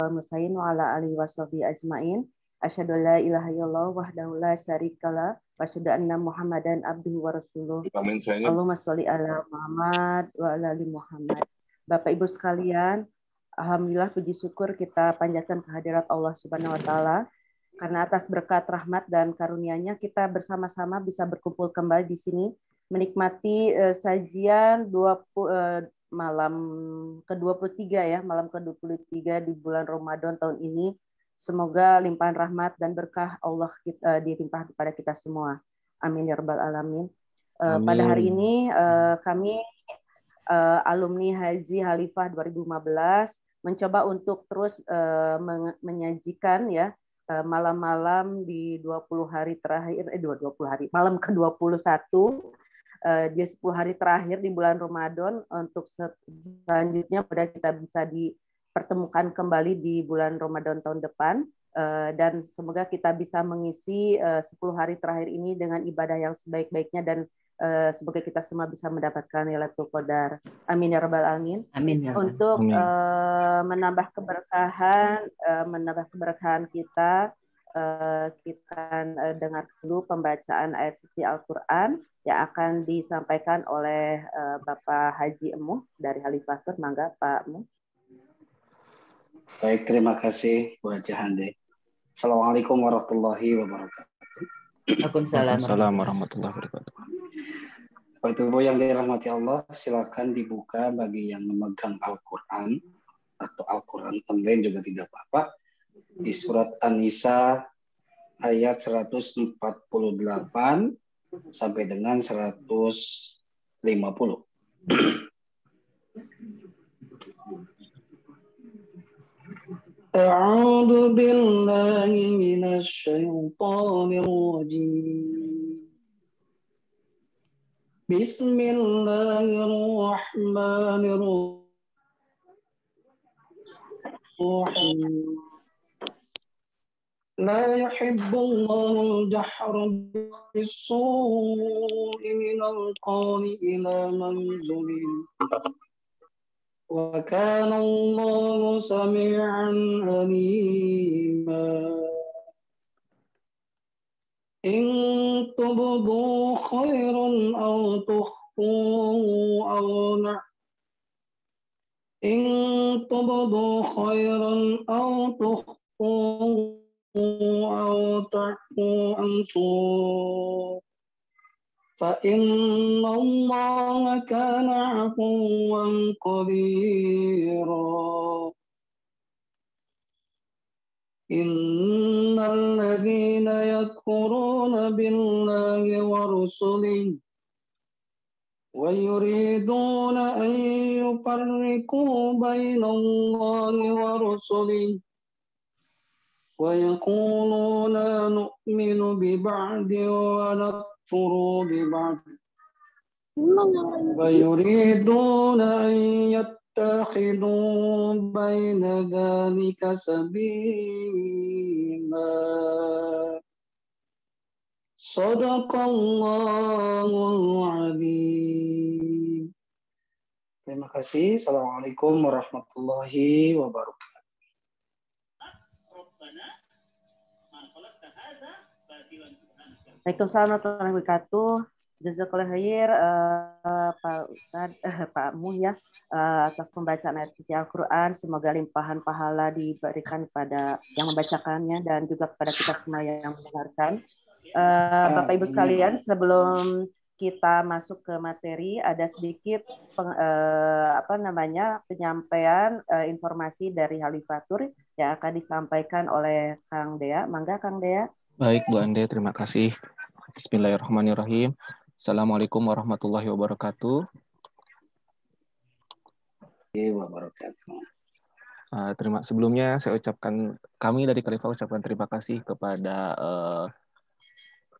Musain wa ala alihi washabihi ajmain. Asyhadu an la ilaha illallah wahdahu la syarikalah wa asyhadu anna Muhammadan abduhu wa rasuluh. Allahumma sholli ala Muhammad wa ala ali Muhammad. Bapak Ibu sekalian, alhamdulillah puji syukur kita panjatkan kehadirat Allah Subhanahu wa taala karena atas berkat rahmat dan karunia-Nya kita bersama-sama bisa berkumpul kembali di sini menikmati sajian malam ke-23 ya, malam ke-23 di bulan Ramadan tahun ini. Semoga limpahan rahmat dan berkah Allah dilimpah kepada kita semua. Amin ya rabbal alamin. Pada hari ini kami alumni Haji Khalifah 2015 mencoba untuk terus menyajikan ya malam-malam di 20 hari terakhir 20 hari malam ke-21 di 10 hari terakhir di bulan Ramadan. Untuk selanjutnya pada kita bisa dipertemukan kembali di bulan Ramadan tahun depan, dan semoga kita bisa mengisi 10 hari terakhir ini dengan ibadah yang sebaik-baiknya dan semoga kita semua bisa mendapatkan Lailatul Qadar. Amin ya rabbal alamin. Amin ya. Untuk menambah keberkahan kita akan dengar dulu pembacaan ayat suci Al-Qur'an yang akan disampaikan oleh Bapak Haji Emuh dari Khalifatur. Mangga Pak Emuh. Baik, terima kasih Bu Haji Hande. Assalamualaikum warahmatullahi wabarakatuh. Waalaikumsalam warahmatullahi wabarakatuh. Bapak Ibu yang dirahmati Allah, silakan dibuka bagi yang memegang Al-Quran atau Al-Quran online juga tidak apa-apa. Di surat An-Nisa ayat 148 sampai dengan 150. A'udzu billahi minasy syaithanir rajim. Bismillahirrahmanirrahim. لا يحب الله الجهر بالسوء من القول إلى من ظلم وكان الله سميعا عليما إن تبدوا خيرا أو تخفوه أو تعفوا عن سوء فإن الله كان عفوا قديرا إن الذين يكفرون بالله ورسله ويريدون أن يفرقوا بين الله ورسله ويقولون نؤمن ببعض ونكفر ببعض ويريدون أن يتخذوا بين ذلك سبيلا صدق الله العظيم. Terima kasih. Assalamualaikum warahmatullahi wabarakatuh. Waalaikumsalam warahmatullahi wabarakatuh. Jazakallahu khair Pak Ustadz, Pak Muh ya, atas pembacaan ayat suci Al-Quran. Semoga limpahan pahala diberikan pada yang membacakannya dan juga kepada kita semua yang mendengarkan. Bapak Ibu sekalian, sebelum kita masuk ke materi, ada sedikit penyampaian informasi dari Khalifatur yang akan disampaikan oleh Kang Dea. Mangga Kang Dea. Baik Bu Ande, terima kasih. Bismillahirrahmanirrahim. Assalamualaikum warahmatullahi wabarakatuh. Sebelumnya saya ucapkan, kami dari Khalifah ucapkan terima kasih kepada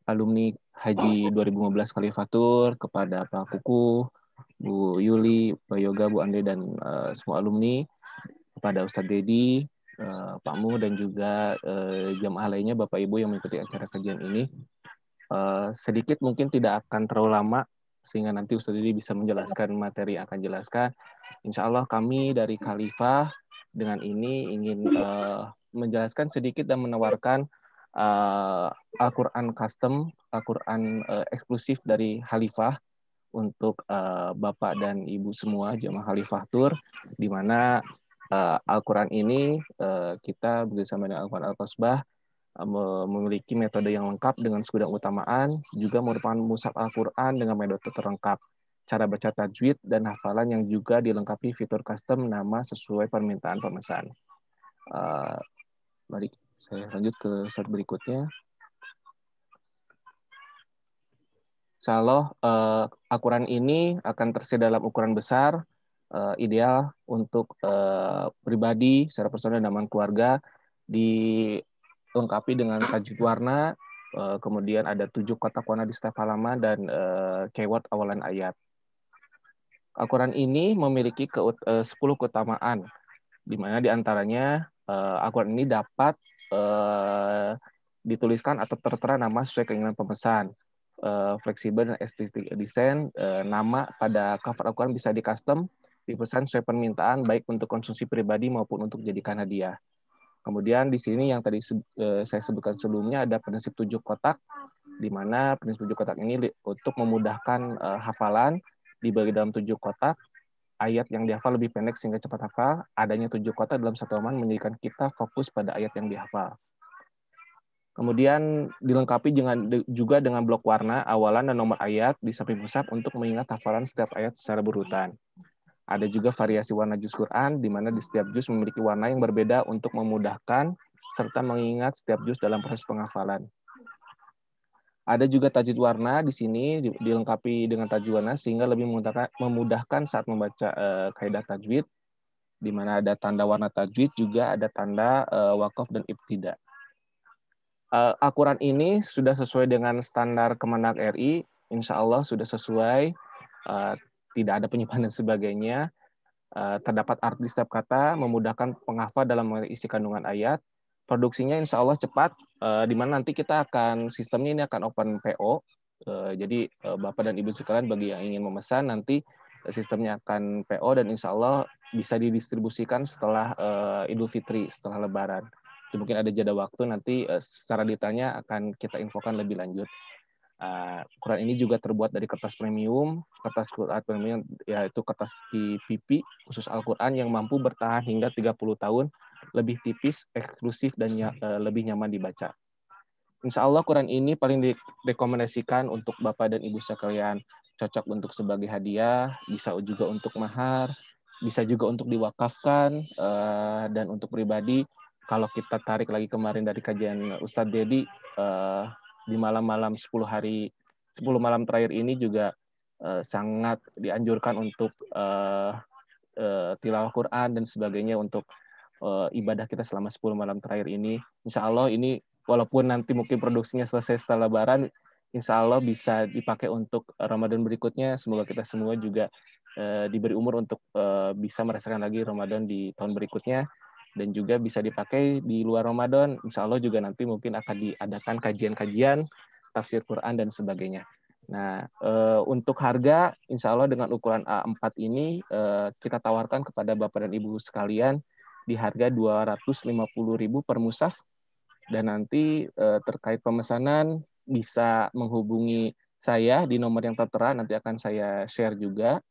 alumni Haji 2015 Khalifatur, kepada Pak Kuku, Bu Yuli, Pak Yoga, Bu Ande, dan semua alumni, kepada Ustadz Dedi, Pak Mu, dan juga jamaah lainnya, Bapak Ibu yang mengikuti acara kajian ini. Sedikit mungkin tidak akan terlalu lama, sehingga nanti Ustadz Dedi bisa menjelaskan materi yang akan jelaskan. Insya Allah kami dari Khalifah dengan ini ingin menjelaskan sedikit dan menawarkan Al-Quran custom, Al-Quran eksklusif dari Khalifah untuk Bapak dan Ibu semua jemaah Khalifah Tur, di mana Al-Quran ini kita bersama dengan Al-Quran Al-Qasbah memiliki metode yang lengkap dengan segudang utamaan, juga merupakan mushaf Al-Quran dengan metode terlengkap, cara baca tajwid, dan hafalan yang juga dilengkapi fitur custom nama sesuai permintaan pemesan. Mari saya lanjut ke slide berikutnya. Insyaallah Al-Quran ini akan tersedia dalam ukuran besar, ideal untuk pribadi, secara personal dan keluarga, dilengkapi dengan tajwid warna, kemudian ada 7 kotak warna di setiap halaman dan keyword awalan ayat. Al-Quran ini memiliki 10 keutamaan, di mana diantaranya Al-Quran ini dapat dituliskan atau tertera nama sesuai keinginan pemesan, fleksibel dan estetik desain, nama pada cover Al-Quran bisa di-custom, dipesan sesuai permintaan, baik untuk konsumsi pribadi maupun untuk dijadikan hadiah. Kemudian di sini yang tadi saya sebutkan sebelumnya ada prinsip 7 kotak, di mana prinsip 7 kotak ini untuk memudahkan hafalan, dibagi dalam 7 kotak, ayat yang dihafal lebih pendek sehingga cepat hafal. Adanya 7 kotak dalam satu halaman menjadikan kita fokus pada ayat yang dihafal. Kemudian dilengkapi juga dengan blok warna, awalan dan nomor ayat di samping mushaf untuk mengingat hafalan setiap ayat secara berurutan. Ada juga variasi warna juz Quran, di mana di setiap juz memiliki warna yang berbeda untuk memudahkan serta mengingat setiap juz dalam proses penghafalan. Ada juga tajwid warna di sini dilengkapi dengan tajwid warna sehingga lebih memudahkan saat membaca kaidah tajwid, di mana ada tanda warna tajwid, juga ada tanda waqaf dan ibtida. Al-Quran ini sudah sesuai dengan standar Kemenag RI, insya Allah sudah sesuai, tidak ada penyimpangan dan sebagainya, terdapat arti setiap kata, memudahkan penghafal dalam isi kandungan ayat. Produksinya insya Allah cepat, di mana nanti kita akan, sistemnya ini akan open PO, jadi Bapak dan Ibu sekalian bagi yang ingin memesan, nanti sistemnya akan PO dan insya Allah bisa didistribusikan setelah Idul Fitri, setelah Lebaran. Itu mungkin ada jeda waktu, nanti secara detailnya akan kita infokan lebih lanjut. Quran ini juga terbuat dari kertas premium, yaitu kertas PP khusus Al-Quran yang mampu bertahan hingga 30 tahun, lebih tipis, eksklusif, dan lebih nyaman dibaca. Insya Allah Quran ini paling direkomendasikan untuk Bapak dan Ibu sekalian, cocok untuk sebagai hadiah, bisa juga untuk mahar, bisa juga untuk diwakafkan, dan untuk pribadi. Kalau kita tarik lagi kemarin dari kajian Ustadz Dedi, di malam-malam 10 malam terakhir ini juga sangat dianjurkan untuk tilawah Quran dan sebagainya untuk ibadah kita selama 10 malam terakhir ini. Insya Allah ini walaupun nanti mungkin produksinya selesai setelah Lebaran, insya Allah bisa dipakai untuk Ramadan berikutnya. Semoga kita semua juga diberi umur untuk bisa merasakan lagi Ramadan di tahun berikutnya. Dan juga bisa dipakai di luar Ramadan. Insya Allah juga nanti mungkin akan diadakan kajian-kajian, tafsir Quran, dan sebagainya. Nah, untuk harga, insya Allah dengan ukuran A4 ini, kita tawarkan kepada Bapak dan Ibu sekalian di harga 250.000 per mushaf. Dan nanti terkait pemesanan, bisa menghubungi saya di nomor yang tertera, nanti akan saya share juga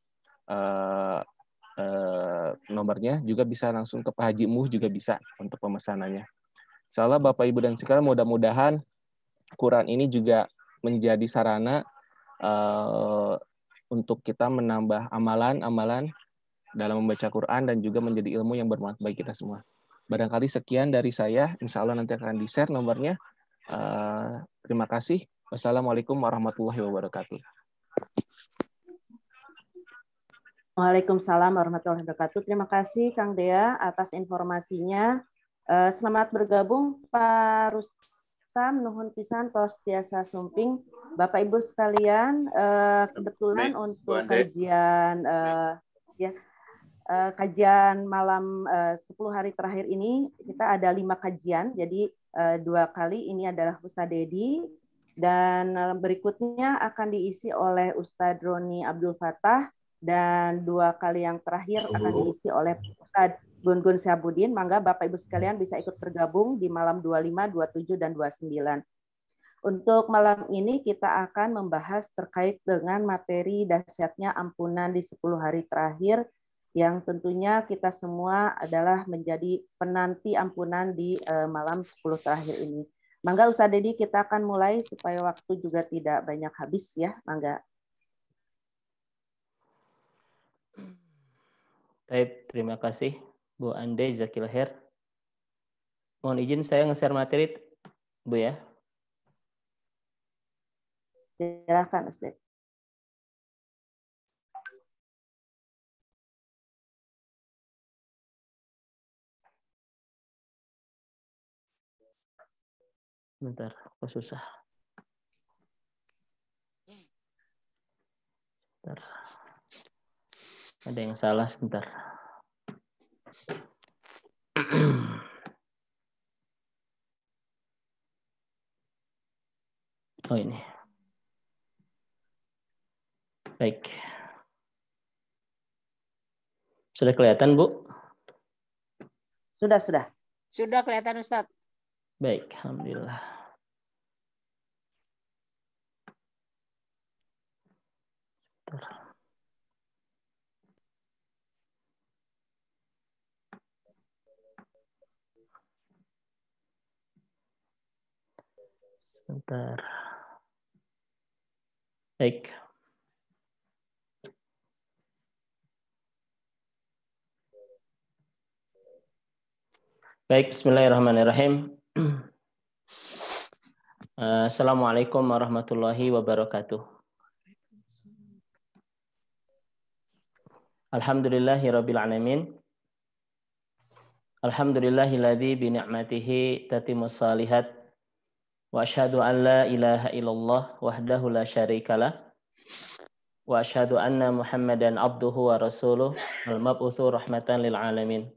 nomornya, juga bisa langsung ke Pak Haji Muh juga bisa untuk pemesanannya. Insya Allah Bapak Ibu dan sekalian, mudah-mudahan Quran ini juga menjadi sarana untuk kita menambah amalan-amalan dalam membaca Quran dan juga menjadi ilmu yang bermanfaat bagi kita semua. Barangkali sekian dari saya, insya Allah nanti akan di-share nomornya. Terima kasih. Wassalamualaikum warahmatullahi wabarakatuh. Waalaikumsalam warahmatullahi wabarakatuh. Terima kasih Kang Dea atas informasinya. Selamat bergabung Pak Rustam, nuhun pisan tos tiasa sumping. Bapak Ibu sekalian, kebetulan untuk kajian kajian malam 10 hari terakhir ini kita ada 5 kajian. Jadi 2 kali ini adalah Ustadz Dedi dan berikutnya akan diisi oleh Ustadz Roni Abdul Fattah. Dan 2 kali yang terakhir akan diisi oleh Ustadz Gun Gun Syabudin, mangga Bapak Ibu sekalian bisa ikut bergabung di malam 25, 27, dan 29. Untuk malam ini kita akan membahas terkait dengan materi dahsyatnya ampunan di 10 hari terakhir yang tentunya kita semua adalah menjadi penanti ampunan di malam 10 terakhir ini. Mangga Ustaz Dedi, kita akan mulai supaya waktu juga tidak banyak habis ya, mangga. Baik, terima kasih Bu Ande, Zakil Khair. Mohon izin saya nge-share materi, Bu ya. Silakan Ustaz. Bentar, kok susah. Bentar. Ada yang salah sebentar. Oh ini. Baik. Sudah kelihatan, Bu? Sudah. Sudah kelihatan, Ustaz. Baik, alhamdulillah. Sebentar. Baik. Baik, bismillahirrahmanirrahim. Assalamualaikum warahmatullahi wabarakatuh. Alhamdulillahirabbil alamin. Alhamdulillahilladzi bi ni'matihi tatimmus shalihat. Wa asyhadu an la ilaha illallah wahdahu la syarikalah. Wa asyhadu anna Muhammadan abduhu wa rasuluh al-mab'utsu rahmatan lil alamin.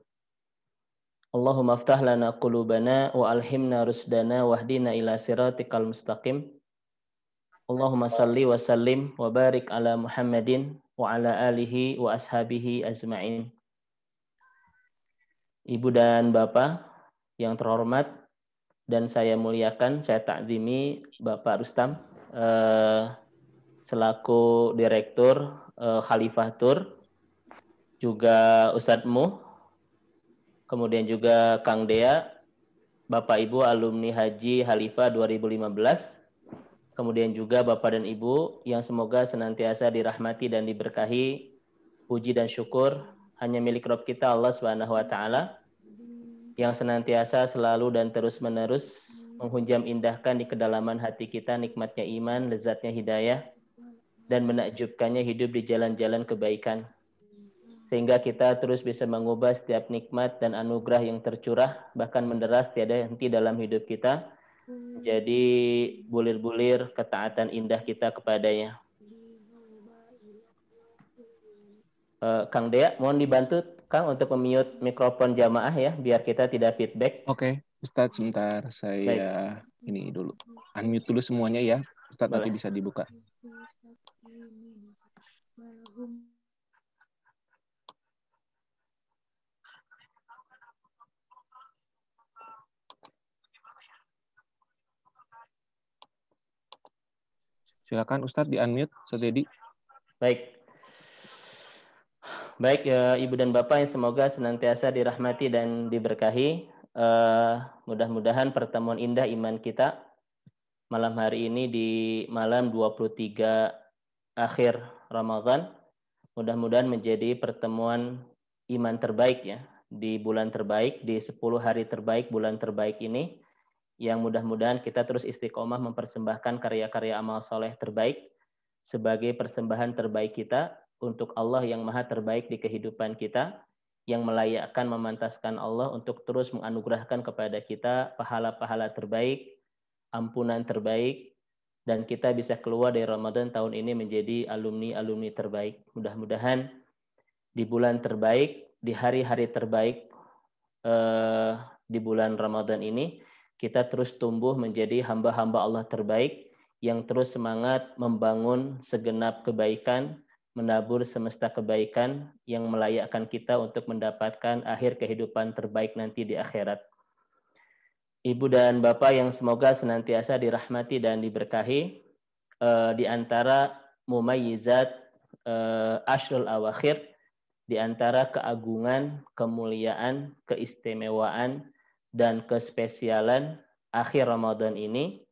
Allahumma aftah lana qulubana wa alhimna rusdana wahdina ila siratikal mustaqim. Allahumma salli wa sallim wa barik ala Muhammadin wa ala alihi wa ashabihi ajma'in. Ibu dan Bapak yang terhormat dan saya muliakan, saya takzimi Bapak Rustam selaku Direktur Khalifah Tour, juga Ustadz Muh, kemudian juga Kang Dea, Bapak Ibu alumni Haji Khalifah 2015, kemudian juga Bapak dan Ibu yang semoga senantiasa dirahmati dan diberkahi. Puji dan syukur hanya milik Rabb kita Allah Subhanahu wa taala yang senantiasa selalu dan terus-menerus menghunjam indahkan di kedalaman hati kita nikmatnya iman, lezatnya hidayah, dan menakjubkannya hidup di jalan-jalan kebaikan. Sehingga kita terus bisa mengubah setiap nikmat dan anugerah yang tercurah, bahkan menderas tiada henti dalam hidup kita, jadi bulir-bulir ketaatan indah kita kepadanya. Kang Dea, mohon dibantu Kang untuk mute mikrofon jamaah ya, biar kita tidak feedback. Oke, Ustadz sebentar saya ini dulu. Unmute dulu semuanya ya, Ustadz. Boleh. Nanti bisa dibuka. Silakan Ustadz di-unmute, Ustadz Dedi. Baik ya Ibu dan Bapak yang semoga senantiasa dirahmati dan diberkahi. Mudah-mudahan pertemuan indah iman kita malam hari ini di malam 23 akhir Ramadan, mudah-mudahan menjadi pertemuan iman terbaik ya, di bulan terbaik, di 10 hari terbaik bulan terbaik ini, yang mudah-mudahan kita terus istiqomah mempersembahkan karya-karya amal soleh terbaik sebagai persembahan terbaik kita untuk Allah yang maha terbaik di kehidupan kita, yang melayakkan memantaskan Allah untuk terus menganugerahkan kepada kita pahala-pahala terbaik, ampunan terbaik, dan kita bisa keluar dari Ramadan tahun ini menjadi alumni-alumni terbaik. Mudah-mudahan di bulan terbaik, di hari-hari terbaik di bulan Ramadan ini, kita terus tumbuh menjadi hamba-hamba Allah terbaik yang terus semangat membangun segenap kebaikan menabur semesta kebaikan yang melayakkan kita untuk mendapatkan akhir kehidupan terbaik nanti di akhirat. Ibu dan Bapak yang semoga senantiasa dirahmati dan diberkahi, di antara mumayyizat Ashrul Awakhir, di antara keagungan, kemuliaan, keistimewaan, dan kespesialan akhir Ramadan ini,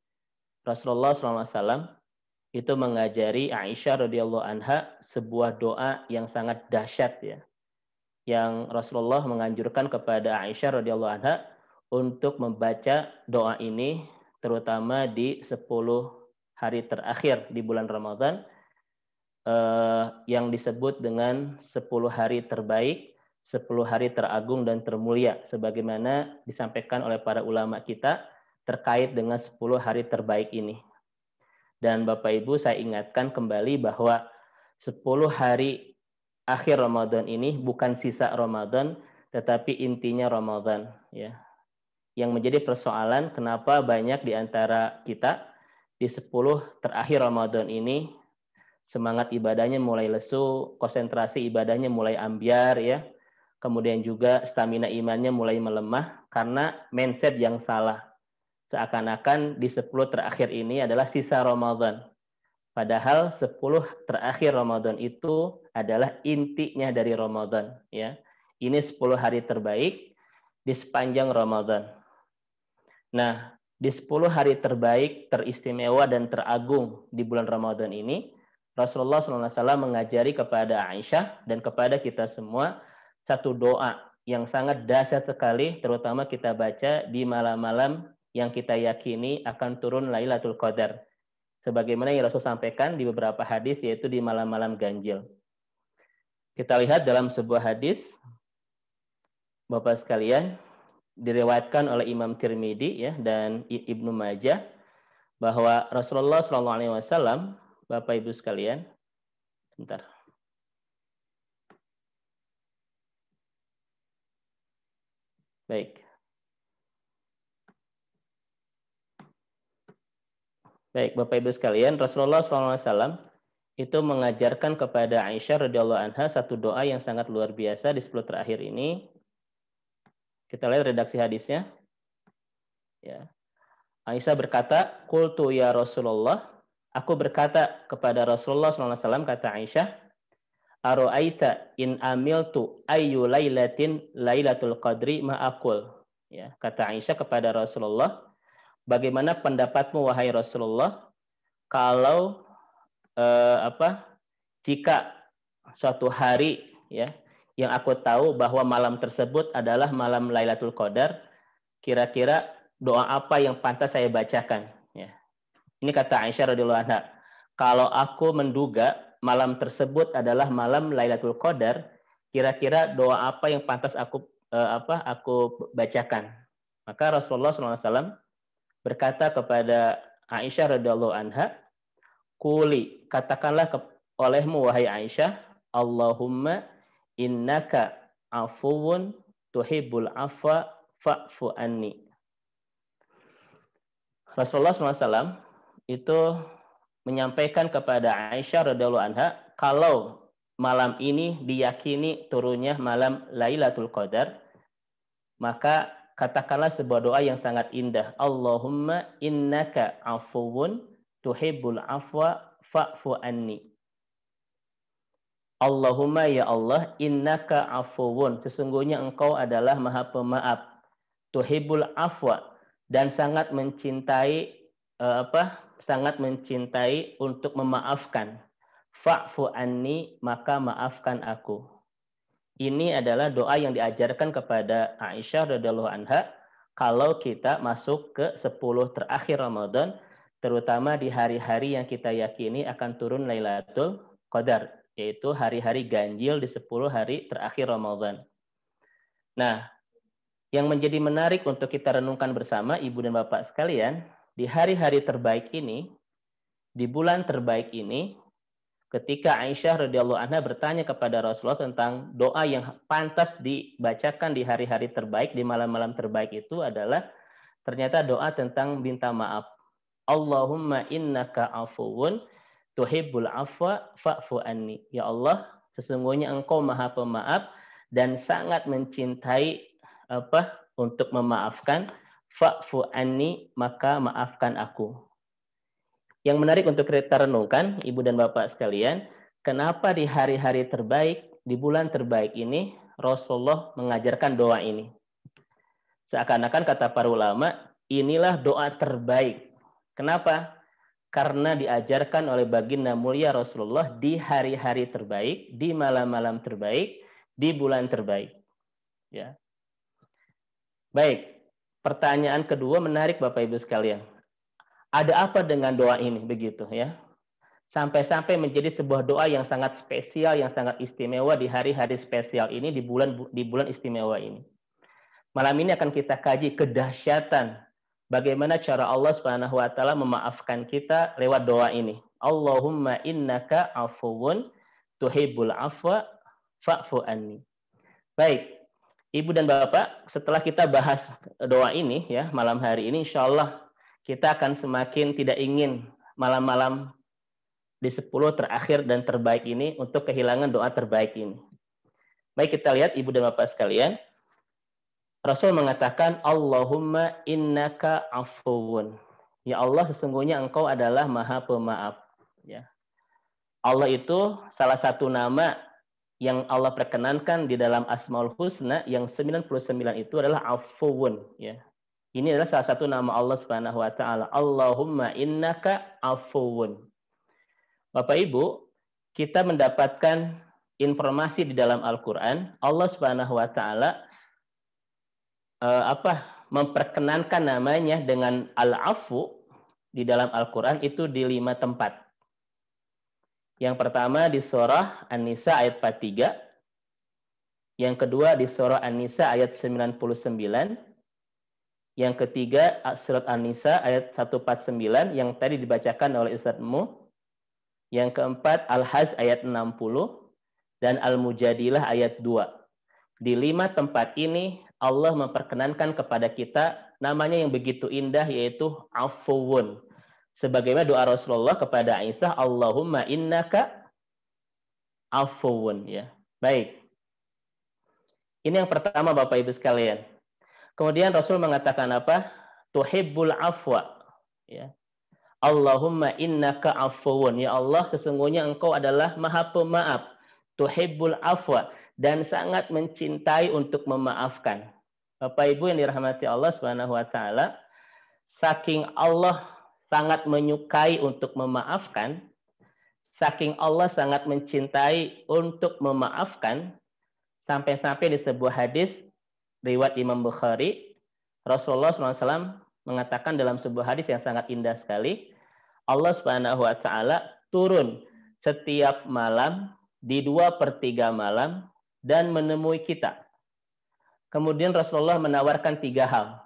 Rasulullah SAW itu mengajari Aisyah radhiyallahu anha sebuah doa yang sangat dahsyat ya. Yang Rasulullah menganjurkan kepada Aisyah radhiyallahu anha untuk membaca doa ini terutama di 10 hari terakhir di bulan Ramadan yang disebut dengan 10 hari terbaik, 10 hari teragung dan termulia sebagaimana disampaikan oleh para ulama kita terkait dengan 10 hari terbaik ini. Dan Bapak Ibu, saya ingatkan kembali bahwa 10 hari akhir Ramadan ini bukan sisa Ramadan, tetapi intinya Ramadan. Ya. Yang menjadi persoalan kenapa banyak di antara kita di 10 terakhir Ramadan ini semangat ibadahnya mulai lesu, konsentrasi ibadahnya mulai ambyar, ya. Kemudian juga stamina imannya mulai melemah karena mindset yang salah. Seakan-akan di 10 terakhir ini adalah sisa Ramadan. Padahal 10 terakhir Ramadan itu adalah intinya dari Ramadan. Ya. Ini 10 hari terbaik di sepanjang Ramadan. Nah, di 10 hari terbaik, teristimewa dan teragung di bulan Ramadan ini, Rasulullah SAW mengajari kepada Aisyah dan kepada kita semua satu doa yang sangat dahsyat sekali, terutama kita baca di malam-malam yang kita yakini akan turun Lailatul Qadar. Sebagaimana yang Rasul sampaikan di beberapa hadis, yaitu di malam-malam ganjil. Kita lihat dalam sebuah hadis, Bapak sekalian, diriwayatkan oleh Imam Tirmidzi ya dan Ibnu Majah, bahwa Rasulullah SAW, Bapak Ibu sekalian, bentar. Baik. Baik, Bapak Ibu sekalian, Rasulullah SAW itu mengajarkan kepada Aisyah radhiyallahu anha satu doa yang sangat luar biasa di 10 terakhir ini. Kita lihat redaksi hadisnya. Ya. Aisyah berkata, "Qultu ya Rasulullah," aku berkata kepada Rasulullah SAW, kata Aisyah, "Aro'aita in amiltu ayyu lailatin lailatul qadri ma'akul." Ya, kata Aisyah kepada Rasulullah, bagaimana pendapatmu wahai Rasulullah kalau jika suatu hari ya yang aku tahu bahwa malam tersebut adalah malam Lailatul Qadar, kira-kira doa apa yang pantas saya bacakan ya. Ini kata Aisyah radhiyallahu anha, kalau aku menduga malam tersebut adalah malam Lailatul Qadar, kira-kira doa apa yang pantas aku bacakan. Maka Rasulullah SAW berkata kepada Aisyah radhiyallahu anha, "Quli," katakanlah olehmu wahai Aisyah, "Allahumma innaka afuwun tuhibbul afwa fa'fu anni." Rasulullah SAW itu menyampaikan kepada Aisyah radhiyallahu anha, kalau malam ini diyakini turunnya malam Lailatul Qadar, maka katakanlah sebuah doa yang sangat indah. Allahumma innaka afuwun tuhibbul afwa fa'fu anni. Allahumma ya Allah, innaka afuwun, sesungguhnya engkau adalah maha pemaaf, tuhibbul afwa, dan sangat mencintai sangat mencintai untuk memaafkan. Fa'fu anni, maka maafkan aku. Ini adalah doa yang diajarkan kepada Aisyah radhiyallahu anha kalau kita masuk ke 10 terakhir Ramadan, terutama di hari-hari yang kita yakini akan turun Lailatul Qadar, yaitu hari-hari ganjil di 10 hari terakhir Ramadan. Nah, yang menjadi menarik untuk kita renungkan bersama Ibu dan Bapak sekalian, di hari-hari terbaik ini, di bulan terbaik ini, ketika Aisyah radhiyallahu anha bertanya kepada Rasulullah tentang doa yang pantas dibacakan di hari-hari terbaik, di malam-malam terbaik itu adalah ternyata doa tentang minta maaf. Allahumma innaka afuwun tuhibbul afwa fa'fu anni. Ya Allah, sesungguhnya Engkau Maha Pemaaf dan sangat mencintai untuk memaafkan. Fa'fu anni, maka maafkan aku. Yang menarik untuk kita renungkan, Ibu dan Bapak sekalian, kenapa di hari-hari terbaik, di bulan terbaik ini, Rasulullah mengajarkan doa ini. Seakan-akan kata para ulama, inilah doa terbaik. Kenapa? Karena diajarkan oleh baginda mulia Rasulullah di hari-hari terbaik, di malam-malam terbaik, di bulan terbaik. Ya. Baik, pertanyaan kedua menarik Bapak Ibu sekalian. Ada apa dengan doa ini begitu ya? Sampai-sampai menjadi sebuah doa yang sangat spesial, yang sangat istimewa di hari-hari spesial ini, di bulan istimewa ini. Malam ini akan kita kaji kedahsyatan bagaimana cara Allah Subhanahu wa taala memaafkan kita lewat doa ini. Allahumma innaka afuwun tuhibbul afwa fa'fu anni. Baik, Ibu dan Bapak, setelah kita bahas doa ini ya, malam hari ini insyaallah kita akan semakin tidak ingin malam-malam di 10 terakhir dan terbaik ini untuk kehilangan doa terbaik ini. Baik, kita lihat Ibu dan Bapak sekalian. Rasul mengatakan, Allahumma innaka afuwun. Ya Allah, sesungguhnya Engkau adalah Maha Pemaaf. Ya. Allah itu salah satu nama yang Allah perkenankan di dalam Asmaul Husna, yang 99 itu adalah afuwun. Ya. Ini adalah salah satu nama Allah Subhanahu wa taala. Allahumma innaka afuwun. Bapak Ibu, kita mendapatkan informasi di dalam Al-Qur'an, Allah Subhanahu wa taala memperkenankan namanya dengan al-afu di dalam Al-Qur'an itu di 5 tempat. Yang pertama di surah An-Nisa ayat 43. Yang kedua di surah An-Nisa ayat 99. Yang ketiga surat An-Nisa ayat 149 yang tadi dibacakan oleh Ustadzmu. Yang keempat Al-Hajj ayat 60 dan Al-Mujadilah ayat 2. Di 5 tempat ini Allah memperkenankan kepada kita namanya yang begitu indah, yaitu afuwun. Sebagaimana doa Rasulullah kepada Aisyah, Allahumma innaka afuwun. Ya. Baik. Ini yang pertama Bapak Ibu sekalian. Kemudian Rasul mengatakan apa? Tuhibbul afwa. Ya. Allahumma innaka afuwun. Ya Allah, sesungguhnya Engkau adalah Maha Pemaaf. Tuhibbul afwa. Dan sangat mencintai untuk memaafkan. Bapak Ibu yang dirahmati Allah Subhanahu wa taala, saking Allah sangat menyukai untuk memaafkan, saking Allah sangat mencintai untuk memaafkan, sampai-sampai di sebuah hadis riwayat Imam Bukhari, Rasulullah SAW mengatakan dalam sebuah hadis yang sangat indah sekali, Allah Subhanahu wa taala turun setiap malam di 2/3 malam dan menemui kita. Kemudian Rasulullah menawarkan 3 hal.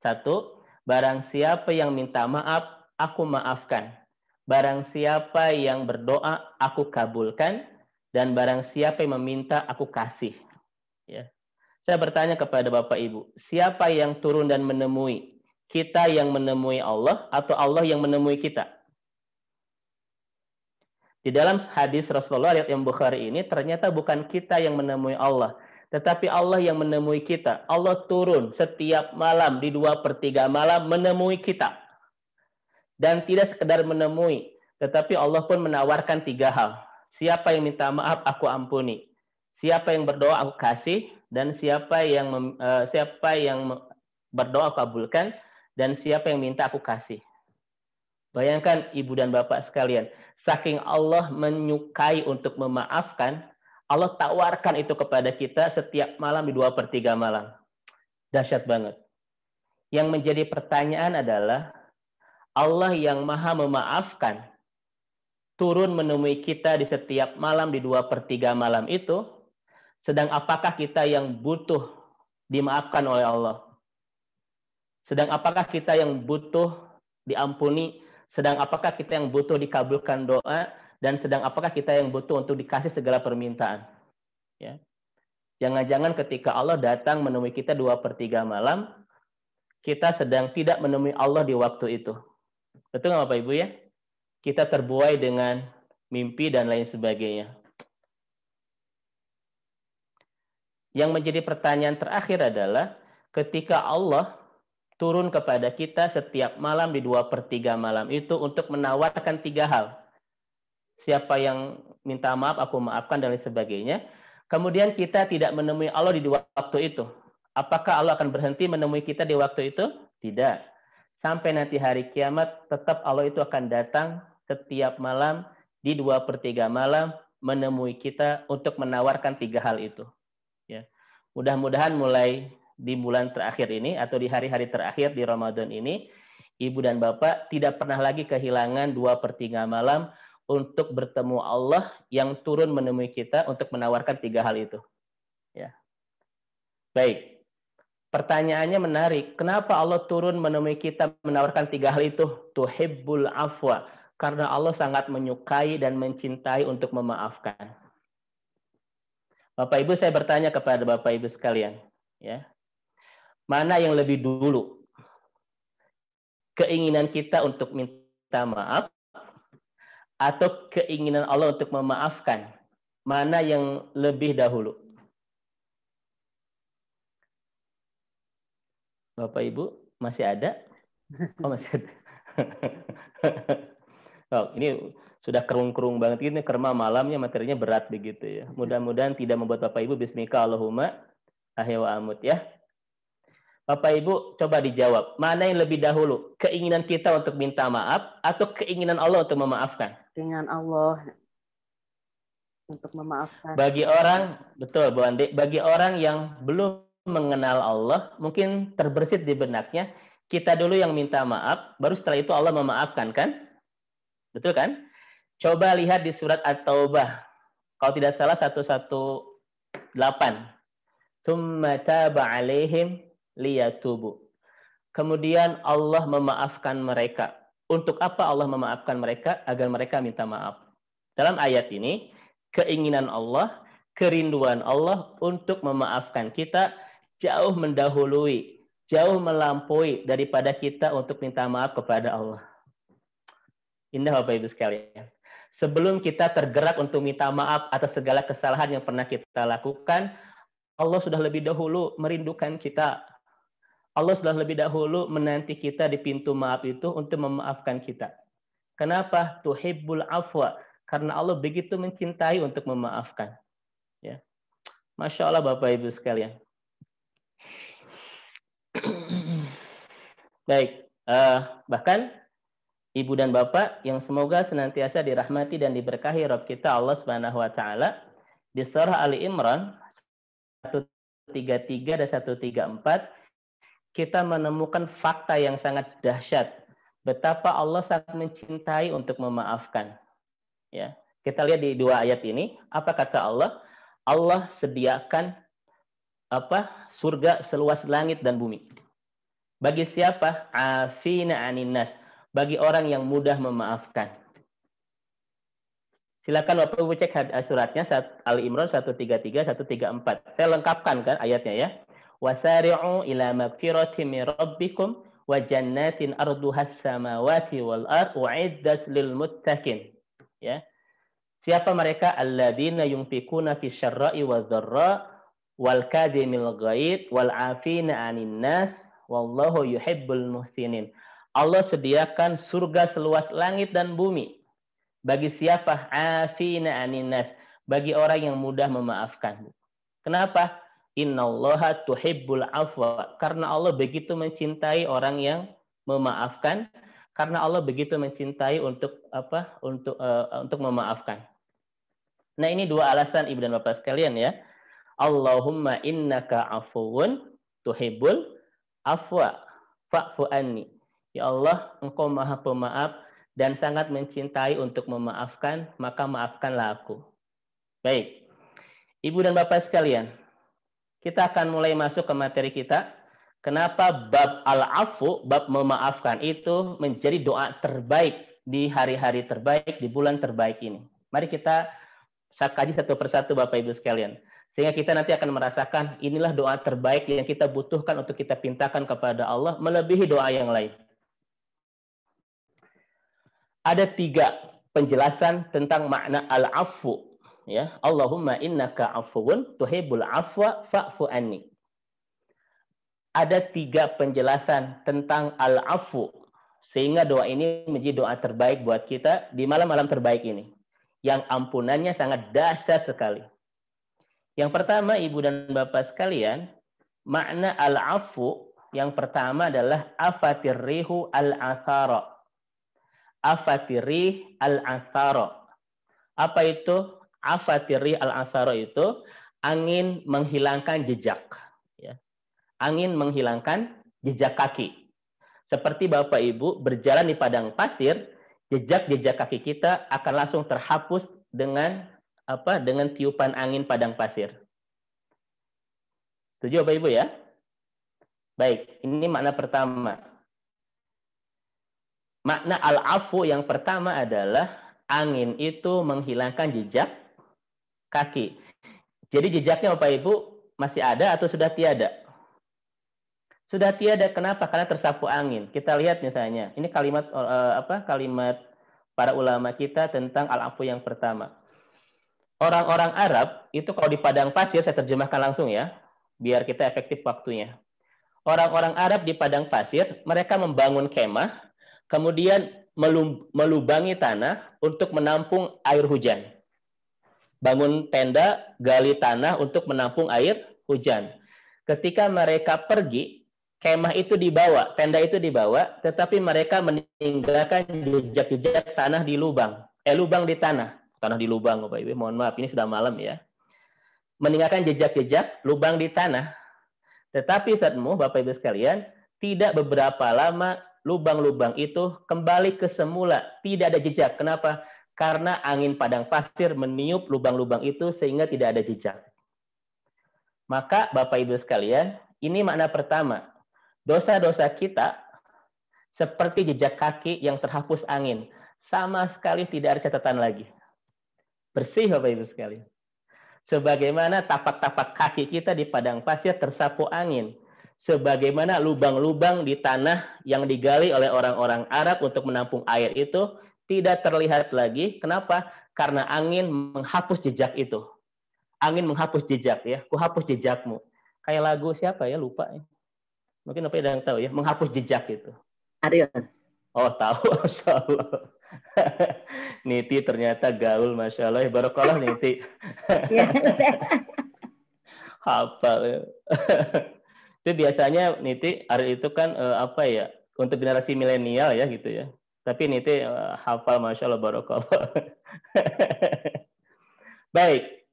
1, barang siapa yang minta maaf, aku maafkan. Barang siapa yang berdoa, aku kabulkan. Dan barang siapa yang meminta, aku kasih. Ya. Saya bertanya kepada Bapak Ibu, siapa yang turun dan menemui? Kita yang menemui Allah atau Allah yang menemui kita? Di dalam hadis Rasulullah riwayat Imam Bukhari ini ternyata bukan kita yang menemui Allah, tetapi Allah yang menemui kita. Allah turun setiap malam di 2/3 malam menemui kita. Dan tidak sekedar menemui, tetapi Allah pun menawarkan 3 hal. Siapa yang minta maaf, aku ampuni. Siapa yang berdoa, aku kasih. Dan siapa yang berdoa, aku kabulkan. Dan siapa yang minta, aku kasih. Bayangkan Ibu dan Bapak sekalian, saking Allah menyukai untuk memaafkan, Allah tawarkan itu kepada kita setiap malam di 2/3 malam. Dahsyat banget. Yang menjadi pertanyaan adalah, Allah yang maha memaafkan, turun menemui kita di setiap malam di 2/3 malam itu, sedang apakah kita yang butuh dimaafkan oleh Allah? Sedang apakah kita yang butuh diampuni? Sedang apakah kita yang butuh dikabulkan doa, dan sedang apakah kita yang butuh untuk dikasih segala permintaan? Ya. Jangan-jangan ketika Allah datang menemui kita 2/3 malam, kita sedang tidak menemui Allah di waktu itu. Betul nggak Bapak Ibu ya? kita terbuai dengan mimpi dan lain sebagainya. Yang menjadi pertanyaan terakhir adalah ketika Allah turun kepada kita setiap malam di 2/3 malam itu untuk menawarkan 3 hal. Siapa yang minta maaf, aku maafkan, dan lain sebagainya. Kemudian kita tidak menemui Allah di waktu itu. Apakah Allah akan berhenti menemui kita di waktu itu? Tidak. Sampai nanti hari kiamat, tetap Allah itu akan datang setiap malam di 2/3 malam menemui kita untuk menawarkan 3 hal itu. Ya. Mudah-mudahan mulai di bulan terakhir ini atau di hari-hari terakhir di Ramadan ini, Ibu dan Bapak tidak pernah lagi kehilangan 2/3 malam untuk bertemu Allah yang turun menemui kita untuk menawarkan 3 hal itu. Ya. Baik. Pertanyaannya menarik. Kenapa Allah turun menemui kita menawarkan 3 hal itu? Tuhibbul afwa. Karena Allah sangat menyukai dan mencintai untuk memaafkan. Bapak Ibu, saya bertanya kepada Bapak Ibu sekalian, ya. Mana yang lebih dulu? Keinginan kita untuk minta maaf atau keinginan Allah untuk memaafkan? Mana yang lebih dahulu? Bapak Ibu masih ada? Oh, masih ada. Oh, ini sudah kerung-kerung banget ini, karena malamnya materinya berat begitu ya. Mudah-mudahan tidak membuat Bapak Ibu bismika Allahumma ahya wa amut ya. Bapak Ibu coba dijawab, mana yang lebih dahulu? Keinginan kita untuk minta maaf atau keinginan Allah untuk memaafkan? Keinginan Allah untuk memaafkan. Bagi orang, betul Bu Andi, bagi orang yang belum mengenal Allah, mungkin terbersit di benaknya, kita dulu yang minta maaf, baru setelah itu Allah memaafkan, kan? Betul kan? Coba lihat di surat At-Taubah. Kalau tidak salah 118. Tsumma taba 'alaihim liyatubu. Kemudian Allah memaafkan mereka. Untuk apa Allah memaafkan mereka? Agar mereka minta maaf. Dalam ayat ini, keinginan Allah, kerinduan Allah untuk memaafkan kita jauh mendahului, jauh melampaui daripada kita untuk minta maaf kepada Allah. Indah Bapak Ibu sekalian. Sebelum kita tergerak untuk minta maaf atas segala kesalahan yang pernah kita lakukan, Allah sudah lebih dahulu merindukan kita. Allah sudah lebih dahulu menanti kita di pintu maaf itu untuk memaafkan kita. Kenapa? Tuhibbul afwa. Karena Allah begitu mencintai untuk memaafkan. Ya. Masya Allah Bapak Ibu sekalian. Baik. Bahkan Ibu dan Bapak yang semoga senantiasa dirahmati dan diberkahi Rabb kita Allah Subhanahu wa taala, di surah Ali Imran 133 dan 134 kita menemukan fakta yang sangat dahsyat betapa Allah sangat mencintai untuk memaafkan. Ya. Kita lihat di 2 ayat ini, apa kata Allah? Allah sediakan surga seluas langit dan bumi. Bagi siapa? Afina anin nas. Bagi orang yang mudah memaafkan. Silakan Bapak Ibu cek suratnya Ali Imran 133 134. Saya lengkapkan kan ayatnya ya. Wasari'u ila magfiratin min rabbikum wa jannatin arduhas samawati wal ardh u'iddat lil muttaqin. Ya. Siapa mereka? Alladzina yunfikuna fis syarra'i wadh dharra wal kadhimil ghaidh wal 'afina 'anil nas wallahu yuhibbul muhsinin. Allah sediakan surga seluas langit dan bumi. Bagi siapa? Afina aninas. Bagi orang yang mudah memaafkan. Kenapa? Innallaha tuhibbul afwa. Karena Allah begitu mencintai orang yang memaafkan. Karena Allah begitu mencintai untuk memaafkan. Nah, ini 2 alasan Ibu dan Bapak sekalian ya. Allahumma innaka afuwun tuhibbul afwa fa'fu anni. Ya Allah, Engkau Maha Pemaaf dan sangat mencintai untuk memaafkan, maka maafkanlah aku. Baik. Ibu dan Bapak sekalian, kita akan mulai masuk ke materi kita. Kenapa bab al-afu, bab memaafkan itu menjadi doa terbaik di hari-hari terbaik, di bulan terbaik ini. Mari kita kaji satu persatu Bapak Ibu sekalian. Sehingga kita nanti akan merasakan inilah doa terbaik yang kita butuhkan untuk kita pintakan kepada Allah melebihi doa yang lain. ada 3 penjelasan tentang makna al-afu. Ya, Allahumma innaka afuwun tuhibbul afwa fa'fu anni. Ada 3 penjelasan tentang al-afu, sehingga doa ini menjadi doa terbaik buat kita di malam-malam terbaik ini, yang ampunannya sangat dahsyat sekali. Yang pertama, Ibu dan Bapak sekalian, makna al-afu yang pertama adalah afatirrihu al-athara. Afatirrih al-athara. Apa itu afatirrih al-athara? Itu angin menghilangkan jejak. Ya. Angin menghilangkan jejak kaki. Seperti Bapak Ibu berjalan di padang pasir, jejak-jejak kaki kita akan langsung terhapus dengan dengan tiupan angin padang pasir. Setuju Bapak Ibu ya? Baik, ini makna pertama. Makna al-afu yang pertama adalah angin itu menghilangkan jejak kaki. Jadi jejaknya Bapak Ibu masih ada atau sudah tiada? Sudah tiada. Kenapa? Karena tersapu angin. Kita lihat misalnya, ini kalimat kalimat para ulama kita tentang al-afu yang pertama. Orang-orang Arab itu kalau di padang pasir, saya terjemahkan langsung ya, biar kita efektif waktunya. Orang-orang Arab di padang pasir, mereka membangun kemah, kemudian melubangi tanah untuk menampung air hujan. Bangun tenda, gali tanah untuk menampung air hujan. Ketika mereka pergi, kemah itu dibawa, tenda itu dibawa, tetapi mereka meninggalkan jejak-jejak tanah di lubang. Lubang di tanah. Tanah di lubang, Bapak Ibu. Mohon maaf, ini sudah malam ya. Meninggalkan jejak-jejak lubang di tanah. Tetapi saatmu, Bapak Ibu sekalian, tidak beberapa lama lubang-lubang itu kembali ke semula. Tidak ada jejak. Kenapa? Karena angin padang pasir meniup lubang-lubang itu sehingga tidak ada jejak. Maka Bapak Ibu sekalian, ini makna pertama. Dosa-dosa kita seperti jejak kaki yang terhapus angin. Sama sekali tidak ada catatan lagi. Bersih Bapak Ibu sekalian. Sebagaimana tapak-tapak kaki kita di padang pasir tersapu angin. Sebagaimana lubang-lubang di tanah yang digali oleh orang-orang Arab untuk menampung air itu tidak terlihat lagi. Kenapa? Karena angin menghapus jejak itu. Angin menghapus jejak ya. Ku hapus jejakmu. Kayak lagu siapa ya? Lupa ya. Mungkin Bapak yang tahu ya. Menghapus jejak itu. Ariel. Oh tahu. Masya Allah. Niti ternyata gaul, Masya Allah. Barakallah Niti. Hafal ya. Itu biasanya Niti, Ariel itu kan untuk generasi milenial ya gitu ya. Tapi Niti hafal, Masya Allah, barakallah. Baik.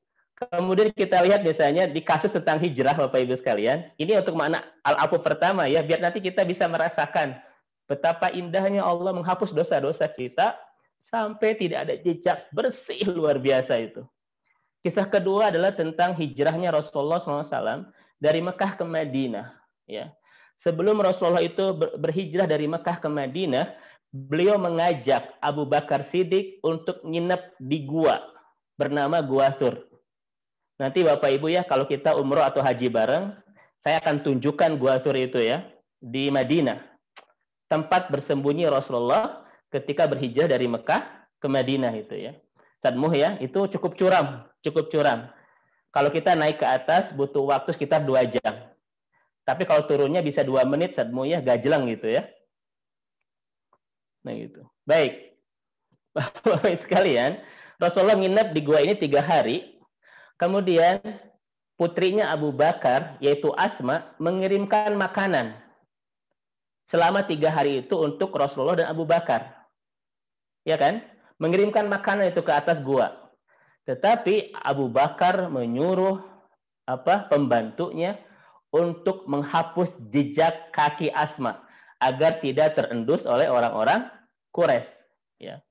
Kemudian kita lihat misalnya di kasus tentang hijrah, Bapak Ibu sekalian. Ini untuk makna al-afu pertama ya, biar nanti kita bisa merasakan betapa indahnya Allah menghapus dosa-dosa kita sampai tidak ada jejak, bersih luar biasa itu. Kisah kedua adalah tentang hijrahnya Rasulullah SAW dari Mekah ke Madinah. Ya. Sebelum Rasulullah itu berhijrah dari Mekah ke Madinah, beliau mengajak Abu Bakar Siddiq untuk nginep di gua bernama Gua Sur. Nanti Bapak Ibu ya, kalau kita umroh atau haji bareng, saya akan tunjukkan Gua Sur itu ya, di Madinah. Tempat bersembunyi Rasulullah ketika berhijrah dari Mekah ke Madinah itu ya. Sadmuh ya, itu cukup curam. Kalau kita naik ke atas butuh waktu sekitar 2 jam. Tapi kalau turunnya bisa 2 menit, sadmuh ya, gajlang gitu ya. Nah gitu. Baik. Bapak sekalian, Rasulullah nginep di gua ini 3 hari. Kemudian putrinya Abu Bakar, yaitu Asma, mengirimkan makanan selama 3 hari itu untuk Rasulullah dan Abu Bakar. Ya kan? Mengirimkan makanan itu ke atas gua. Tetapi Abu Bakar menyuruh pembantunya untuk menghapus jejak kaki Asma agar tidak terendus oleh orang-orang Quraisy. Ya.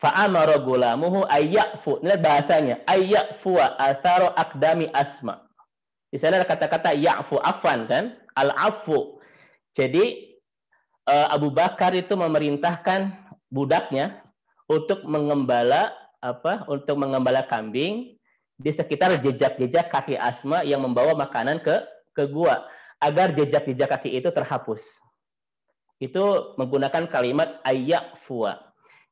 Fa'amara gulamuhu ayyafu. Ini bahasanya. Ayyafu atharu akdami Asma. Di sana ada kata-kata ya'fu, afan kan? Al-afu. Jadi Abu Bakar itu memerintahkan budaknya untuk mengembala kambing di sekitar jejak-jejak kaki Asma yang membawa makanan ke gua agar jejak-jejak kaki itu terhapus. Itu menggunakan kalimat ayyafu.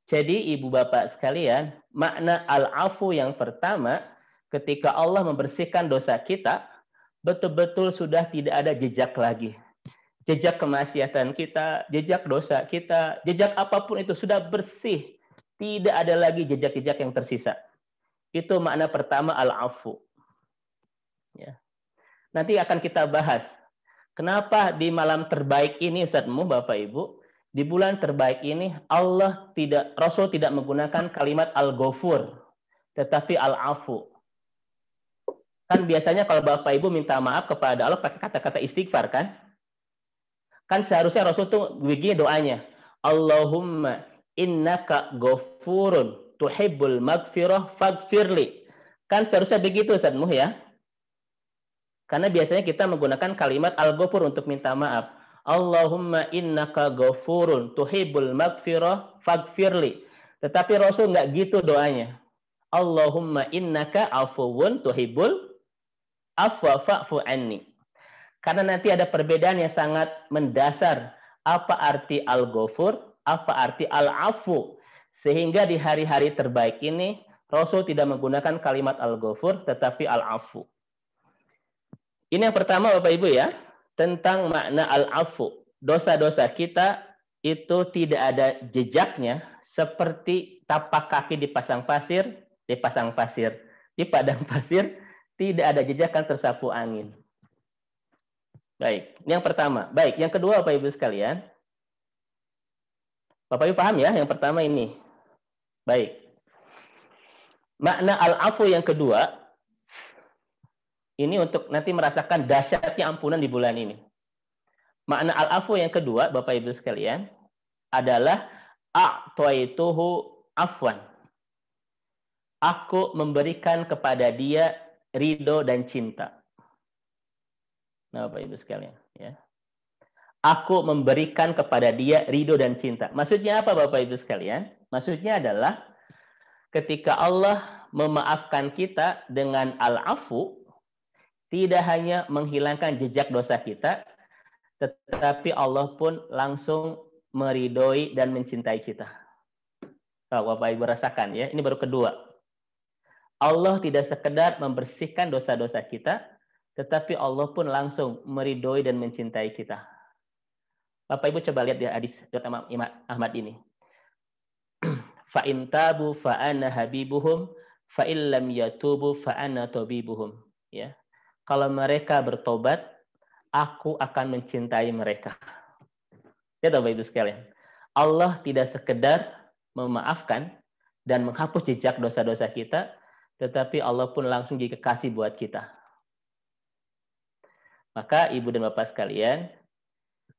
Jadi ibu bapak sekalian, makna al-afu yang pertama, ketika Allah membersihkan dosa kita, betul-betul sudah tidak ada jejak lagi. Jejak kemaksiatan kita, jejak dosa kita, jejak apapun itu sudah bersih. Tidak ada lagi jejak-jejak yang tersisa. Itu makna pertama al-afu. Ya. Nanti akan kita bahas. Kenapa di malam terbaik ini, Ustadzmu, Bapak Ibu, di bulan terbaik ini Rasul tidak menggunakan kalimat al-ghafur, tetapi al-afu. Kan biasanya kalau Bapak Ibu minta maaf kepada Allah pakai kata-kata istighfar kan? Kan seharusnya Rasul tuh begini doanya. Allahumma innaka ghafurun tuhibbul maghfirah faghfirli. Kan seharusnya begitu Ustadzmu ya. Karena biasanya kita menggunakan kalimat al-ghafur untuk minta maaf. Allahumma innaka ghafurun tuhibbul maghfirah faghfirli. Tetapi Rasul nggak gitu doanya. Allahumma innaka afuwun tuhibbul afwa fa'fu anni. Karena nanti ada perbedaan yang sangat mendasar. Apa arti al-ghafur, apa arti al-afu. Sehingga di hari-hari terbaik ini, Rasul tidak menggunakan kalimat al-ghafur, tetapi al-afu. Ini yang pertama Bapak Ibu ya, tentang makna al-afu. Dosa-dosa kita itu tidak ada jejaknya, seperti tapak kaki di padang pasir, di padang pasir, tidak ada jejak kan tersapu angin. Baik, ini yang pertama. Baik, yang kedua Bapak Ibu sekalian. Bapak Ibu paham ya, yang pertama ini. Baik. Makna al-afu yang kedua, ini untuk nanti merasakan dahsyatnya ampunan di bulan ini. Makna al-afu yang kedua, Bapak Ibu sekalian, adalah a'taituhu afwan. Aku memberikan kepada dia ridho dan cinta. Nah, Bapak Ibu sekalian, ya. Aku memberikan kepada dia ridho dan cinta. Maksudnya apa, Bapak Ibu sekalian? Maksudnya adalah ketika Allah memaafkan kita dengan al-afu, tidak hanya menghilangkan jejak dosa kita, tetapi Allah pun langsung meridhoi dan mencintai kita. Nah, Bapak Ibu rasakan ya, ini baru kedua. Allah tidak sekedar membersihkan dosa-dosa kita, tetapi Allah pun langsung meridhoi dan mencintai kita. Bapak Ibu coba lihat di hadis Imam Ahmad ini. Fa in tabu fa ana habibuhum, fa in lam yatubu fa ana tabibuhum. Ya. Kalau mereka bertobat, aku akan mencintai mereka. Ya Bapak Ibu sekalian. Allah tidak sekedar memaafkan dan menghapus jejak dosa-dosa kita, tetapi Allah pun langsung jadi kekasih buat kita. Maka Ibu dan Bapak sekalian,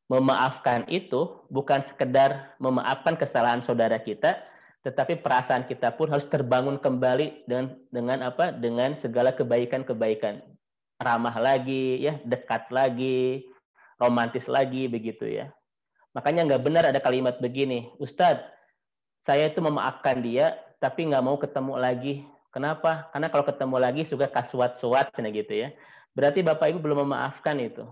memaafkan itu bukan sekedar memaafkan kesalahan saudara kita, tetapi perasaan kita pun harus terbangun kembali dengan segala kebaikan-kebaikan. Ramah lagi, ya, dekat lagi, romantis lagi, begitu ya. Makanya nggak benar ada kalimat begini, Ustadz, saya itu memaafkan dia, tapi nggak mau ketemu lagi. Kenapa? Karena kalau ketemu lagi suka kasuat-suat, gitu ya. Berarti Bapak Ibu belum memaafkan itu.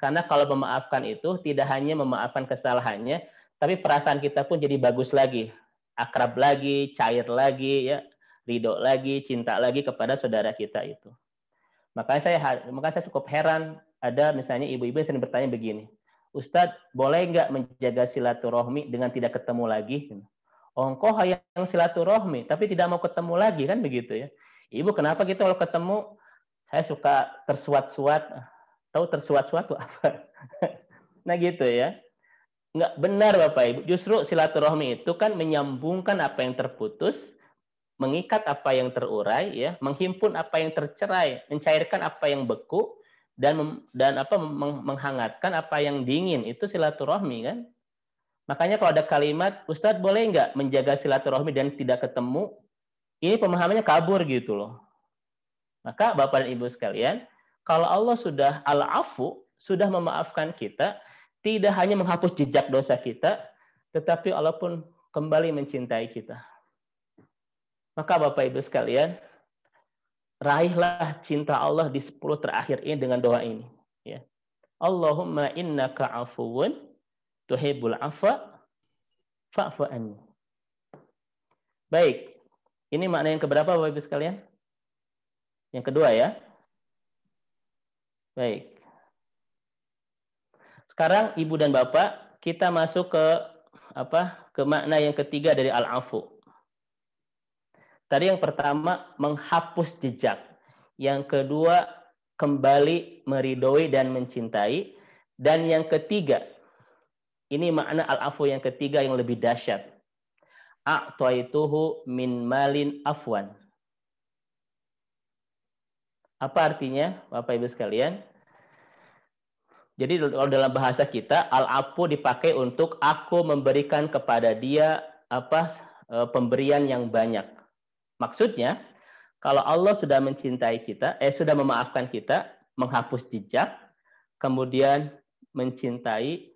Karena kalau memaafkan itu tidak hanya memaafkan kesalahannya, tapi perasaan kita pun jadi bagus lagi, akrab lagi, cair lagi, ya, ridho lagi, cinta lagi kepada saudara kita itu. Makanya saya cukup heran ada misalnya ibu-ibu yang sering bertanya begini, Ustadz, boleh nggak menjaga silaturahmi dengan tidak ketemu lagi? Oh, engkau yang silaturahmi, tapi tidak mau ketemu lagi, kan begitu ya. Ibu, kenapa gitu kalau ketemu, saya suka tersuat-suat. Tahu tersuat-suat itu apa? Nah gitu ya. Nggak benar Bapak Ibu. Justru silaturahmi itu kan menyambungkan apa yang terputus, mengikat apa yang terurai, ya, menghimpun apa yang tercerai, mencairkan apa yang beku, dan menghangatkan apa yang dingin. Itu silaturahmi kan. Makanya kalau ada kalimat, Ustadz boleh nggak menjaga silaturahmi dan tidak ketemu? Ini pemahamannya kabur gitu loh. Maka Bapak dan Ibu sekalian, kalau Allah sudah al-afu, sudah memaafkan kita, tidak hanya menghapus jejak dosa kita, tetapi Allah pun kembali mencintai kita. Maka Bapak Ibu sekalian, raihlah cinta Allah di 10 terakhir ini dengan doa ini. Ya. Allahumma innaka afuwun tuhibbul afwa fa'fu anni. Baik. Ini makna yang keberapa Bapak Ibu sekalian? Yang kedua ya. Baik. Sekarang Ibu dan Bapak, kita masuk ke ke makna yang ketiga dari al-afu. Tadi yang pertama menghapus jejak. Yang kedua kembali meridoi dan mencintai. Dan yang ketiga, ini makna al-afu yang ketiga yang lebih dahsyat. A'taituhu min malin afwan. Apa artinya, Bapak Ibu sekalian? Jadi kalau dalam bahasa kita, al-afu dipakai untuk aku memberikan kepada dia pemberian yang banyak. Maksudnya, kalau Allah sudah mencintai kita, sudah memaafkan kita, menghapus jejak, kemudian mencintai,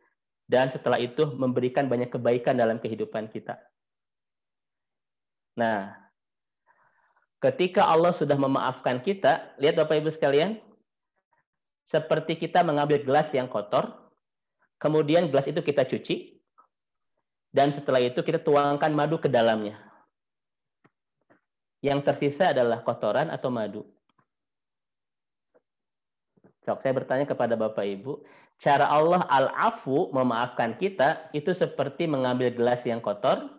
dan setelah itu memberikan banyak kebaikan dalam kehidupan kita. Nah, ketika Allah sudah memaafkan kita, lihat Bapak Ibu sekalian, seperti kita mengambil gelas yang kotor, kemudian gelas itu kita cuci, dan setelah itu kita tuangkan madu ke dalamnya. Yang tersisa adalah kotoran atau madu. Saya bertanya kepada Bapak Ibu, cara Allah al-afu memaafkan kita itu seperti mengambil gelas yang kotor,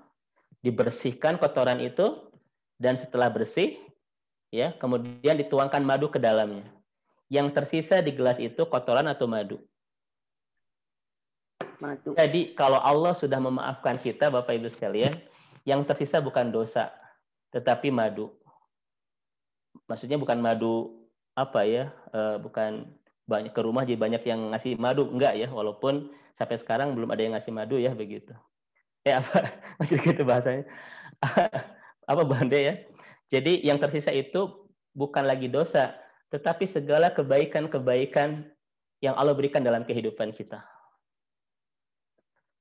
dibersihkan kotoran itu, dan setelah bersih, ya, kemudian dituangkan madu ke dalamnya. Yang tersisa di gelas itu kotoran atau madu? Madu. Jadi kalau Allah sudah memaafkan kita, Bapak Ibu sekalian, yang tersisa bukan dosa, tetapi madu. Maksudnya bukan madu bukan banyak ke rumah jadi banyak yang ngasih madu, enggak ya, walaupun sampai sekarang belum ada yang ngasih madu ya begitu. Macam gitu bahasanya. Apa Bande ya? Jadi yang tersisa itu bukan lagi dosa, tetapi segala kebaikan-kebaikan yang Allah berikan dalam kehidupan kita.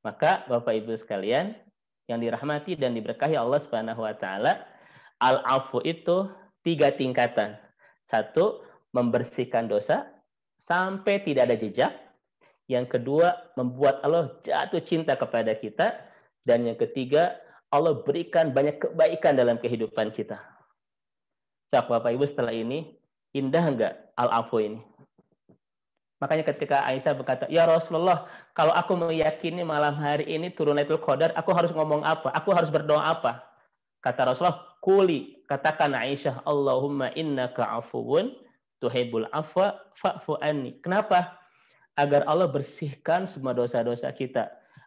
Maka Bapak Ibu sekalian yang dirahmati dan diberkahi Allah Subhanahu wa taala, al-afu itu 3 tingkatan. 1, membersihkan dosa sampai tidak ada jejak. Yang kedua, membuat Allah jatuh cinta kepada kita. Dan yang ketiga, Allah berikan banyak kebaikan dalam kehidupan kita. Cak Bapak Ibu, setelah ini indah enggak al-afu ini? Makanya ketika Aisyah berkata, "Ya Rasulullah, kalau aku meyakini malam hari ini turun Lailatul Qadar, aku harus ngomong apa? Aku harus berdoa apa?" Kata Rasulullah, "Quli," katakan Aisyah, "Allahumma innaka afuwun tuhibbul afwa fa'fu anni." Kenapa? Agar Allah bersihkan semua dosa-dosa kita,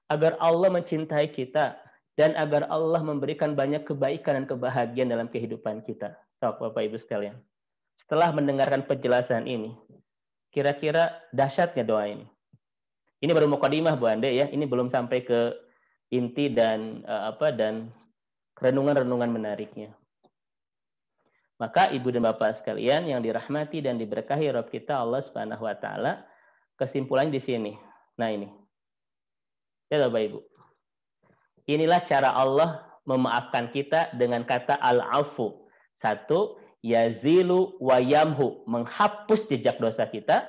agar Allah mencintai kita, dan agar Allah memberikan banyak kebaikan dan kebahagiaan dalam kehidupan kita. Bapak Ibu sekalian, setelah mendengarkan penjelasan ini, kira-kira dahsyatnya doa ini. Ini baru mukadimah Bu Ande ya, ini belum sampai ke inti dan dan renungan-renungan menariknya. Maka Ibu dan Bapak sekalian yang dirahmati dan diberkahi Rabb kita Allah Subhanahu wa taala, kesimpulannya di sini. Nah ini. Ya Bapak Ibu. Inilah cara Allah memaafkan kita dengan kata al-afu. 1, yazilu wa yamhu, menghapus jejak dosa kita.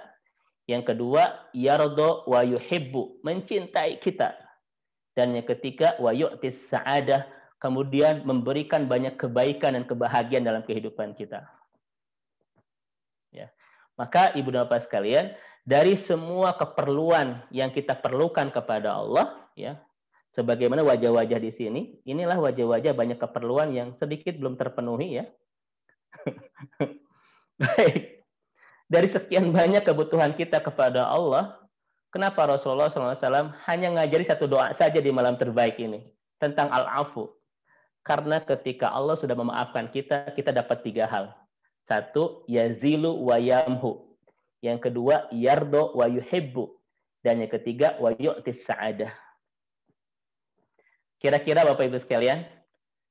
Yang kedua, yardo wa yuhibbu, mencintai kita. Dan yang ketiga, wa yu'tis sa'adah, kemudian memberikan banyak kebaikan dan kebahagiaan dalam kehidupan kita. Ya. Maka Ibu dan Bapak sekalian, dari semua keperluan yang kita perlukan kepada Allah, ya, sebagaimana wajah-wajah di sini, inilah wajah-wajah banyak keperluan yang sedikit belum terpenuhi ya. Baik. Dari sekian banyak kebutuhan kita kepada Allah, kenapa Rasulullah SAW hanya ngajari satu doa saja di malam terbaik ini tentang al-afu? Karena ketika Allah sudah memaafkan kita, kita dapat 3 hal. 1, yazilu wa yamhu. Yang kedua, yardo wa yuhibbu. Dan yang ketiga, wa yu'tis sa'adah. Kira-kira Bapak Ibu sekalian,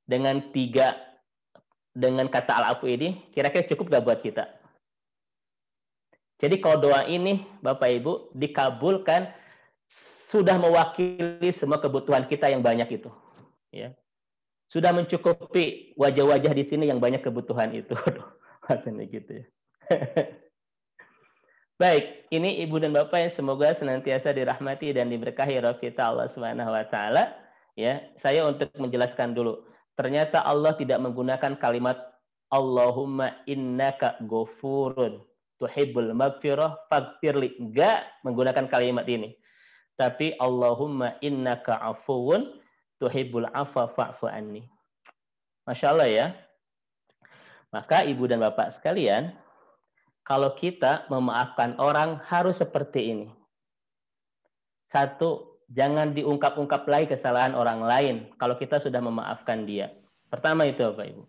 dengan kata al-afu ini, kira-kira cukup gak buat kita? Jadi kalau doa ini, Bapak Ibu, dikabulkan, sudah mewakili semua kebutuhan kita yang banyak itu. Ya. Sudah mencukupi wajah-wajah di sini yang banyak kebutuhan itu. Rasanya gitu ya. Baik, ini Ibu dan Bapak yang semoga senantiasa dirahmati dan diberkahi Rabb kita Allah Subhanahu wa taala. Ya, saya untuk menjelaskan dulu ternyata Allah tidak menggunakan kalimat Allahumma innaka ghafurun tuhibbul maghfirah faghfirli. Enggak menggunakan kalimat ini. Tapi Allahumma innaka afuwun tuhibbul afwa fa'fu anni. Masya Allah ya. Maka ibu dan bapak sekalian, kalau kita memaafkan orang harus seperti ini. Satu, jangan diungkap-ungkap lagi kesalahan orang lain kalau kita sudah memaafkan dia. Pertama itu Bapak Ibu.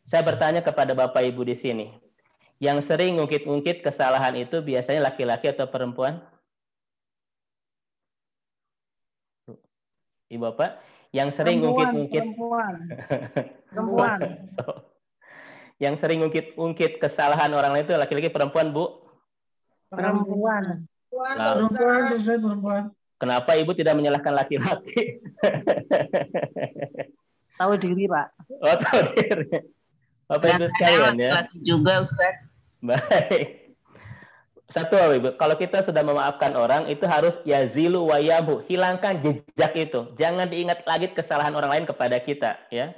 Saya bertanya kepada Bapak Ibu di sini, yang sering ngungkit-ngungkit kesalahan itu biasanya laki-laki atau perempuan? Ibu Bapak, yang sering ngungkit-ngungkit Perempuan. Yang sering ngungkit kesalahan orang lain itu laki-laki perempuan, Bu? Perempuan. Perempuan. Kenapa Ibu tidak menyalahkan laki-laki? Tahu diri, Pak. Oh, tahu diri. Bapak Ibu sekalian ya. Juga, Ustaz. Baik. Satu, Ibu, kalau kita sudah memaafkan orang, itu harus yazilu wa yabu. Hilangkan jejak itu. Jangan diingat lagi kesalahan orang lain kepada kita. Ya.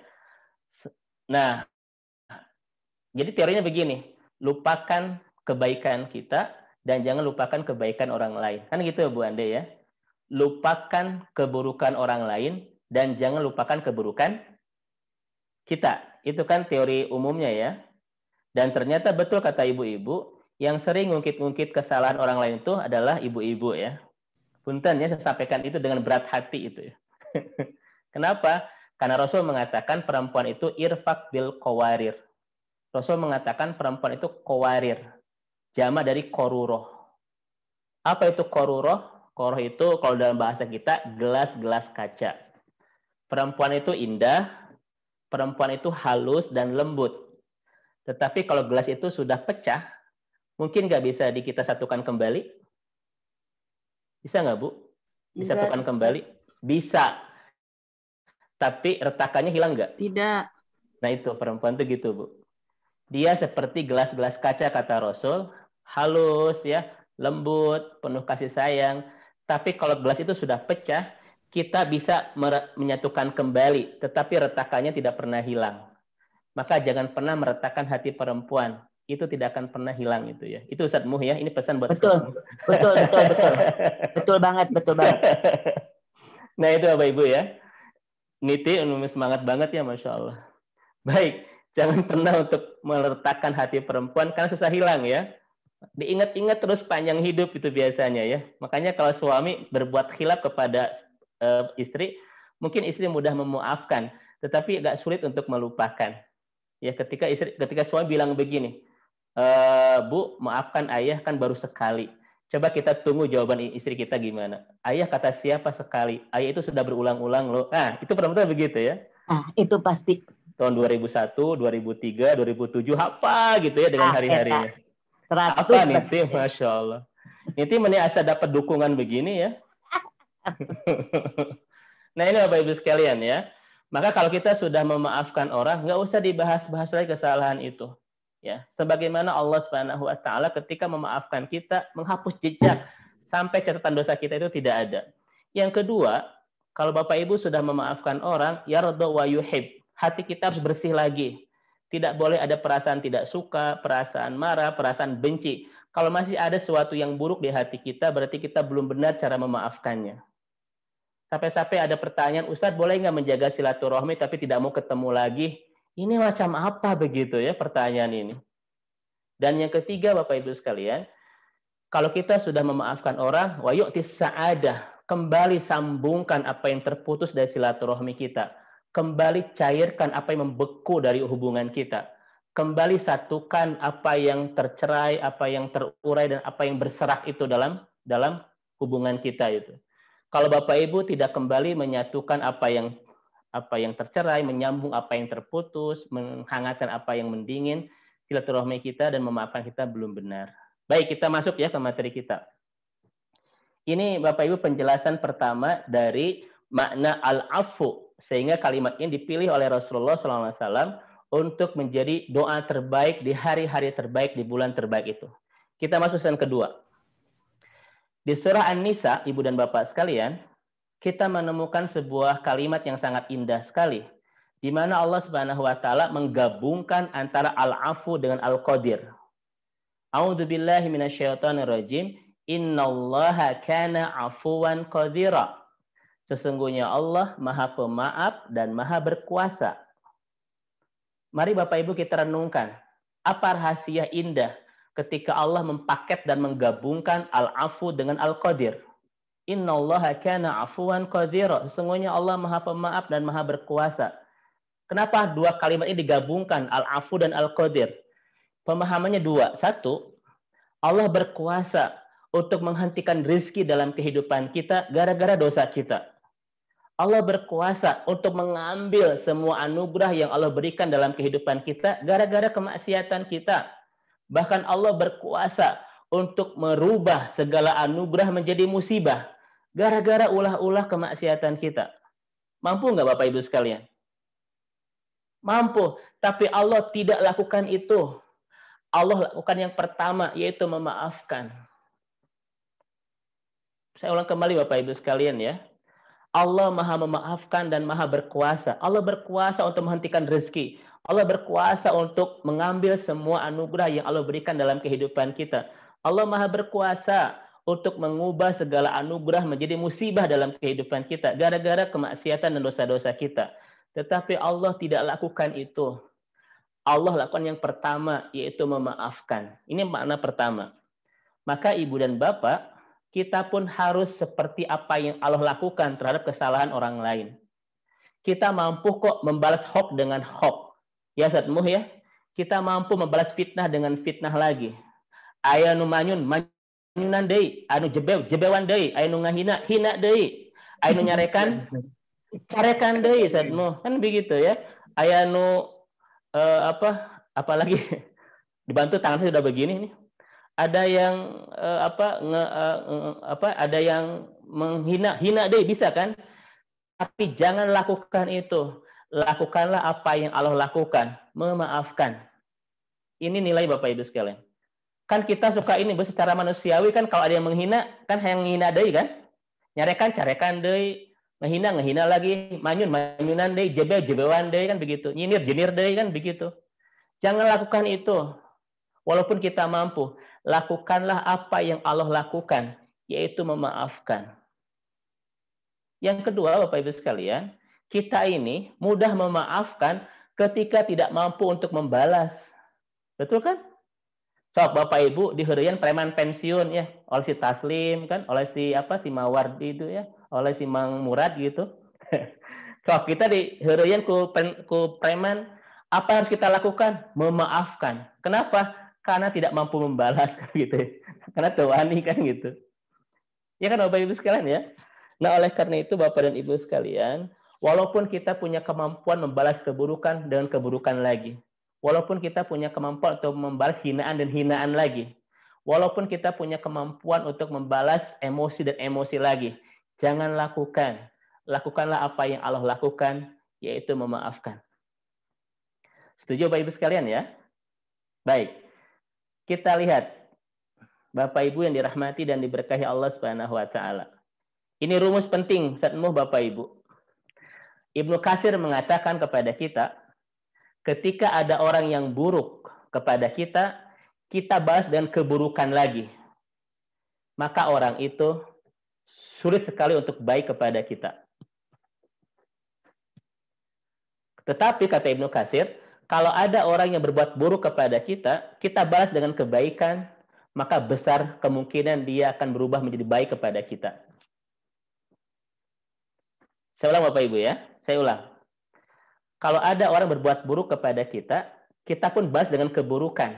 Nah, jadi teorinya begini. Lupakan kebaikan kita dan jangan lupakan kebaikan orang lain. Kan gitu Bu Ande ya. Lupakan keburukan orang lain dan jangan lupakan keburukan kita. Itu kan teori umumnya ya. Dan ternyata betul kata ibu-ibu, yang sering ngungkit-ngungkit kesalahan orang lain itu adalah ibu-ibu ya. Punten ya, saya sampaikan itu dengan berat hati itu ya. Kenapa? Karena Rasul mengatakan perempuan itu irfaq bil qawarir. Rasul mengatakan perempuan itu qawarir. Jama dari qaruroh. Apa itu qaruroh? Qaruroh itu kalau dalam bahasa kita gelas-gelas kaca. Perempuan itu indah, perempuan itu halus dan lembut. Tetapi kalau gelas itu sudah pecah, mungkin nggak bisa kita satukan kembali? Bisa nggak, Bu? Disatukan kembali? Bisa. Tapi retakannya hilang nggak? Tidak. Nah itu, perempuan itu gitu, Bu. Dia seperti gelas-gelas kaca, kata Rasul. Halus, ya, lembut, penuh kasih sayang. Tapi kalau gelas itu sudah pecah, kita bisa menyatukan kembali. Tetapi retakannya tidak pernah hilang. Maka jangan pernah meretakkan hati perempuan. Itu tidak akan pernah hilang itu ya. Itu Ustaz Muh ya. Ini pesan buat betul. Betul. Betul banget. Nah itu Bapak Ibu ya. Niti semangat banget ya, Masya Allah. Baik, jangan pernah untuk meletakkan hati perempuan karena susah hilang ya. Diingat-ingat terus panjang hidup itu biasanya ya. Makanya kalau suami berbuat khilaf kepada istri, mungkin istri mudah memaafkan, tetapi agak sulit untuk melupakan. Ya, ketika suami bilang begini, Bu, maafkan ayah kan baru sekali. Coba kita tunggu jawaban istri kita gimana. Ayah kata siapa sekali? Ayah itu sudah berulang-ulang loh. Nah, itu perempuan begitu ya. Itu pasti. Tahun 2001, 2003, 2007, apa gitu ya dengan hari-harinya. Apa Niti? Masya Allah. Niti asa dapat dukungan begini ya. Nah ini Bapak Ibu sekalian ya. Maka kalau kita sudah memaafkan orang, nggak usah dibahas-bahas lagi kesalahan itu. Ya, sebagaimana Allah Subhanahu Wa Taala ketika memaafkan kita, menghapus jejak sampai catatan dosa kita itu tidak ada. Yang kedua, kalau Bapak Ibu sudah memaafkan orang, yarda wa yuhib, hati kita harus bersih lagi. Tidak boleh ada perasaan tidak suka, perasaan marah, perasaan benci. Kalau masih ada sesuatu yang buruk di hati kita, berarti kita belum benar cara memaafkannya. Sampai-sampai ada pertanyaan, Ustadz boleh nggak menjaga silaturahmi tapi tidak mau ketemu lagi? Ini macam apa begitu ya pertanyaan ini? Dan yang ketiga Bapak Ibu sekalian, kalau kita sudah memaafkan orang, wa yu'tis sa'adah, kembali sambungkan apa yang terputus dari silaturahmi kita. Kembali cairkan apa yang membeku dari hubungan kita. Kembali satukan apa yang tercerai, apa yang terurai, dan apa yang berserak itu dalam hubungan kita itu. Kalau Bapak Ibu tidak kembali menyatukan apa yang tercerai, menyambung apa yang terputus, menghangatkan apa yang mendingin, silaturahmi kita dan memaafkan kita belum benar. Baik, kita masuk ya ke materi kita. Ini Bapak Ibu penjelasan pertama dari makna al-afu, sehingga kalimat ini dipilih oleh Rasulullah SAW untuk menjadi doa terbaik di hari-hari terbaik, di bulan terbaik itu. Kita masuk yang kedua. Di surah An-Nisa, Ibu dan Bapak sekalian, kita menemukan sebuah kalimat yang sangat indah sekali. di mana Allah Subhanahu wa taala menggabungkan antara al-afu dengan al-qadir. A'udzubillahi minasyaitonirrajim. Innallaha kana afuwan qadira. Sesungguhnya Allah Maha Pemaaf dan Maha Berkuasa. Mari Bapak Ibu kita renungkan, apa rahasia indah ketika Allah mempaket dan menggabungkan al-afu dengan al-qadir. Innallaha kana afuwan qadira. Sesungguhnya Allah Maha Pemaaf dan Maha Berkuasa. Kenapa dua kalimat ini digabungkan, al-afu dan al-qadir? Pemahamannya dua. Satu, Allah berkuasa untuk menghentikan rezeki dalam kehidupan kita gara-gara dosa kita. Allah berkuasa untuk mengambil semua anugerah yang Allah berikan dalam kehidupan kita gara-gara kemaksiatan kita. Bahkan Allah berkuasa untuk merubah segala anugerah menjadi musibah gara-gara ulah-ulah kemaksiatan kita. Mampu nggak Bapak Ibu sekalian? Mampu, tapi Allah tidak lakukan itu. Allah lakukan yang pertama, yaitu memaafkan. Saya ulang kembali Bapak Ibu sekalian ya. Allah Maha memaafkan dan Maha berkuasa. Allah berkuasa untuk menghentikan rezeki. Allah berkuasa untuk mengambil semua anugerah yang Allah berikan dalam kehidupan kita. Allah Maha berkuasa untuk mengubah segala anugerah menjadi musibah dalam kehidupan kita gara-gara kemaksiatan dan dosa-dosa kita. Tetapi Allah tidak lakukan itu. Allah lakukan yang pertama, yaitu memaafkan. Ini makna pertama. Maka ibu dan bapak, kita pun harus seperti apa yang Allah lakukan terhadap kesalahan orang lain. Kita mampu kok membalas hoax dengan hoax. Ya Satmuh ya. Kita mampu membalas fitnah dengan fitnah lagi. Aya nu manyun, manyunan deui, anu jebewan deui, aya nu ngahina, hina deui. Aya nu nyarekan, carekan deui Satmuh. Kan begitu ya. Aya nu apalagi dibantu tangan saya sudah begini nih. Ada yang ada yang menghina deh bisa kan? Tapi jangan lakukan itu. Lakukanlah apa yang Allah lakukan, memaafkan. Ini nilai Bapak Ibu sekalian. Kan kita suka ini secara manusiawi kan kalau ada yang menghina kan yang menghina deui kan? Nyarekan carekan deui, ngehina lagi, manyunan deui, jebewan deui kan begitu. Nyinir deui kan begitu. Jangan lakukan itu. Walaupun kita mampu, lakukanlah apa yang Allah lakukan, yaitu memaafkan. Yang kedua, Bapak Ibu sekalian, kita ini mudah memaafkan ketika tidak mampu untuk membalas. Betul kan? Sok Bapak Ibu diheureun preman pensiun ya, oleh si Taslim kan, oleh si Mawardi itu ya, oleh si Mang Murad gitu. Kalau kita diheureun ku preman, apa yang harus kita lakukan? Memaafkan. Kenapa? Karena tidak mampu membalas kan gitu. Karena tewani kan gitu. Ya kan Bapak Ibu sekalian ya. Nah, oleh karena itu Bapak dan Ibu sekalian, walaupun kita punya kemampuan membalas keburukan dengan keburukan lagi. Walaupun kita punya kemampuan untuk membalas hinaan dan hinaan lagi. Walaupun kita punya kemampuan untuk membalas emosi dan emosi lagi. Jangan lakukan. Lakukanlah apa yang Allah lakukan, yaitu memaafkan. Setuju Bapak Ibu sekalian ya? Baik. Kita lihat Bapak Ibu yang dirahmati dan diberkahi Allah Subhanahu wa taala. Ini rumus penting Satmuh Bapak Ibu. Ibnu Katsir mengatakan kepada kita, ketika ada orang yang buruk kepada kita, kita balas dengan keburukan lagi. Maka orang itu sulit sekali untuk baik kepada kita. Tetapi kata Ibnu Katsir, kalau ada orang yang berbuat buruk kepada kita, kita balas dengan kebaikan, maka besar kemungkinan dia akan berubah menjadi baik kepada kita. Saya ulang Bapak Ibu ya, saya ulang. Kalau ada orang berbuat buruk kepada kita, kita pun balas dengan keburukan.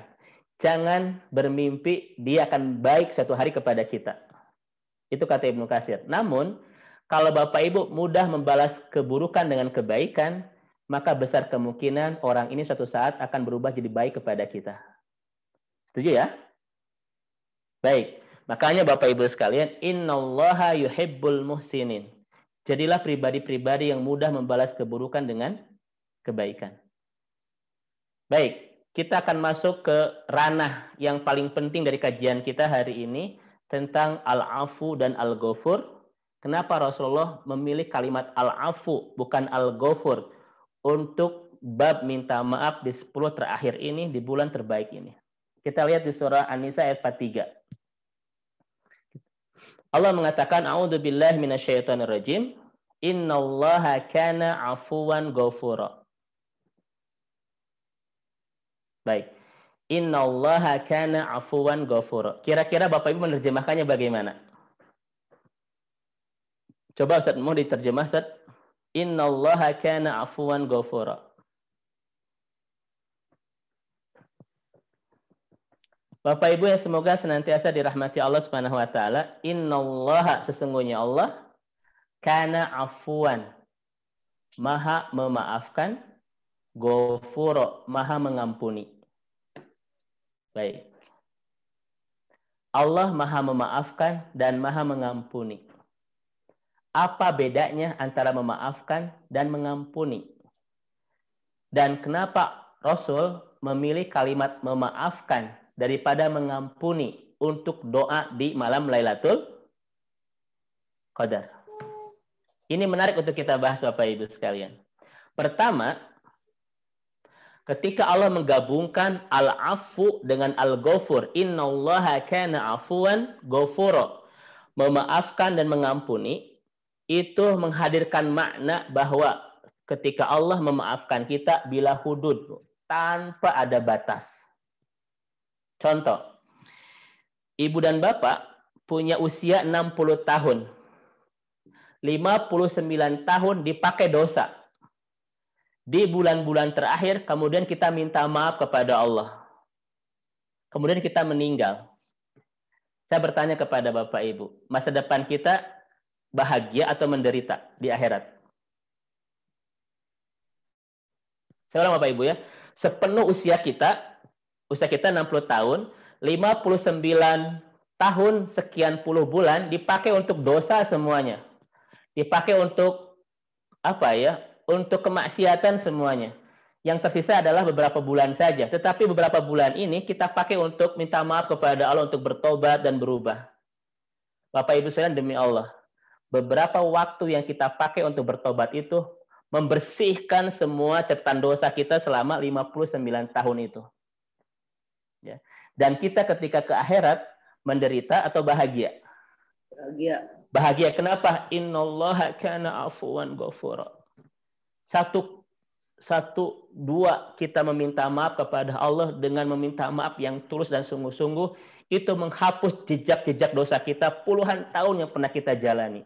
Jangan bermimpi dia akan baik suatu hari kepada kita. Itu kata Ibnu Katsir. Namun, kalau Bapak Ibu mudah membalas keburukan dengan kebaikan, maka besar kemungkinan orang ini suatu saat akan berubah jadi baik kepada kita. Setuju ya? Baik. Makanya Bapak Ibu sekalian, innallaha yuhibbul muhsinin. Jadilah pribadi-pribadi yang mudah membalas keburukan dengan kebaikan. Baik, kita akan masuk ke ranah yang paling penting dari kajian kita hari ini tentang al-afu dan al-ghafur. Kenapa Rasulullah memilih kalimat al-afu bukan al-ghafur untuk bab minta maaf di 10 terakhir ini, di bulan terbaik ini. Kita lihat di surah An-Nisa ayat 43. Allah mengatakan, A'udzubillahi minasyaitonirrajim. Innallaha kana 'afuwan ghafura. Baik. Innallaha kana 'afuwan ghafura. Kira-kira Bapak Ibu menerjemahkannya bagaimana? Coba Ustaz, mau diterjemah Ustaz? Innallaha kana 'afuwan ghafura. Bapak Ibu yang semoga senantiasa dirahmati Allah Subhanahu wa taala, innallaha, sesungguhnya Allah, kana 'afuwan, maha memaafkan, ghafura, maha mengampuni. Baik. Allah maha memaafkan dan maha mengampuni. Apa bedanya antara memaafkan dan mengampuni? Dan kenapa Rasul memilih kalimat memaafkan daripada mengampuni untuk doa di malam Lailatul Qadar? Ini menarik untuk kita bahas Bapak Ibu sekalian. Pertama, ketika Allah menggabungkan al-afu dengan al-ghafur, innallaha kana 'afuwan ghafura, memaafkan dan mengampuni, itu menghadirkan makna bahwa ketika Allah memaafkan kita bila hudud, tanpa ada batas. Contoh, ibu dan bapak punya usia 60 tahun. 59 tahun dipakai dosa. Di bulan-bulan terakhir, kemudian kita minta maaf kepada Allah. Kemudian kita meninggal. Saya bertanya kepada Bapak Ibu, masa depan kita bahagia atau menderita di akhirat? Saya ulang Bapak Ibu ya, sepenuh usia kita 60 tahun, 59 tahun sekian puluh bulan dipakai untuk dosa semuanya. Dipakai untuk apa ya? Untuk kemaksiatan semuanya. Yang tersisa adalah beberapa bulan saja. Tetapi beberapa bulan ini kita pakai untuk minta maaf kepada Allah, untuk bertobat dan berubah. Bapak Ibu sekalian, demi Allah, beberapa waktu yang kita pakai untuk bertobat itu membersihkan semua catatan dosa kita selama 59 tahun itu. Ya. Dan kita ketika ke akhirat menderita atau bahagia? Bahagia. Bahagia. Kenapa? Innallaha kana 'afuwan ghafura. Dua, kita meminta maaf kepada Allah dengan meminta maaf yang tulus dan sungguh-sungguh, itu menghapus jejak-jejak dosa kita puluhan tahun yang pernah kita jalani.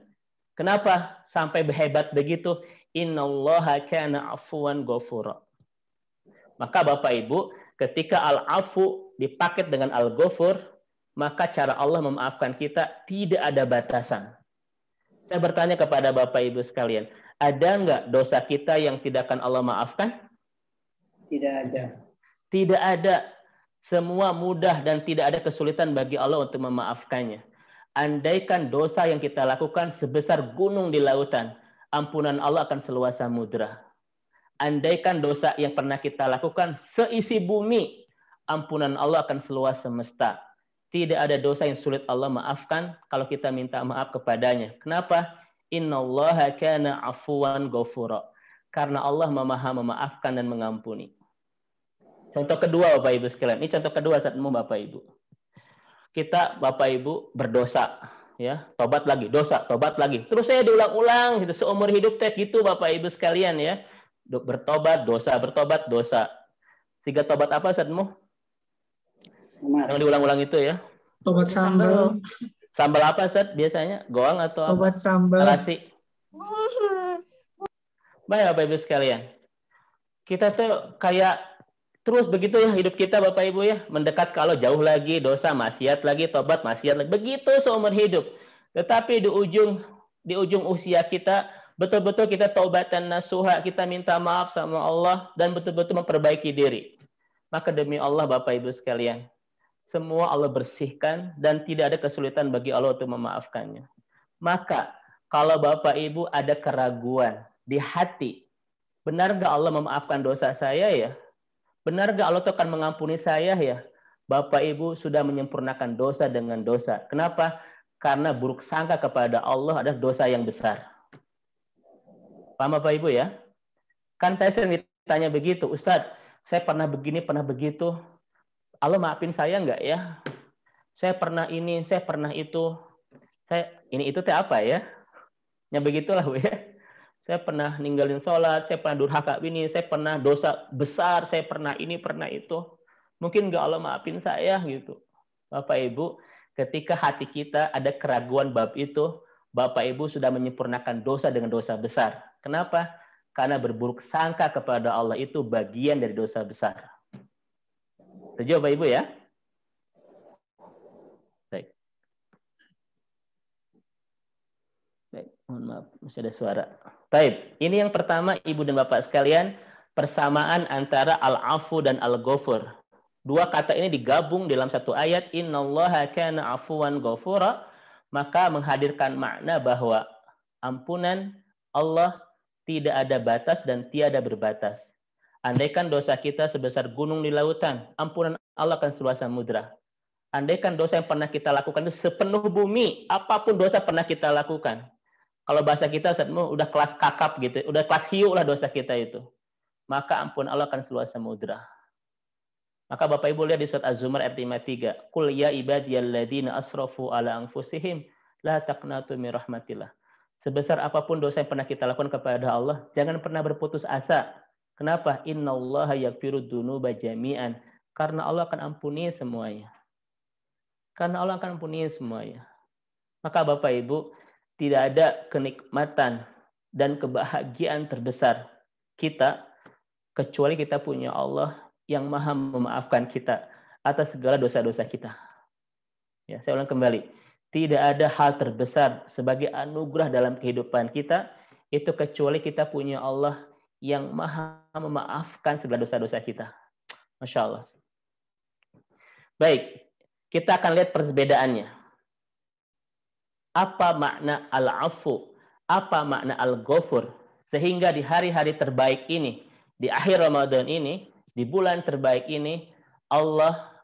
Kenapa sampai berhebat begitu? Innallaha kana 'afuwan ghafura. Maka Bapak Ibu, ketika al-afu dipaket dengan al-ghafur, maka cara Allah memaafkan kita tidak ada batasan. Saya bertanya kepada Bapak Ibu sekalian, ada nggak dosa kita yang tidak akan Allah maafkan? Tidak ada. Tidak ada. Semua mudah dan tidak ada kesulitan bagi Allah untuk memaafkannya. Andaikan dosa yang kita lakukan sebesar gunung di lautan, ampunan Allah akan seluas samudra. Andaikan dosa yang pernah kita lakukan seisi bumi, ampunan Allah akan seluas semesta. Tidak ada dosa yang sulit Allah maafkan kalau kita minta maaf kepadanya. Kenapa? Innallaha kana 'afuwan ghafura. Karena Allah maha memaafkan dan mengampuni. Contoh kedua Bapak Ibu sekalian. Ini contoh kedua saatmu Bapak Ibu. Kita Bapak Ibu berdosa, ya, tobat lagi, dosa, tobat lagi. Terus saya diulang-ulang gitu seumur hidup teh gitu Bapak Ibu sekalian ya. Bertobat dosa, bertobat dosa. Sehingga tobat apa saatmu? Yang diulang-ulang itu ya. Tobat sambal. Sambal apa Ustaz biasanya? Goang atau apa? Tobat sambal. Terasi. Baik Bapak Ibu sekalian. Kita tuh kayak terus begitu ya hidup kita Bapak Ibu ya. Mendekat kalau jauh lagi dosa, maksiat lagi, tobat, maksiat lagi. Begitu seumur hidup. Tetapi di ujung usia kita, betul-betul kita taubatan nasuha, kita minta maaf sama Allah dan betul-betul memperbaiki diri. Maka demi Allah Bapak Ibu sekalian, semua Allah bersihkan dan tidak ada kesulitan bagi Allah untuk memaafkannya. Maka kalau Bapak Ibu ada keraguan di hati, benar nggak Allah memaafkan dosa saya ya? Benar nggak Allah akan mengampuni saya ya? Bapak Ibu sudah menyempurnakan dosa dengan dosa. Kenapa? Karena buruk sangka kepada Allah adalah dosa yang besar. Paham Bapak Ibu ya? Kan saya sering ditanya begitu, Ustadz, saya pernah begini, pernah begitu. Allah maafin saya nggak ya? Saya pernah ini, saya pernah itu. Ini itu teh apa ya? Ya begitulah, Bu ya. Saya pernah ninggalin sholat, saya pernah durhaka ini, saya pernah dosa besar, saya pernah ini, pernah itu. Mungkin nggak Allah maafin saya gitu. Bapak Ibu, ketika hati kita ada keraguan bab itu, Bapak Ibu sudah menyempurnakan dosa dengan dosa besar. Kenapa? Karena berburuk sangka kepada Allah itu bagian dari dosa besar. Setuju Bapak Ibu ya? Baik. Baik, mohon maaf, masih ada suara. Baik, ini yang pertama Ibu dan Bapak sekalian, persamaan antara al-afu dan al-ghafur. Dua kata ini digabung dalam satu ayat, innallaha kana afuwan ghafura, maka menghadirkan makna bahwa ampunan Allah tidak ada batas dan tiada berbatas. Andaikan dosa kita sebesar gunung di lautan, ampunan Allah akan seluas samudra. Andaikan dosa yang pernah kita lakukan itu sepenuh bumi, apapun dosa pernah kita lakukan. Kalau bahasa kita udah kelas kakap gitu, udah kelas hiu lah dosa kita itu. Maka ampun Allah akan seluas samudra. Maka Bapak Ibu lihat di surat Az-Zumar ayat 53. Qul ya ibadiyalladzina asrafu ala anfusihim la taqnatu min rahmatillah. Sebesar apapun dosa yang pernah kita lakukan kepada Allah, jangan pernah berputus asa. Kenapa? Innallaha yaghfiru dzunuba jami'an. Karena Allah akan ampuni semuanya. Karena Allah akan ampuni semuanya. Maka Bapak Ibu, tidak ada kenikmatan dan kebahagiaan terbesar kita kecuali kita punya Allah yang maha memaafkan kita atas segala dosa-dosa kita. Ya, saya ulang kembali. Tidak ada hal terbesar sebagai anugerah dalam kehidupan kita itu kecuali kita punya Allah yang maha memaafkan segala dosa-dosa kita. Masya Allah. Baik, kita akan lihat perbedaannya. Apa makna al-afu? Apa makna al-ghafur? Sehingga di hari-hari terbaik ini, di akhir Ramadan ini, di bulan terbaik ini,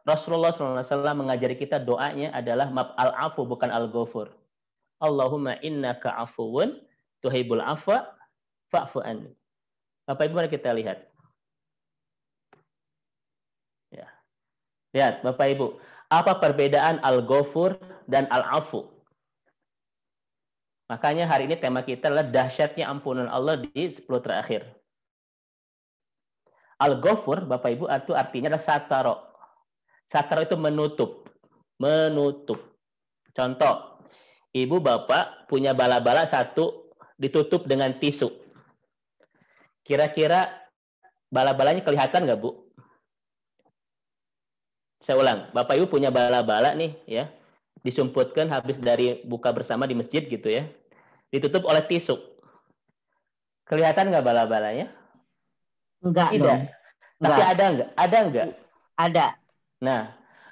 Rasulullah SAW mengajari kita doanya adalah al-afu bukan al-ghafur. Allahumma innaka afuwun tuhibbul afwa fa'fu anni. Bapak Ibu, mari kita lihat. Ya. Lihat Bapak Ibu, apa perbedaan al-ghafur dan al-afu? Makanya hari ini tema kita adalah dahsyatnya ampunan Allah di 10 terakhir. Al-ghafur, Bapak Ibu, itu artinya adalah sataro. Sataro itu menutup. Menutup. Contoh, ibu bapak punya bala-bala satu ditutup dengan tisu. Kira-kira bala-balanya kelihatan nggak, Bu? Saya ulang, Bapak Ibu punya bala-bala nih, ya. Disumputkan habis dari buka bersama di masjid gitu ya. Ditutup oleh tisu. Kelihatan nggak bala-balanya? Enggak Tidak. dong. Tapi Enggak. ada nggak? Ada nggak? Ada. Nah,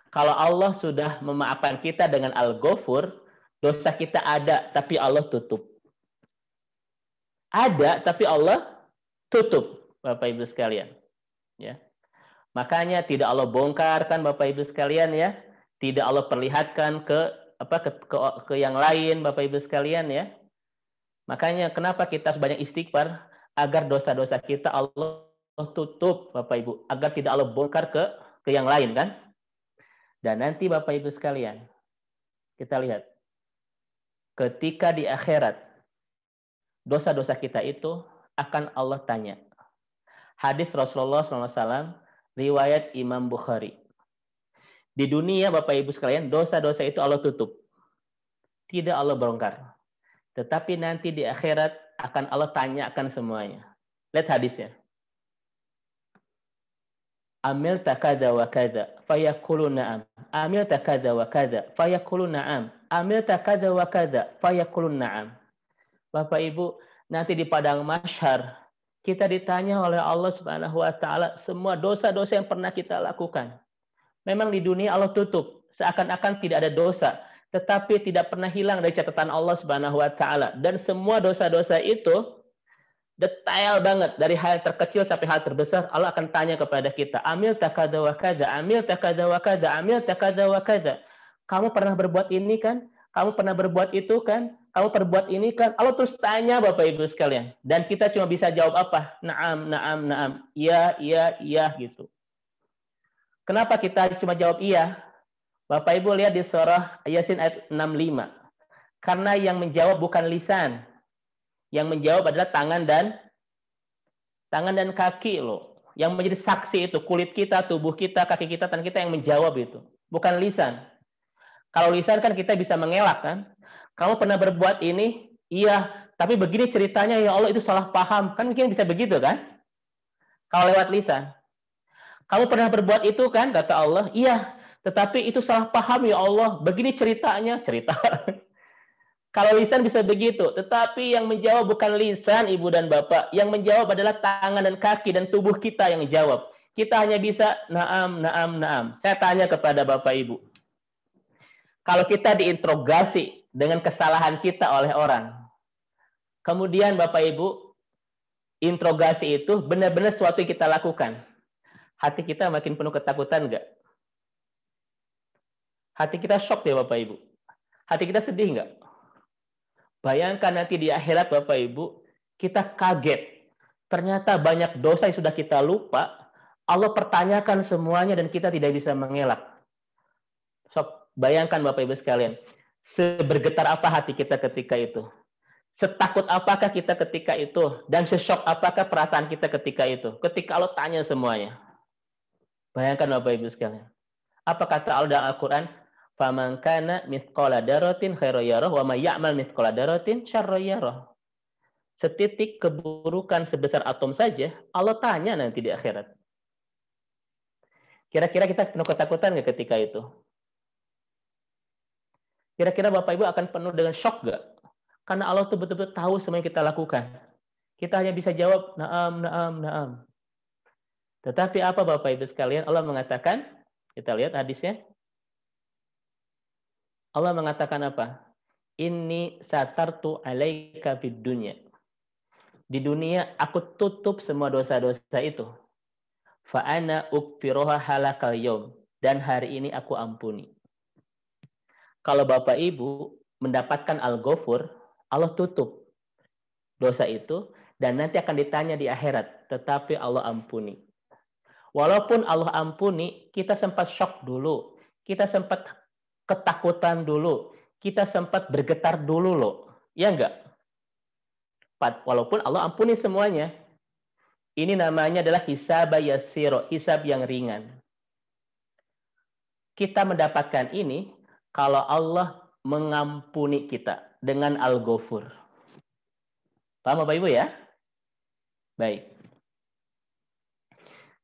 kalau Allah sudah memaafkan kita dengan al-ghafur, dosa kita ada, tapi Allah tutup. Ada, tapi Allah tutup, Bapak Ibu sekalian. Ya. Makanya tidak Allah bongkar kan Bapak Ibu sekalian ya. Tidak Allah perlihatkan ke yang lain Bapak Ibu sekalian ya. Makanya kenapa kita harus banyak istighfar agar dosa-dosa kita Allah tutup Bapak Ibu, agar tidak Allah bongkar ke yang lain kan. Dan nanti Bapak Ibu sekalian, kita lihat ketika di akhirat dosa-dosa kita itu akan Allah tanya. Hadis Rasulullah SAW riwayat Imam Bukhari. Di dunia Bapak Ibu sekalian dosa-dosa itu Allah tutup. Tidak Allah bongkar. Tetapi nanti di akhirat akan Allah tanyakan semuanya. Lihat hadisnya. Amil takada wa kada fayaqulu na'am. Amil takada wa kada fayaqulu na'am. Amil takada wa kada fayaqulu na'am. Bapak Ibu, nanti di padang mahsyar kita ditanya oleh Allah Subhanahu wa taala semua dosa-dosa yang pernah kita lakukan. Memang di dunia Allah tutup, seakan-akan tidak ada dosa, tetapi tidak pernah hilang dari catatan Allah Subhanahu wa taala, dan semua dosa-dosa itu detail banget dari hal terkecil sampai hal terbesar. Allah akan tanya kepada kita, amil takada wa kada, amil takada wa kada, amil takada wa kada. Kamu pernah berbuat ini kan? Kamu pernah berbuat itu kan? kamu perbuat ini kan. Allah terus tanya Bapak Ibu sekalian. Dan kita cuma bisa jawab apa? Naam, naam, naam. Iya, iya, iya gitu. Kenapa kita cuma jawab iya? Bapak Ibu lihat di surah Yasin ayat 65. Karena yang menjawab bukan lisan. Yang menjawab adalah tangan dan kaki loh. Yang menjadi saksi itu kulit kita, tubuh kita, kaki kita, tangan kita yang menjawab itu. Bukan lisan. Kalau lisan kan kita bisa mengelak kan. Kamu pernah berbuat ini? Iya. Tapi begini ceritanya, ya Allah itu salah paham. Kan mungkin bisa begitu kan? Kalau lewat lisan. Kamu pernah berbuat itu kan? Kata Allah. Iya. Tetapi itu salah paham ya Allah. Begini ceritanya. Cerita. Kalau lisan bisa begitu. Tetapi yang menjawab bukan lisan, Ibu dan Bapak. Yang menjawab adalah tangan dan kaki dan tubuh kita yang menjawab. Kita hanya bisa naam, naam, naam. Saya tanya kepada Bapak Ibu. Kalau kita diinterogasi dengan kesalahan kita oleh orang, kemudian Bapak Ibu, interogasi itu benar-benar sesuatu yang kita lakukan. Hati kita makin penuh ketakutan enggak? Hati kita shock ya Bapak Ibu? Hati kita sedih enggak? Bayangkan nanti di akhirat Bapak Ibu, kita kaget. Ternyata banyak dosa yang sudah kita lupa, Allah pertanyakan semuanya dan kita tidak bisa mengelak. Shock. Bayangkan Bapak Ibu sekalian, sebergetar apa hati kita ketika itu? Setakut apakah kita ketika itu? Dan sesyok apakah perasaan kita ketika itu? Ketika Allah tanya semuanya. Bayangkan Bapak Ibu sekalian. Apa kata Allah dalam Al-Quran? فَمَنْ كَانَ مِثْقَالَ دَرَّةٍ خَيْرًا يَرَهُ وَمَنْ يَعْمَلْ مِثْقَالَ دَرَّةٍ شَرًّا يَرَهُ. Setitik keburukan sebesar atom saja, Allah tanya nanti di akhirat. Kira-kira kita penuh ketakutan nggak ketika itu? Kira-kira Bapak Ibu akan penuh dengan shock nggak? Karena Allah tuh betul-betul tahu semua yang kita lakukan. Kita hanya bisa jawab, naam, naam, naam. Tetapi apa Bapak Ibu sekalian? Allah mengatakan, kita lihat hadisnya. Allah mengatakan apa? Inni satartu alaika fid dunya. Di dunia aku tutup semua dosa-dosa itu. Fa ana ukfiruha halakal yaum. Dan hari ini aku ampuni. Kalau Bapak Ibu mendapatkan al-ghafur, Allah tutup dosa itu dan nanti akan ditanya di akhirat, tetapi Allah ampuni. Walaupun Allah ampuni, kita sempat shock dulu, kita sempat ketakutan dulu, kita sempat bergetar dulu loh. Ya enggak? Walaupun Allah ampuni semuanya. Ini namanya adalah hisab yasiro, hisab yang ringan. Kita mendapatkan ini kalau Allah mengampuni kita dengan al-ghafur. Paham Bapak Ibu ya? Baik.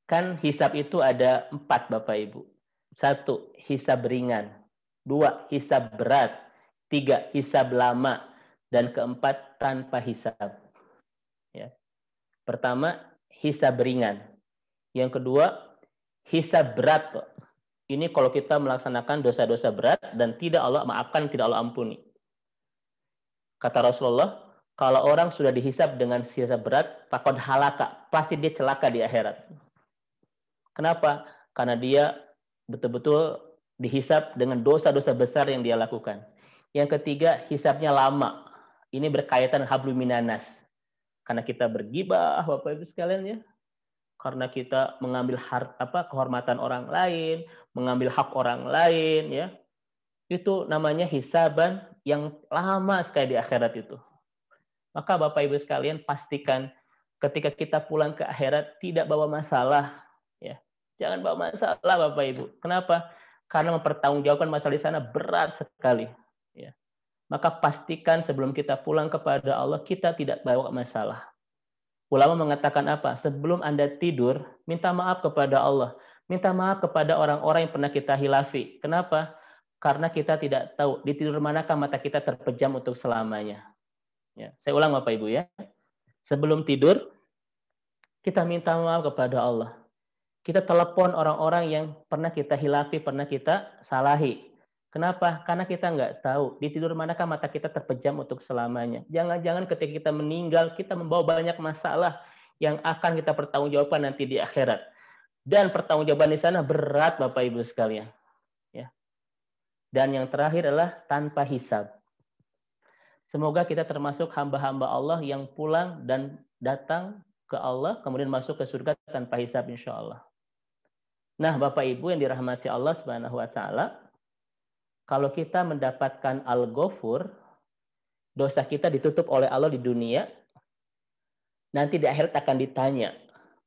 Kan hisab itu ada 4 Bapak Ibu. 1, hisab ringan. 2, hisab berat. 3, hisab lama. Dan keempat, tanpa hisab. Ya. Pertama, hisab ringan. Yang kedua, hisab berat. Ini kalau kita melaksanakan dosa-dosa berat dan tidak Allah maafkan, tidak Allah ampuni. Kata Rasulullah, kalau orang sudah dihisab dengan hisab berat, faqad halaka, pasti dia celaka di akhirat. Kenapa? Karena dia betul-betul dihisab dengan dosa-dosa besar yang dia lakukan. Yang ketiga, hisabnya lama. Ini berkaitan hablum minanas. Karena kita bergibah, Bapak Ibu sekalian ya. Karena kita mengambil kehormatan orang lain, mengambil hak orang lain, ya, itu namanya hisaban yang lama sekali di akhirat itu. Maka Bapak Ibu sekalian pastikan ketika kita pulang ke akhirat tidak bawa masalah, ya, jangan bawa masalah Bapak Ibu. Kenapa? Karena mempertanggungjawabkan masalah di sana berat sekali, ya. Maka pastikan sebelum kita pulang kepada Allah kita tidak bawa masalah. Ulama mengatakan apa? Sebelum Anda tidur, minta maaf kepada Allah. Minta maaf kepada orang-orang yang pernah kita hilafi. Kenapa? Karena kita tidak tahu di tidur manakah mata kita terpejam untuk selamanya. Ya, saya ulang Bapak Ibu ya. Sebelum tidur, kita minta maaf kepada Allah. Kita telepon orang-orang yang pernah kita hilafi, pernah kita salahi. Kenapa? Karena kita nggak tahu di tidur manakah mata kita terpejam untuk selamanya. Jangan-jangan ketika kita meninggal, kita membawa banyak masalah yang akan kita pertanggungjawabkan nanti di akhirat. Dan pertanggungjawaban di sana berat Bapak Ibu sekalian. Ya. Dan yang terakhir adalah tanpa hisab. Semoga kita termasuk hamba-hamba Allah yang pulang dan datang ke Allah, kemudian masuk ke surga tanpa hisab insya Allah. Nah, Bapak Ibu yang dirahmati Allah Subhanahu wa Ta'ala, kalau kita mendapatkan Al-Ghafur, dosa kita ditutup oleh Allah di dunia, nanti di akhirat akan ditanya.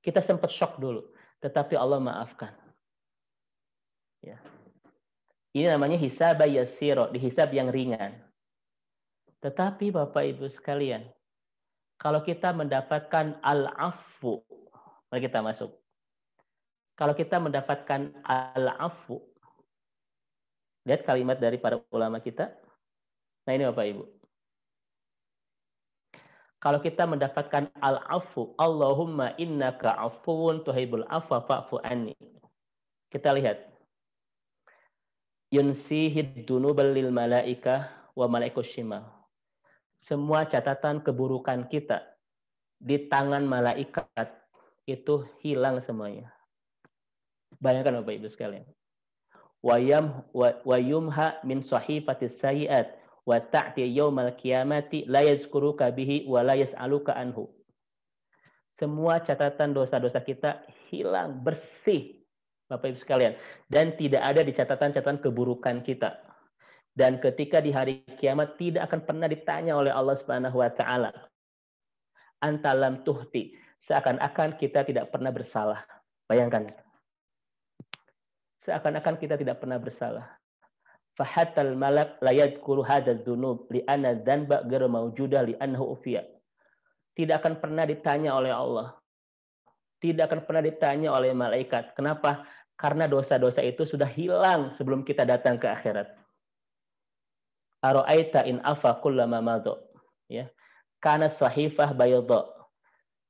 Kita sempat shock dulu, tetapi Allah maafkan. Ya. Ini namanya hisab yasiro, dihisab yang ringan. Tetapi Bapak Ibu sekalian, kalau kita mendapatkan al-afu, mari kita masuk. Kalau kita mendapatkan al-afu, lihat kalimat dari para ulama kita. Nah ini Bapak Ibu. Kalau kita mendapatkan al-afu, Allahumma innaka afuwun tuhibbul afwa fa'fu anni. Kita lihat. Yunsihid dunubal lil malaikah wa malaikus shimal. Semua catatan keburukan kita di tangan malaikat itu hilang semuanya. Bayangkan Bapak Ibu sekalian. Wa yumha min sahifatis sayyi'at wa ta'ti yaumal qiyamati la yazkuruka bihi wa la yas'aluka anhu. Semua catatan dosa-dosa kita hilang, bersih Bapak Ibu sekalian, dan tidak ada di catatan-catatan keburukan kita. Dan ketika di hari kiamat tidak akan pernah ditanya oleh Allah Subhanahu wa Ta'ala. Antalam tuhti, seakan-akan kita tidak pernah bersalah. Bayangkan. Seakan-akan kita tidak pernah bersalah. Fahatal malak la yadhkuru hadzal dzunub li anna dzanba ghairu mawjudah li annahu ufiya. Tidak akan pernah ditanya oleh Allah. Tidak akan pernah ditanya oleh malaikat. Kenapa? Karena dosa-dosa itu sudah hilang sebelum kita datang ke akhirat. Ara'aita in afa kullama madha. Ya. Kana sahifah bayadha.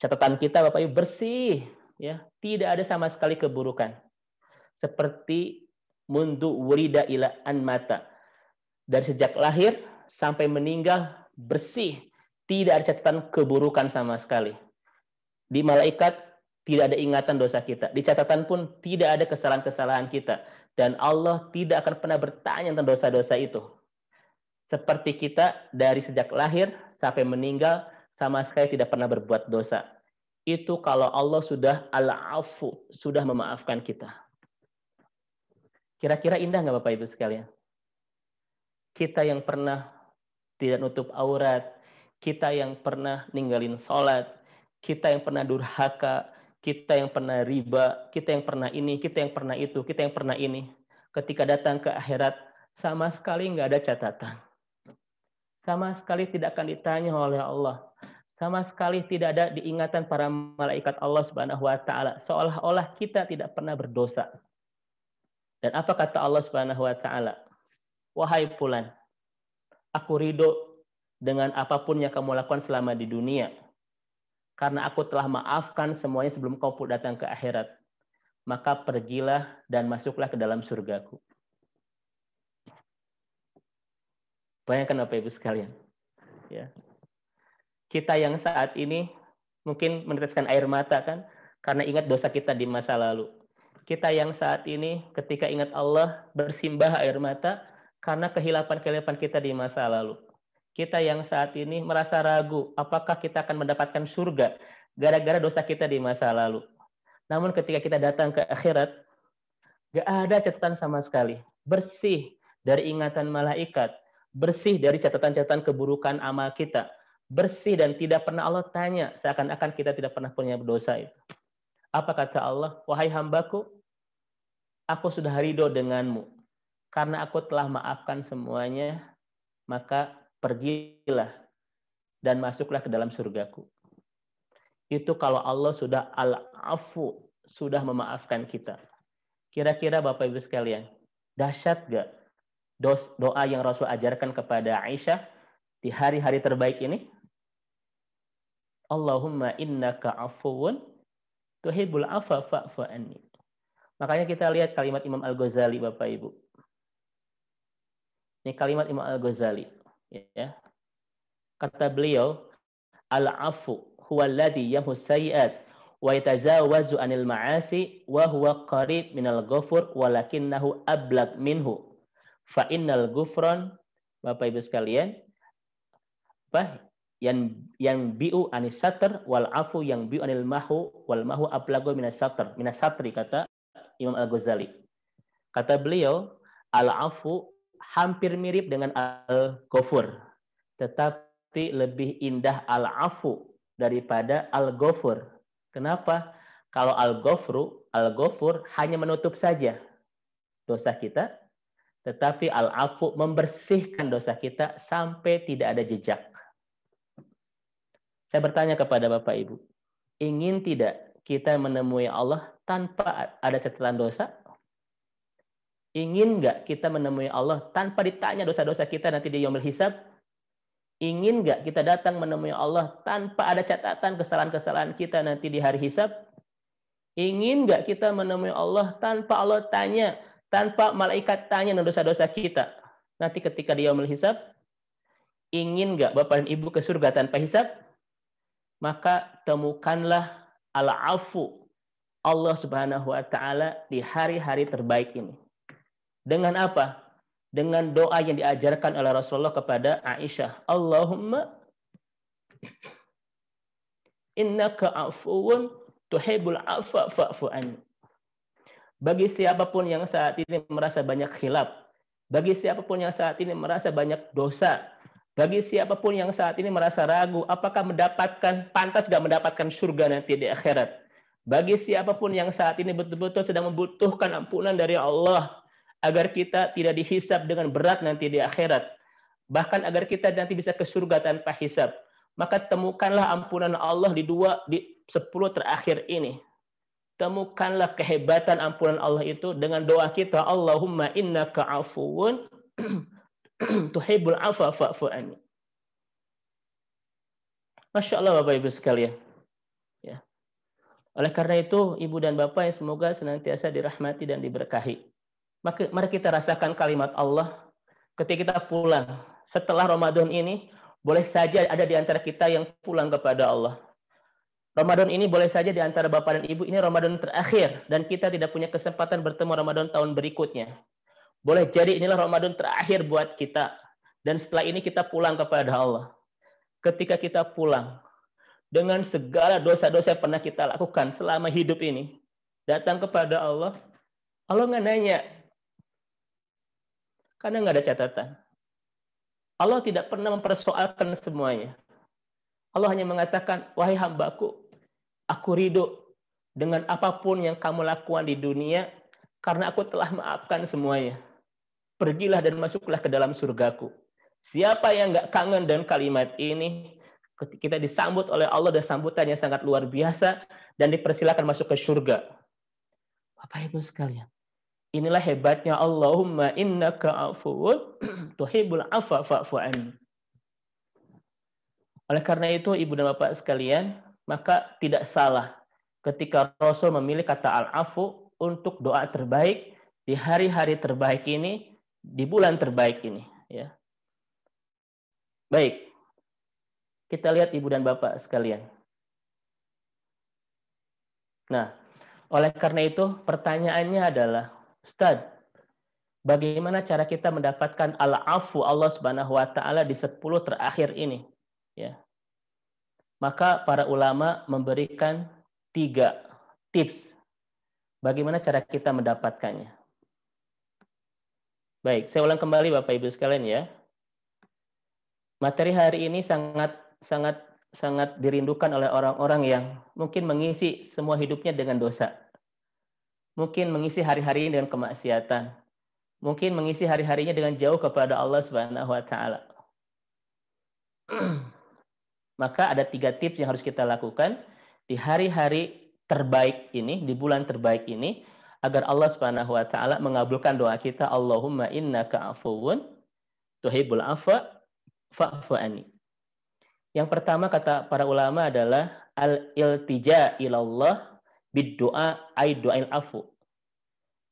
Catatan kita Bapak Ibu bersih, ya. Tidak ada sama sekali keburukan. Seperti mundu wurida ila an mata. Dari sejak lahir sampai meninggal bersih, tidak ada catatan keburukan sama sekali. Di malaikat tidak ada ingatan dosa kita. Di catatan pun tidak ada kesalahan-kesalahan kita. Dan Allah tidak akan pernah bertanya tentang dosa-dosa itu. Seperti kita dari sejak lahir sampai meninggal sama sekali tidak pernah berbuat dosa. Itu kalau Allah sudah al-afu, sudah memaafkan kita. Kira-kira indah nggak Bapak Ibu sekalian? Kita yang pernah tidak nutup aurat, kita yang pernah ninggalin sholat, kita yang pernah durhaka, kita yang pernah riba, kita yang pernah ini, kita yang pernah itu, kita yang pernah ini. Ketika datang ke akhirat, sama sekali nggak ada catatan. Sama sekali tidak akan ditanya oleh Allah. Sama sekali tidak ada diingatan para malaikat Allah Subhanahu wa Ta'ala. Seolah-olah kita tidak pernah berdosa. Dan apa kata Allah Subhanahu wa Ta'ala? Wahai fulan, aku ridho dengan apapun yang kamu lakukan selama di dunia. Karena aku telah maafkan semuanya sebelum kau datang ke akhirat. Maka pergilah dan masuklah ke dalam surgaku. Bayangkan Bapak Ibu sekalian. Ya. Kita yang saat ini mungkin meneteskan air mata kan, karena ingat dosa kita di masa lalu. Kita yang saat ini ketika ingat Allah bersimbah air mata karena kehilapan-kehilapan kita di masa lalu. Kita yang saat ini merasa ragu apakah kita akan mendapatkan surga gara-gara dosa kita di masa lalu. Namun ketika kita datang ke akhirat, gak ada catatan sama sekali. Bersih dari ingatan malaikat, bersih dari catatan-catatan keburukan amal kita, bersih dan tidak pernah Allah tanya, seakan-akan kita tidak pernah punya dosa itu. Apa kata Allah? Wahai hambaku, aku sudah ridho denganmu. Karena aku telah maafkan semuanya, maka pergilah dan masuklah ke dalam surgaku. Itu kalau Allah sudah al-afu, sudah memaafkan kita. Kira-kira Bapak Ibu sekalian, dahsyat gak doa yang Rasul ajarkan kepada Aisyah di hari-hari terbaik ini? Allahumma innaka afuwun tuhibbul afwa fa'fu anni. Makanya kita lihat kalimat Imam Al-Ghazali Bapak Ibu. Ini kalimat Imam Al-Ghazali, ya. Kata beliau, al-afu huwa alladhi yamhu sayyi'at wa yatazawazu anil ma'asi wa huwa qarib minal ghafur walakinnahu ablag minhu. Fa innal ghufran, Bapak Ibu sekalian, yang bi'u anis satr wal afu yang bi'u anil mahu wal mahu ablagu minas satri, kata Imam Al-Ghazali. Kata beliau, al-afu hampir mirip dengan al-ghafur, tetapi lebih indah al-afu daripada al-ghafur. Kenapa? Kalau al-ghafur hanya menutup saja dosa kita, tetapi al-afu membersihkan dosa kita sampai tidak ada jejak. Saya bertanya kepada Bapak Ibu, ingin tidak kita menemui Allah tanpa ada catatan dosa? Ingin nggak kita menemui Allah tanpa ditanya dosa-dosa kita nanti di yaumul hisab? Ingin nggak kita datang menemui Allah tanpa ada catatan kesalahan-kesalahan kita nanti di hari hisab? Ingin nggak kita menemui Allah tanpa Allah tanya, tanpa malaikat tanya dosa-dosa kita nanti ketika di yaumul hisab? Ingin nggak Bapak dan Ibu ke surga tanpa hisab? Maka temukanlah al-afu Allah Subhanahu wa taala di hari-hari terbaik ini. Dengan apa? Dengan doa yang diajarkan oleh Rasulullah kepada Aisyah. Allahumma innaka afuwun tuhibbul afwa fa'fu anni. Bagi siapapun yang saat ini merasa banyak khilaf, bagi siapapun yang saat ini merasa banyak dosa, bagi siapapun yang saat ini merasa ragu apakah pantas gak mendapatkan surga nanti di akhirat, bagi siapapun yang saat ini betul-betul sedang membutuhkan ampunan dari Allah agar kita tidak dihisab dengan berat nanti di akhirat, bahkan agar kita nanti bisa ke surga tanpa hisab, maka temukanlah ampunan Allah di 10 terakhir ini. Temukanlah kehebatan ampunan Allah itu dengan doa kita, Allahumma innaka afuwun tuhibbul afwa fa'fu anni. Masya Allah Bapak Ibu sekalian. Ya. Oleh karena itu, Ibu dan Bapak yang semoga senantiasa dirahmati dan diberkahi. Mari kita rasakan kalimat Allah ketika kita pulang. Setelah Ramadan ini, boleh saja ada di antara kita yang pulang kepada Allah. Ramadan ini boleh saja di antara Bapak dan Ibu, ini Ramadan terakhir, dan kita tidak punya kesempatan bertemu Ramadan tahun berikutnya. Boleh jadi inilah Ramadan terakhir buat kita. Dan setelah ini kita pulang kepada Allah. Ketika kita pulang, dengan segala dosa-dosa yang pernah kita lakukan selama hidup ini, datang kepada Allah, Allah nggak nanya. Karena nggak ada catatan. Allah tidak pernah mempersoalkan semuanya. Allah hanya mengatakan, wahai hambaku, aku ridho dengan apapun yang kamu lakukan di dunia, karena aku telah maafkan semuanya. Pergilah dan masuklah ke dalam surgaku. Siapa yang nggak kangen dengan kalimat ini, kita disambut oleh Allah dan sambutannya sangat luar biasa, dan dipersilakan masuk ke surga. Bapak Ibu sekalian, inilah hebatnya Allahumma innaka afuwun tuhibbul afwa fa'fu anni. Oleh karena itu, Ibu dan Bapak sekalian, maka tidak salah ketika Rasul memilih kata al-afu untuk doa terbaik di hari-hari terbaik ini, di bulan terbaik ini. Ya. Baik, kita lihat Ibu dan Bapak sekalian. Nah, oleh karena itu pertanyaannya adalah, Ustaz, bagaimana cara kita mendapatkan al-afu Allah Subhanahu wa taala di 10 terakhir ini? Ya. Maka para ulama memberikan 3 tips bagaimana cara kita mendapatkannya. Baik, saya ulang kembali Bapak Ibu sekalian ya. Materi hari ini sangat dirindukan oleh orang-orang yang mungkin mengisi semua hidupnya dengan dosa. Mungkin mengisi hari-hari dengan kemaksiatan. Mungkin mengisi hari-harinya dengan jauh kepada Allah Subhanahu wa taala. Maka ada 3 tips yang harus kita lakukan di hari-hari terbaik ini, di bulan terbaik ini, agar Allah Subhanahu wa taala mengabulkan doa kita, Allahumma innaka afuwun tuhibbul afwa fa'fu anni. Yang pertama kata para ulama adalah al-iltija ilallah bid-du'a ay du'ail afu.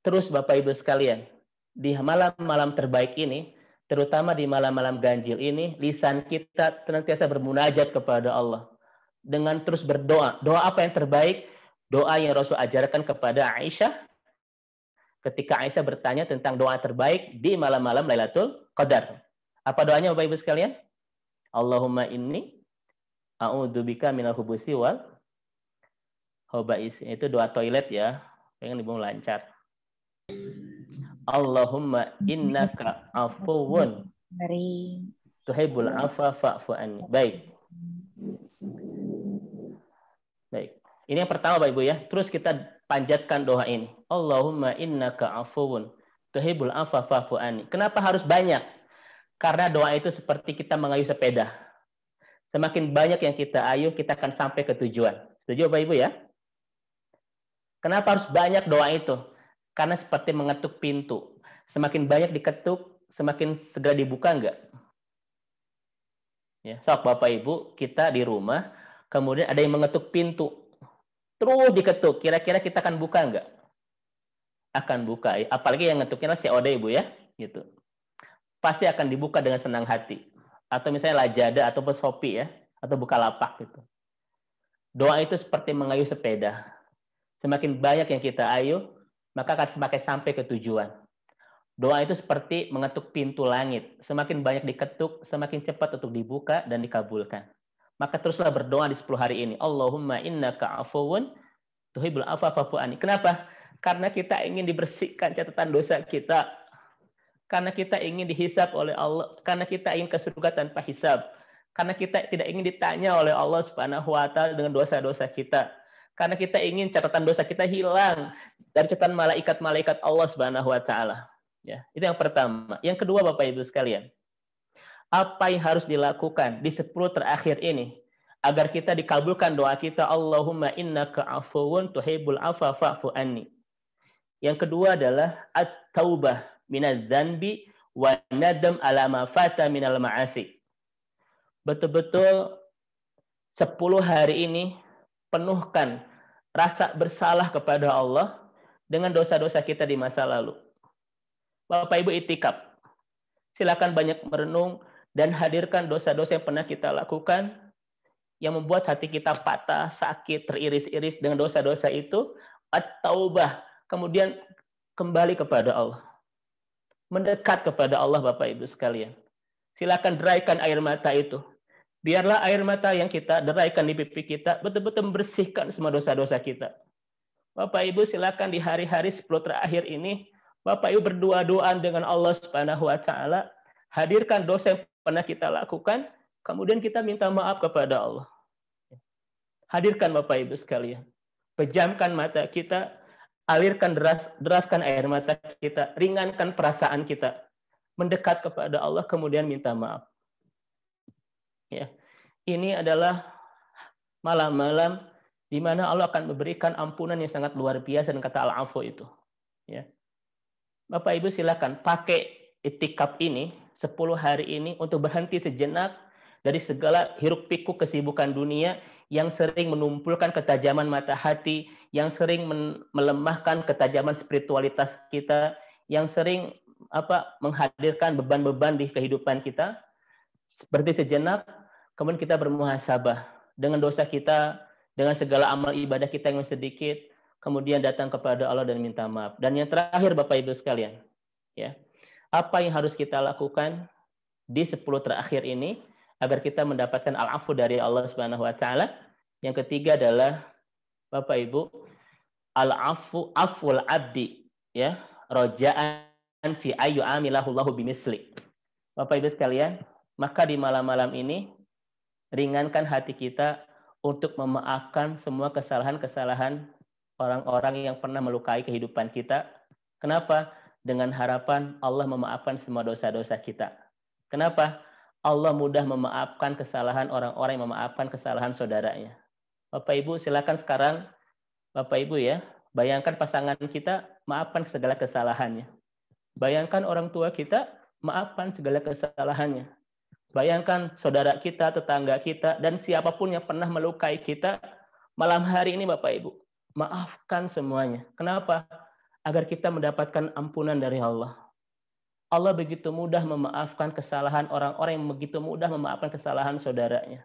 Terus Bapak Ibu sekalian, di malam-malam terbaik ini, terutama di malam-malam ganjil ini, lisan kita senantiasa bermunajat kepada Allah dengan terus berdoa. Doa apa yang terbaik? Doa yang Rasul ajarkan kepada Aisyah ketika Aisyah bertanya tentang doa terbaik di malam-malam Lailatul Qadar. Apa doanya Bapak Ibu sekalian? Allahumma inni a'udzubika minal hubusi wal khaba'is. Itu doa toilet ya. Pengen ibu lancar. Allahumma innaka afuwun tuhibbul afwa fa'fu anni. Baik. Baik. Ini yang pertama Bapak Ibu ya. Terus kita panjatkan doa ini. Allahumma innaka afuwun tuhibbul afwa fa'fu anni. Kenapa harus banyak? Karena doa itu seperti kita mengayuh sepeda. Semakin banyak yang kita ayuh, kita akan sampai ke tujuan. Setuju Bapak Ibu ya? Kenapa harus banyak doa itu? Karena seperti mengetuk pintu. Semakin banyak diketuk, semakin segera dibuka enggak? Ya, sok Bapak Ibu, kita di rumah, kemudian ada yang mengetuk pintu. Terus diketuk, kira-kira kita akan buka enggak? Akan buka. Apalagi yang ngetuknya COD Ibu ya, gitu. Pasti akan dibuka dengan senang hati. Atau misalnya Lazada ataupun Shopee ya, atau Bukalapak gitu. Doa itu seperti mengayuh sepeda. Semakin banyak yang kita ayuh, maka akan semakin sampai ke tujuan. Doa itu seperti mengetuk pintu langit. Semakin banyak diketuk, semakin cepat untuk dibuka dan dikabulkan. Maka teruslah berdoa di 10 hari ini. Allahumma innaka afuwun tuhibbul afwa fa'fu anni. Kenapa? Karena kita ingin dibersihkan catatan dosa kita. Karena kita ingin dihisab oleh Allah. Karena kita ingin ke surga tanpa hisab. Karena kita tidak ingin ditanya oleh Allah Subhanahu wa taala dengan dosa-dosa kita. Karena kita ingin catatan dosa kita hilang dari catatan malaikat-malaikat Allah Subhanahu wa taala. Ya, itu yang pertama. Yang kedua Bapak Ibu sekalian, apa yang harus dilakukan di 10 terakhir ini agar kita dikabulkan doa kita Allahumma innaka afuwun tuhibbul afwa fa'fu anni. Yang kedua adalah at-taubah minadz dzanbi wa nadam ala ma fata minal ma'asi. Betul-betul 10 hari ini penuhkan rasa bersalah kepada Allah dengan dosa-dosa kita di masa lalu. Bapak Ibu itikaf, silakan banyak merenung dan hadirkan dosa-dosa yang pernah kita lakukan yang membuat hati kita patah, sakit, teriris-iris dengan dosa-dosa itu, at-taubah, kemudian kembali kepada Allah. Mendekat kepada Allah Bapak Ibu sekalian. Silakan deraikan air mata itu. Biarlah air mata yang kita deraikan di pipi kita betul-betul membersihkan semua dosa-dosa kita. Bapak Ibu silakan di hari-hari 10 terakhir ini, Bapak Ibu berdoa-doa dengan Allah Subhanahu wa taala, hadirkan dosa yang pernah kita lakukan, kemudian kita minta maaf kepada Allah. Hadirkan Bapak Ibu sekalian. Pejamkan mata kita, alirkan deraskan air mata kita, ringankan perasaan kita. Mendekat kepada Allah kemudian minta maaf. Ya. Ini adalah malam-malam di mana Allah akan memberikan ampunan yang sangat luar biasa dengan kata al-afu itu. Ya. Bapak Ibu silakan pakai itikaf ini 10 hari ini untuk berhenti sejenak dari segala hiruk pikuk kesibukan dunia yang sering menumpulkan ketajaman mata hati, yang sering melemahkan ketajaman spiritualitas kita, yang sering menghadirkan beban-beban di kehidupan kita. Berhenti sejenak, kemudian kita bermuhasabah dengan dosa kita, dengan segala amal ibadah kita yang sedikit, kemudian datang kepada Allah dan minta maaf. Dan yang terakhir Bapak Ibu sekalian, ya, apa yang harus kita lakukan di 10 terakhir ini agar kita mendapatkan al-afu dari Allah Subhanahu wa taala? Yang ketiga adalah Bapak Ibu, al-afu aful abdi, ya, roja'an fi ayu amilahullahu bimisli. Bapak Ibu sekalian, maka di malam-malam ini ringankan hati kita untuk memaafkan semua kesalahan-kesalahan orang-orang yang pernah melukai kehidupan kita. Kenapa? Dengan harapan Allah memaafkan semua dosa-dosa kita. Kenapa? Allah mudah memaafkan kesalahan orang-orang yang memaafkan kesalahan saudaranya. Bapak Ibu silakan sekarang, Bapak Ibu ya, bayangkan pasangan kita maafkan segala kesalahannya. Bayangkan orang tua kita maafkan segala kesalahannya. Bayangkan saudara kita, tetangga kita, dan siapapun yang pernah melukai kita, malam hari ini Bapak Ibu, maafkan semuanya. Kenapa? Agar kita mendapatkan ampunan dari Allah. Allah begitu mudah memaafkan kesalahan orang-orang yang begitu mudah memaafkan kesalahan saudaranya.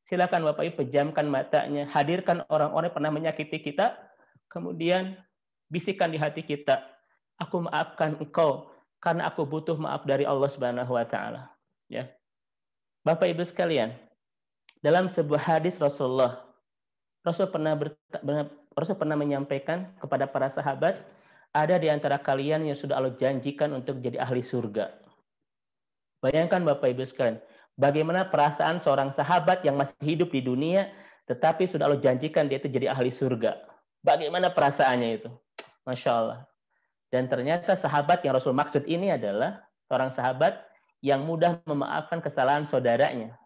Silakan Bapak Ibu pejamkan matanya, hadirkan orang-orang yang pernah menyakiti kita, kemudian bisikan di hati kita, aku maafkan engkau karena aku butuh maaf dari Allah Subhanahu wa taala. Ya. Bapak Ibu sekalian, dalam sebuah hadis Rasul pernah menyampaikan kepada para sahabat, ada di antara kalian yang sudah Allah janjikan untuk jadi ahli surga. Bayangkan Bapak Ibu sekalian, bagaimana perasaan seorang sahabat yang masih hidup di dunia, tetapi sudah Allah janjikan dia itu jadi ahli surga. Bagaimana perasaannya itu? Masya Allah. Dan ternyata sahabat yang Rasul maksud ini adalah seorang sahabat yang mudah memaafkan kesalahan saudaranya.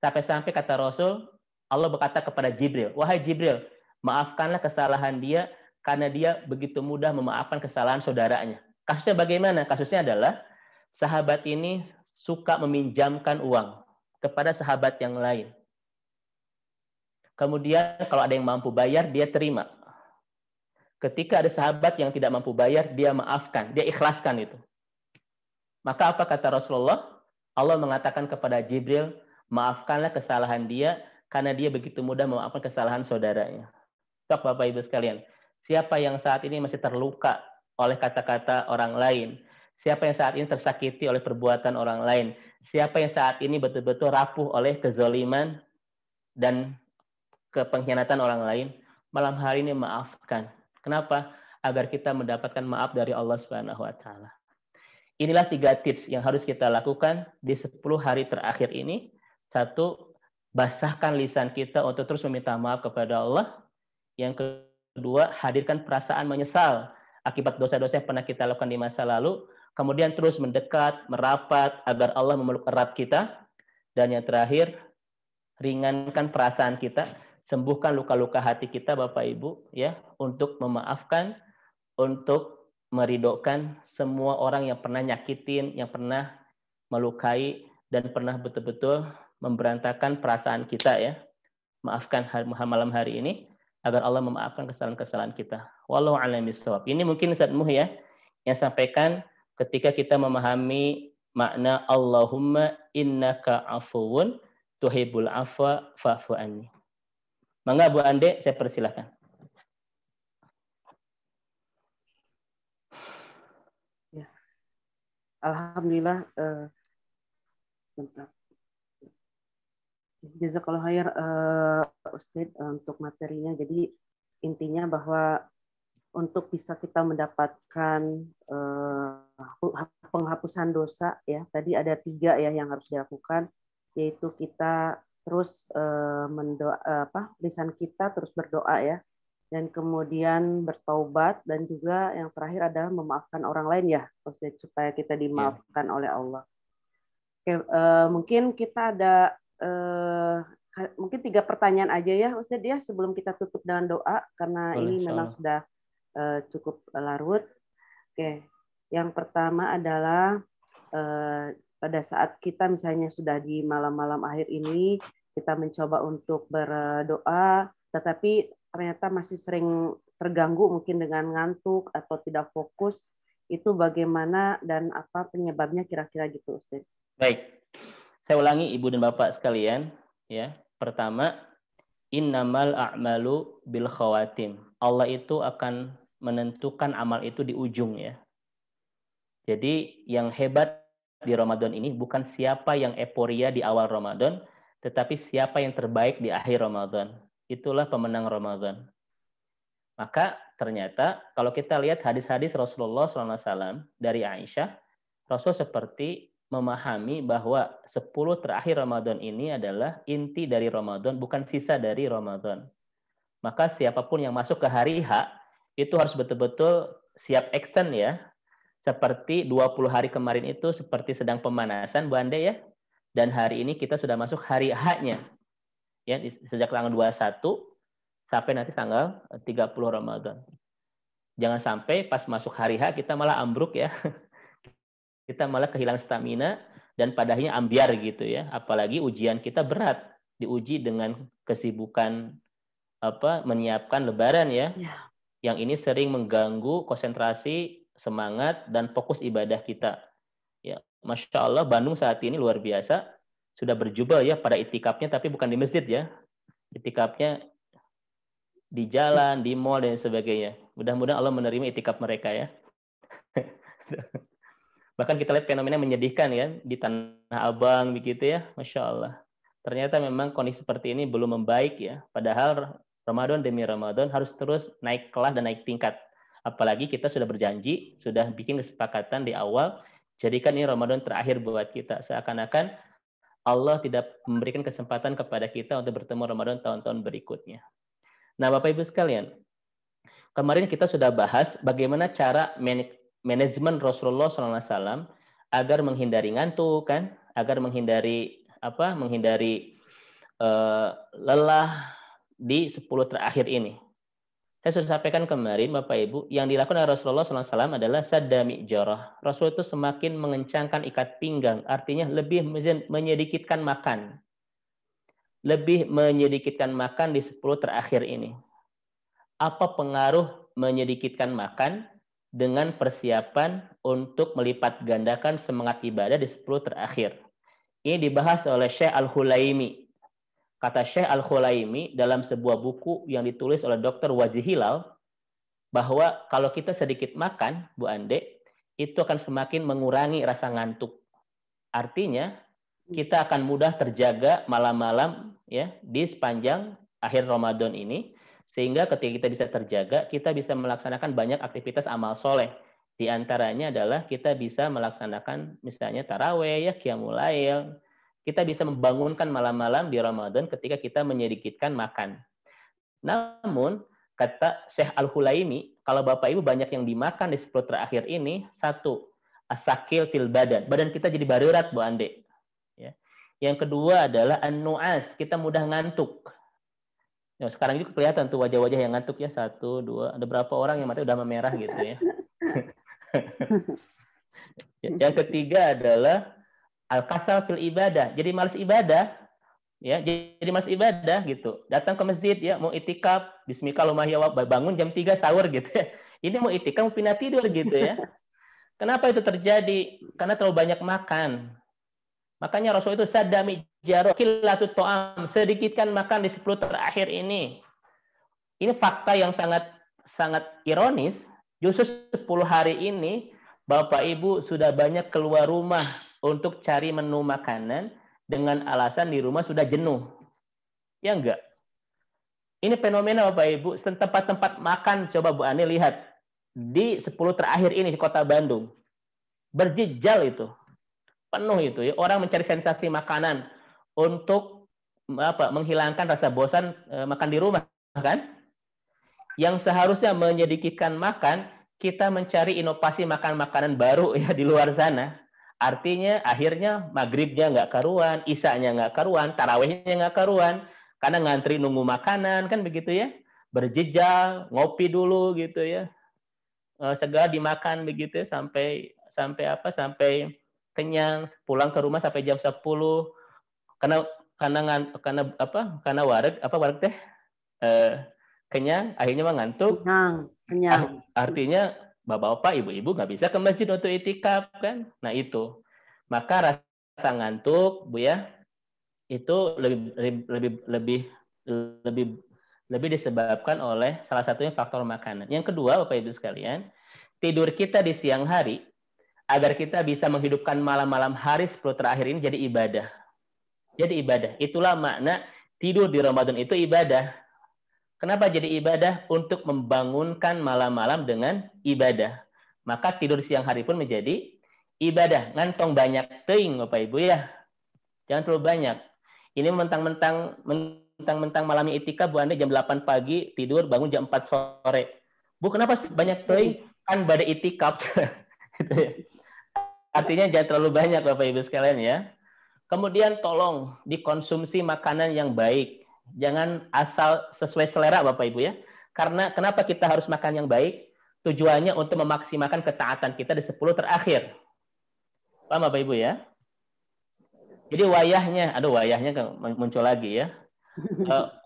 Sampai-sampai kata Rasul, Allah berkata kepada Jibril, wahai Jibril, maafkanlah kesalahan dia karena dia begitu mudah memaafkan kesalahan saudaranya. Kasusnya bagaimana? Kasusnya adalah sahabat ini suka meminjamkan uang kepada sahabat yang lain. Kemudian kalau ada yang mampu bayar, dia terima. Ketika ada sahabat yang tidak mampu bayar, dia maafkan, dia ikhlaskan itu. Maka apa kata Rasulullah? Allah mengatakan kepada Jibril, maafkanlah kesalahan dia karena dia begitu mudah memaafkan kesalahan saudaranya. Bapak Ibu sekalian, siapa yang saat ini masih terluka oleh kata-kata orang lain? Siapa yang saat ini tersakiti oleh perbuatan orang lain? Siapa yang saat ini betul-betul rapuh oleh kezaliman dan kepengkhianatan orang lain? Malam hari ini maafkan. Kenapa? Agar kita mendapatkan maaf dari Allah Subhanahu wa taala. Inilah 3 tips yang harus kita lakukan di 10 hari terakhir ini. 1, basahkan lisan kita untuk terus meminta maaf kepada Allah. Yang kedua, hadirkan perasaan menyesal akibat dosa-dosa yang pernah kita lakukan di masa lalu. Kemudian terus mendekat, merapat agar Allah memeluk erat kita. Dan yang terakhir, ringankan perasaan kita, sembuhkan luka-luka hati kita Bapak Ibu ya, untuk memaafkan, untuk meridokkan semua orang yang pernah nyakitin, yang pernah melukai dan pernah betul-betul memberantakan perasaan kita ya. Maafkan malam hari ini agar Allah memaafkan kesalahan-kesalahan kita. Wallahu a'lam bishawab. Ini mungkin Ustaz Muh ya yang sampaikan ketika kita memahami makna Allahumma innaka afuwun tuhibbul afwa fa'fu anni. Mangga Bu Ande, saya persilahkan. Ya. Alhamdulillah. Jazakallah khair Ustaz untuk materinya. Jadi intinya bahwa untuk bisa kita mendapatkan penghapusan dosa ya, tadi ada 3 ya yang harus dilakukan, yaitu kita terus lisan kita terus berdoa ya, dan kemudian bertaubat, dan juga yang terakhir adalah memaafkan orang lain ya Ustaz, supaya kita dimaafkan oleh Allah. Oke, mungkin kita ada mungkin 3 pertanyaan aja ya Ustaz ya sebelum kita tutup dengan doa karena ini memang sudah cukup larut. Oke, yang pertama adalah pada saat kita misalnya sudah di malam-malam akhir ini kita mencoba untuk berdoa, tetapi ternyata masih sering terganggu mungkin dengan ngantuk atau tidak fokus, itu bagaimana dan apa penyebabnya kira-kira gitu Ustaz? Baik, saya ulangi Ibu dan Bapak sekalian ya. Pertama, innamal a'malu bil khawatim. Allah itu akan menentukan amal itu di ujung ya. Jadi yang hebat di Ramadan ini bukan siapa yang euforia di awal Ramadan, tetapi siapa yang terbaik di akhir Ramadan. Itulah pemenang Ramadan. Maka ternyata kalau kita lihat hadis-hadis Rasulullah SAW dari Aisyah, Rasul seperti memahami bahwa 10 terakhir Ramadan ini adalah inti dari Ramadan, bukan sisa dari Ramadan. Maka siapapun yang masuk ke hari H, itu harus betul-betul siap action ya. Seperti 20 hari kemarin itu seperti sedang pemanasan Bu Ande ya. Dan hari ini kita sudah masuk hari H-nya. Ya, sejak tanggal 21 sampai nanti tanggal 30 Ramadan. Jangan sampai pas masuk hari H kita malah ambruk ya. Kita malah kehilangan stamina dan padahnya ambiar gitu ya. Apalagi ujian kita berat, diuji dengan kesibukan menyiapkan lebaran ya. Yang ini sering mengganggu konsentrasi, semangat dan fokus ibadah kita. Ya, Masya Allah Bandung saat ini luar biasa, sudah berjubel ya pada itikafnya, tapi bukan di masjid ya. Itikafnya di jalan, di mall dan sebagainya. Mudah-mudahan Allah menerima itikaf mereka ya. Bahkan kita lihat fenomena menyedihkan ya di Tanah Abang begitu ya, Masya Allah. Ternyata memang kondisi seperti ini belum membaik ya. Padahal Ramadan demi Ramadan harus terus naik kelas dan naik tingkat. Apalagi kita sudah berjanji, sudah bikin kesepakatan di awal, jadikan ini Ramadan terakhir buat kita. Seakan-akan Allah tidak memberikan kesempatan kepada kita untuk bertemu Ramadan tahun-tahun berikutnya. Nah, Bapak Ibu sekalian, kemarin kita sudah bahas bagaimana cara manajemen Rasulullah SAW agar menghindari ngantuk, kan? Agar menghindari lelah di 10 terakhir ini. Saya sudah sampaikan kemarin, Bapak Ibu, yang dilakukan oleh Rasulullah SAW adalah sadda mi'jarah. Rasul itu semakin mengencangkan ikat pinggang, artinya lebih menyedikitkan makan. Lebih menyedikitkan makan di 10 terakhir ini. Apa pengaruh menyedikitkan makan dengan persiapan untuk melipat gandakan semangat ibadah di 10 terakhir? Ini dibahas oleh Syekh Al-Hulaimi. Kata Syekh Al-Hulaimi dalam sebuah buku yang ditulis oleh Dr. Wajih Hilal, bahwa kalau kita sedikit makan, Bu Ande, itu akan semakin mengurangi rasa ngantuk. Artinya, kita akan mudah terjaga malam-malam ya di sepanjang akhir Ramadan ini, sehingga ketika kita bisa terjaga, kita bisa melaksanakan banyak aktivitas amal soleh. Di antaranya adalah kita bisa melaksanakan misalnya taraweh, ya, qiyamul lail. Kita bisa membangunkan malam-malam di Ramadan ketika kita menyedikitkan makan. Namun, kata Syekh Al-Hulaimi, kalau Bapak Ibu banyak yang dimakan di 10 terakhir ini, satu, asakil fil badan. Badan kita jadi barurat, Bu Ande. Ya. Yang kedua adalah an-nu'as, kita mudah ngantuk. Nah, sekarang juga kelihatan tuh wajah-wajah yang ngantuk ya, 1, 2, ada berapa orang yang matanya udah memerah gitu ya. Yang ketiga adalah al-kasal fil ibadah. Jadi malas ibadah, ya. Jadi malas ibadah gitu. Datang ke masjid ya, mau itikaf, bismillahirrahmanirrahim, bangun jam 3 sahur gitu ya. Ini mau itikaf, mau pindah tidur gitu ya. Kenapa itu terjadi? Karena terlalu banyak makan. Makanya Rasul itu sadami jaro qillatut ta'am, sedikitkan makan di 10 terakhir ini. Ini fakta yang sangat ironis. Justru 10 hari ini Bapak Ibu sudah banyak keluar rumah untuk cari menu makanan dengan alasan di rumah sudah jenuh. Ya enggak? Ini fenomena Bapak Ibu, tempat-tempat makan, coba Bu Ani lihat. Di 10 terakhir ini di Kota Bandung. Berjejal itu. Penuh itu ya. Orang mencari sensasi makanan untuk menghilangkan rasa bosan makan di rumah, kan? Yang seharusnya menyedikitkan makan, kita mencari inovasi makan makanan baru ya di luar sana. Artinya akhirnya maghribnya nggak karuan, isanya nggak karuan, tarawehnya nggak karuan, karena ngantri nunggu makanan kan begitu ya, berjejal, ngopi dulu gitu ya, segala dimakan begitu ya, sampai kenyang, pulang ke rumah sampai jam 10, karena wareg teh kenyang, akhirnya ngantuk, kenyang. Artinya bapak-bapak, ibu-ibu nggak bisa ke masjid untuk itikaf kan? Nah itu, maka rasa ngantuk, Bu ya, itu lebih disebabkan oleh salah satunya faktor makanan. Yang kedua, Bapak Ibu sekalian, tidur kita di siang hari agar kita bisa menghidupkan malam-malam hari 10 terakhir ini jadi ibadah. Jadi ibadah. Itulah makna tidur di Ramadan itu ibadah. Kenapa jadi ibadah? Untuk membangunkan malam-malam dengan ibadah. Maka tidur siang hari pun menjadi ibadah. Ngantong banyak teuing Bapak Ibu ya. Jangan terlalu banyak. Ini mentang-mentang malamnya itikaf, Bu Anda jam 8 pagi tidur, bangun jam 4 sore. Bu, kenapa banyak teuing? Kan pada itikaf. Artinya jangan terlalu banyak Bapak Ibu sekalian ya. Kemudian tolong dikonsumsi makanan yang baik. Jangan asal sesuai selera Bapak Ibu ya. Karena kenapa kita harus makan yang baik? Tujuannya untuk memaksimalkan ketaatan kita di 10 terakhir. Paham Bapak Ibu ya? Jadi wayahnya kan muncul lagi ya.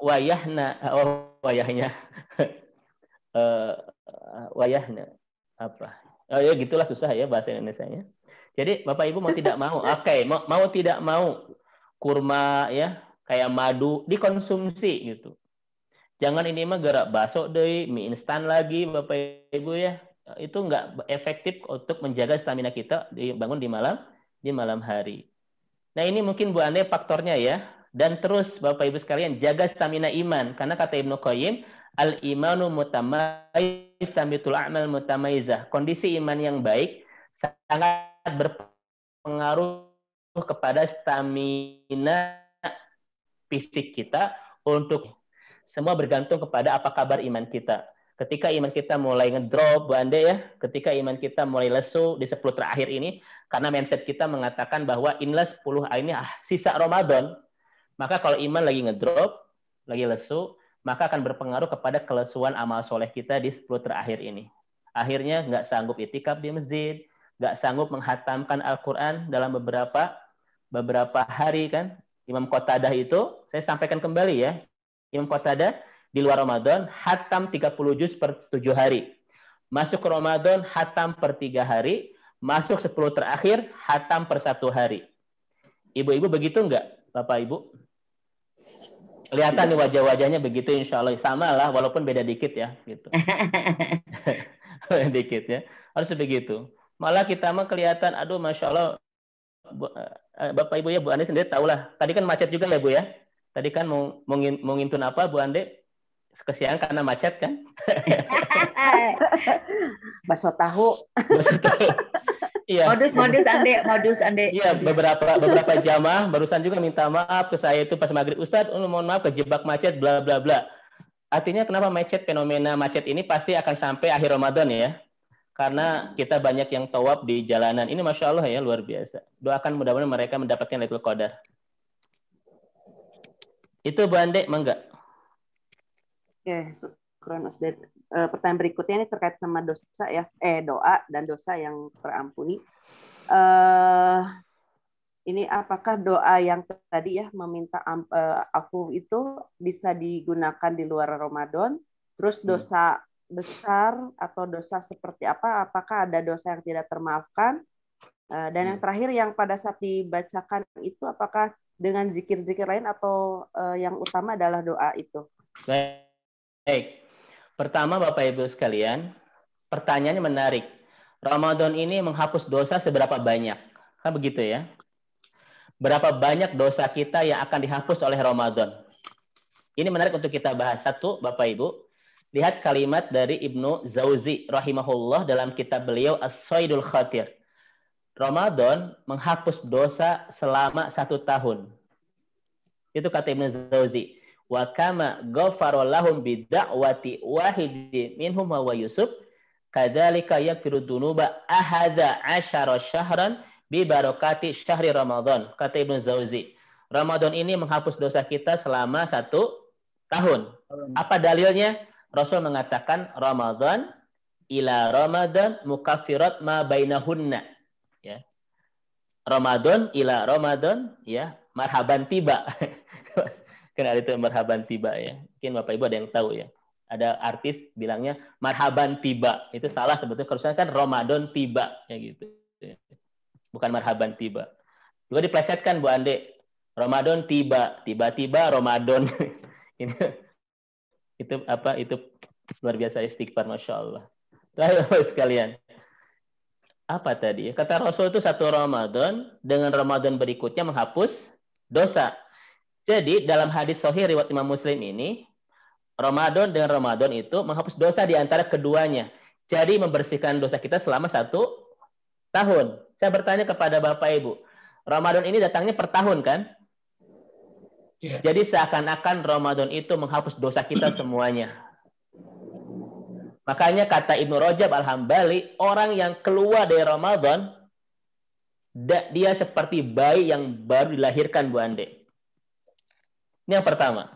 Wayahnya apa? Ya gitulah susah ya bahasa Indonesianya. Jadi Bapak Ibu mau tidak mau, mau tidak mau kurma ya, kayak madu dikonsumsi gitu. Jangan ini mah gerak bakso deh, mie instan lagi Bapak Ibu ya. itu nggak efektif untuk menjaga stamina kita dibangun di malam hari. Nah, ini mungkin Bu Ande faktornya ya. Dan terus Bapak Ibu sekalian jaga stamina iman, karena kata Ibnu Qayyim, al-imanu mutamayyiz tamitul a'mal mutamayyizah. Kondisi iman yang baik sangat berpengaruh kepada stamina fisik kita. Untuk semua bergantung kepada apa kabar iman kita. Ketika iman kita mulai ngedrop, Bu Ande ya, ketika iman kita mulai lesu di 10 terakhir ini, karena mindset kita mengatakan bahwa inilah 10 ini sisa Ramadan, maka kalau iman lagi ngedrop, lagi lesu, maka akan berpengaruh kepada kelesuan amal soleh kita di 10 terakhir ini. Akhirnya nggak sanggup itikaf di masjid, nggak sanggup menghatamkan Al-Quran dalam beberapa hari kan. Imam Qatadah itu, saya sampaikan kembali ya, Imam Qatadah di luar Ramadan, hatam 30 juz per 7 hari. Masuk ke Ramadan, hatam per 3 hari. Masuk 10 terakhir, hatam per 1 hari. Ibu-ibu begitu enggak, Bapak Ibu? Kelihatan nih wajah-wajahnya begitu, insya Allah. Sama lah, walaupun beda dikit ya. Gitu. Dikit ya. Harus begitu. Malah kita mah kelihatan, aduh Masya Allah, Bapak Ibu ya, Bu Ande sendiri tahu lah. Tadi kan macet juga ya Bu ya. Tadi kan mau ngintun apa Bu Ande? Kesiangan karena macet kan? Bakso tahu. Iya. Modus Ande. Iya, beberapa jamaah barusan juga minta maaf ke saya itu pas maghrib, Ustadz, mohon maaf kejebak macet, bla bla bla. Artinya kenapa fenomena macet ini pasti akan sampai akhir Ramadan ya? Karena kita banyak yang tawaf di jalanan. Ini Masya Allah ya, luar biasa. Doakan mudah-mudahan mereka mendapatkan Lailatul Qadar. Itu Bu Ande, mangga. Oke, syukran Ustaz. Pertanyaan berikutnya ini terkait sama dosa ya, doa dan dosa yang terampuni. Ini apakah doa yang tadi ya meminta afu itu bisa digunakan di luar Ramadan? Terus dosa besar atau dosa seperti apa? Apakah ada dosa yang tidak termaafkan? Dan yang terakhir yang pada saat dibacakan itu apakah dengan zikir-zikir lain atau yang utama adalah doa itu? Baik. Pertama Bapak Ibu sekalian, pertanyaannya menarik. Ramadan ini menghapus dosa seberapa banyak? Kan begitu ya? Berapa banyak dosa kita yang akan dihapus oleh Ramadan? Ini menarik untuk kita bahas. Satu, Bapak Ibu, lihat kalimat dari Ibnu Jauzi rahimahullah dalam kitab beliau As-Saidul Khatir. Ramadan menghapus dosa selama 1 tahun. Itu kata Ibnu Jauzi. Wa kama ghafara lahum bid'awati wahidin minhum wa Yusuf kadzalika yaghfiru dzunuba ahadza asyara syahran bi barakati syahri Ramadan. Kata Ibnu Jauzi, Ramadan ini menghapus dosa kita selama 1 tahun. Apa dalilnya? Rasul mengatakan Ramadan ila Ramadan mukaffirat ma bainahunna. Ya. Ramadan ila Ramadan, ya, marhaban tiba. Kan ada itu marhaban tiba ya. Mungkin Bapak Ibu ada yang tahu ya. Ada artis bilangnya marhaban tiba. Itu salah sebetulnya. Harusnya kan Ramadan tiba ya gitu. Bukan marhaban tiba. Juga diplesetkan Bu Ande. Ramadan tiba, tiba-tiba Ramadan. Ini itu apa? Itu luar biasa istighfar, Masya Allah. Bapak sekalian. Apa tadi? Kata Rasul itu 1 Ramadan dengan Ramadan berikutnya menghapus dosa. Jadi dalam hadis sahih riwayat Imam Muslim ini, Ramadan dengan Ramadan itu menghapus dosa di antara keduanya. Jadi membersihkan dosa kita selama 1 tahun. Saya bertanya kepada Bapak Ibu, Ramadan ini datangnya per tahun kan? Yeah. Jadi seakan-akan Ramadan itu menghapus dosa kita semuanya. Makanya kata Ibnu Rajab Al-Hambali, orang yang keluar dari Ramadan, dia seperti bayi yang baru dilahirkan, Bu Ande. Ini yang pertama.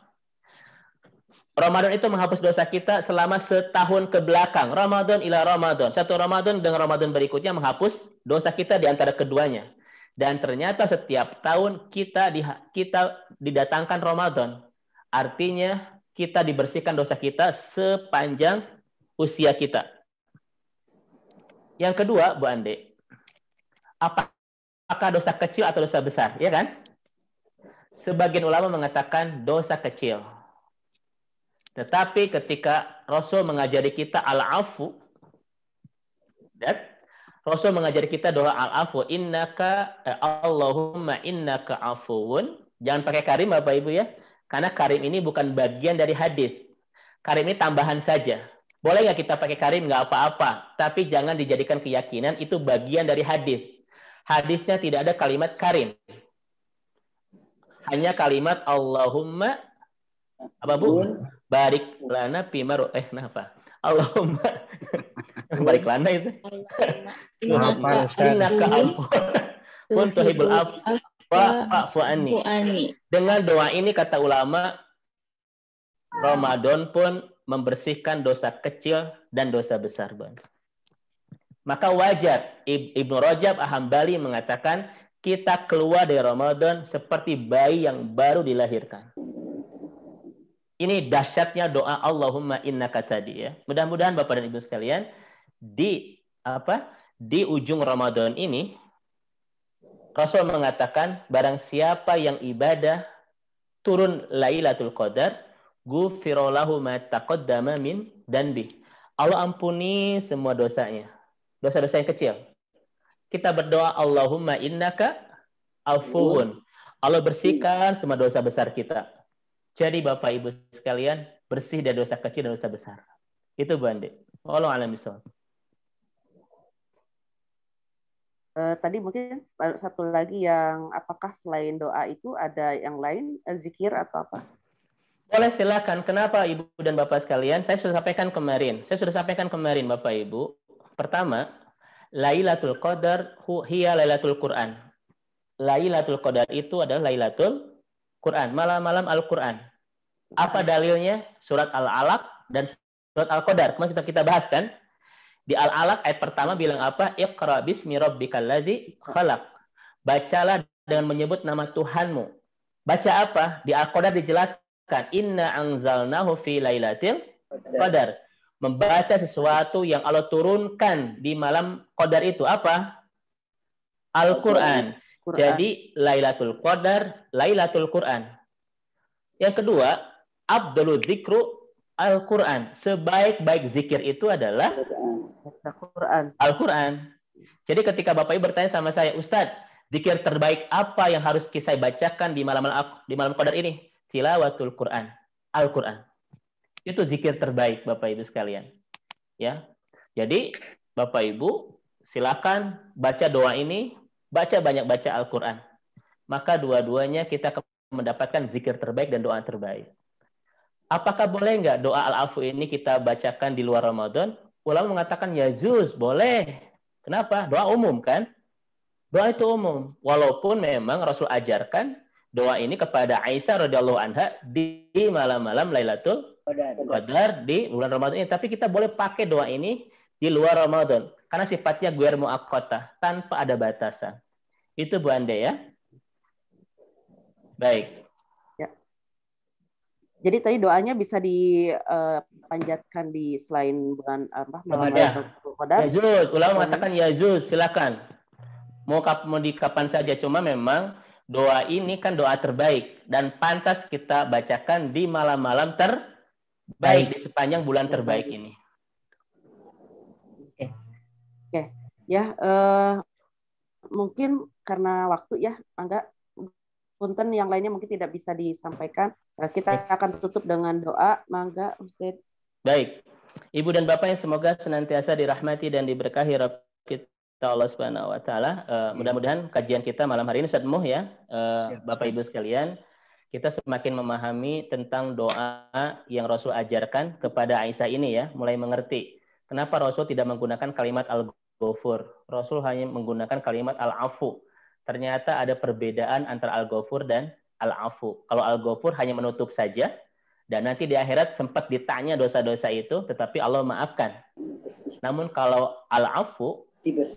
Ramadan itu menghapus dosa kita selama 1 tahun ke belakang. Ramadan ila Ramadan. 1 Ramadan dengan Ramadan berikutnya menghapus dosa kita di antara keduanya. Dan ternyata setiap tahun kita didatangkan Ramadan. Artinya kita dibersihkan dosa kita sepanjang usia kita. Yang kedua, Bu Ande, apakah dosa kecil atau dosa besar? Ya kan? Sebagian ulama mengatakan dosa kecil. Tetapi ketika Rasul mengajari kita al-afu, Izzat, Rasul mengajar kita doa al-afu, Allahumma innaka afuwun. Jangan pakai karim Bapak Ibu ya. Karena karim ini bukan bagian dari hadis. Karim ini tambahan saja. Boleh nggak kita pakai karim? Nggak apa-apa. Tapi jangan dijadikan keyakinan itu bagian dari hadis. Hadisnya tidak ada kalimat karim. Hanya kalimat Allahumma apa Bu? Barik lana pimaru. Kenapa? Allahumma barik lana itu. Innaka afuwun tuhibbul afwa fa'fu anni. Dengan doa ini kata ulama, Ramadan pun membersihkan dosa kecil dan dosa besar, Bang. Maka wajar Ibnu Rajab Ahambali mengatakan kita keluar dari Ramadan seperti bayi yang baru dilahirkan. Ini dahsyatnya doa Allahumma innaka tadi ya. Mudah-mudahan Bapak dan Ibu sekalian di ujung Ramadan ini Rasul mengatakan barang siapa yang ibadah turun Lailatul Qadar ghufira lahu ma taqaddama min danbi. Allah ampuni semua dosanya. Dosa-dosa yang kecil. Kita berdoa Allahumma innaka afuwun. Allah bersihkan semua dosa besar kita. Jadi Bapak Ibu sekalian, bersih dari dosa kecil dan dosa besar. Itu Bu Andi. Wallahu a'lam bishawab. Tadi mungkin satu lagi yang apakah selain doa itu ada yang lain, zikir atau apa? Boleh silakan. Kenapa Ibu dan Bapak sekalian? Saya sudah sampaikan kemarin Bapak Ibu. Pertama, Lailatul Qadar hiya Lailatul Quran. Lailatul Qadar itu adalah Lailatul Quran, malam-malam Al-Quran. Apa dalilnya? Surat Al-Alaq dan surat Al-Qadar. Kemarin kita bahas kan? Di Al-Alaq ayat pertama bilang apa? Iqra bismi rabbikal ladzi khalaq. Bacalah dengan menyebut nama Tuhanmu. Baca apa? Di Al-Qadar dijelaskan inna anzalnahu fi lailatul qadar. Membaca sesuatu yang Allah turunkan di malam Qadar itu apa? Al-Quran. Jadi Lailatul Qadar, Lailatul Quran. Yang kedua, Abdul Dzikru Al-Quran. Sebaik-baik zikir itu adalah Al-Quran. Jadi ketika Bapak Ibu bertanya sama saya, Ustadz, zikir terbaik apa yang harus saya bacakan di malam Qadar ini? Tilawatul Quran, Al-Quran. Itu zikir terbaik Bapak Ibu sekalian. Ya. Jadi Bapak Ibu silakan baca doa ini. Baca banyak baca Al-Quran. Maka dua-duanya kita mendapatkan zikir terbaik dan doa terbaik. Apakah boleh nggak doa Al-Afu ini kita bacakan di luar Ramadan? Ulama mengatakan ya juz, boleh. Kenapa? Doa umum kan? Doa itu umum. Walaupun memang Rasul ajarkan doa ini kepada Aisyah radhiyallahu anha di malam-malam Lailatul Qadar di bulan Ramadan ini. Tapi kita boleh pakai doa ini di luar Ramadan. Karena sifatnya ghairu muaqqatah, tanpa ada batasan. Itu Bu Ande ya. Baik. Ya. Jadi tadi doanya bisa dipanjatkan di selain bulan Qadar. Yazuz, ulama mengatakan yazuz, silakan. Mau di kapan saja, cuma memang doa ini kan doa terbaik dan pantas kita bacakan di malam-malam terbaik di sepanjang bulan terbaik ini. Oke. Ya, mungkin karena waktu ya, Angga, punten yang lainnya mungkin tidak bisa disampaikan. Kita akan tutup dengan doa, Mangga, Ustaz. Baik. Ibu dan Bapak yang semoga senantiasa dirahmati dan diberkahi Rabb kita Allah Subhanahu wa taala. Mudah-mudahan kajian kita malam hari ini Ustaz Muh ya, Bapak Ibu sekalian, kita semakin memahami tentang doa yang Rasul ajarkan kepada Aisyah ini ya, mulai mengerti kenapa Rasul tidak menggunakan kalimat Al-Ghafur. Rasul hanya menggunakan kalimat Al-Afu. Ternyata ada perbedaan antara Al-Ghafur dan Al-Afu. Kalau Al-Ghafur hanya menutup saja, dan nanti di akhirat sempat ditanya dosa-dosa itu, tetapi Allah maafkan. Namun kalau Al-Afu,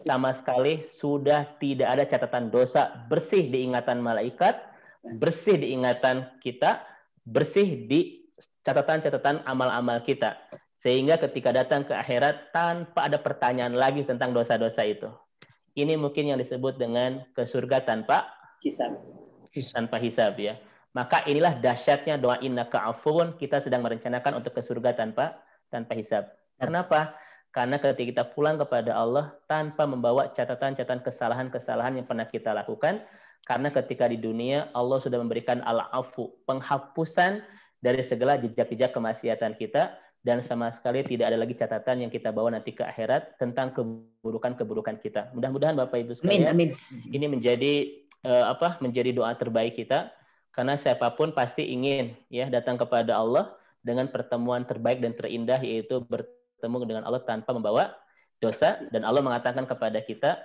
sama sekali sudah tidak ada catatan dosa, bersih di ingatan malaikat, bersih di ingatan kita, bersih di catatan-catatan amal-amal kita. Sehingga ketika datang ke akhirat, tanpa ada pertanyaan lagi tentang dosa-dosa itu. Ini mungkin yang disebut dengan ke surga tanpa hisab ya. Maka inilah dahsyatnya doa innaka afuwun, kita sedang merencanakan untuk ke surga tanpa hisab. Kenapa? Karena ketika kita pulang kepada Allah tanpa membawa catatan-catatan kesalahan-kesalahan yang pernah kita lakukan, karena ketika di dunia Allah sudah memberikan al-afu, penghapusan dari segala jejak-jejak kemaksiatan kita, dan sama sekali tidak ada lagi catatan yang kita bawa nanti ke akhirat tentang keburukan-keburukan kita. Mudah-mudahan Bapak Ibu sekalian, Amin. ini menjadi doa terbaik kita, karena siapapun pasti ingin ya datang kepada Allah dengan pertemuan terbaik dan terindah, yaitu bertemu dengan Allah tanpa membawa dosa. Dan Allah mengatakan kepada kita,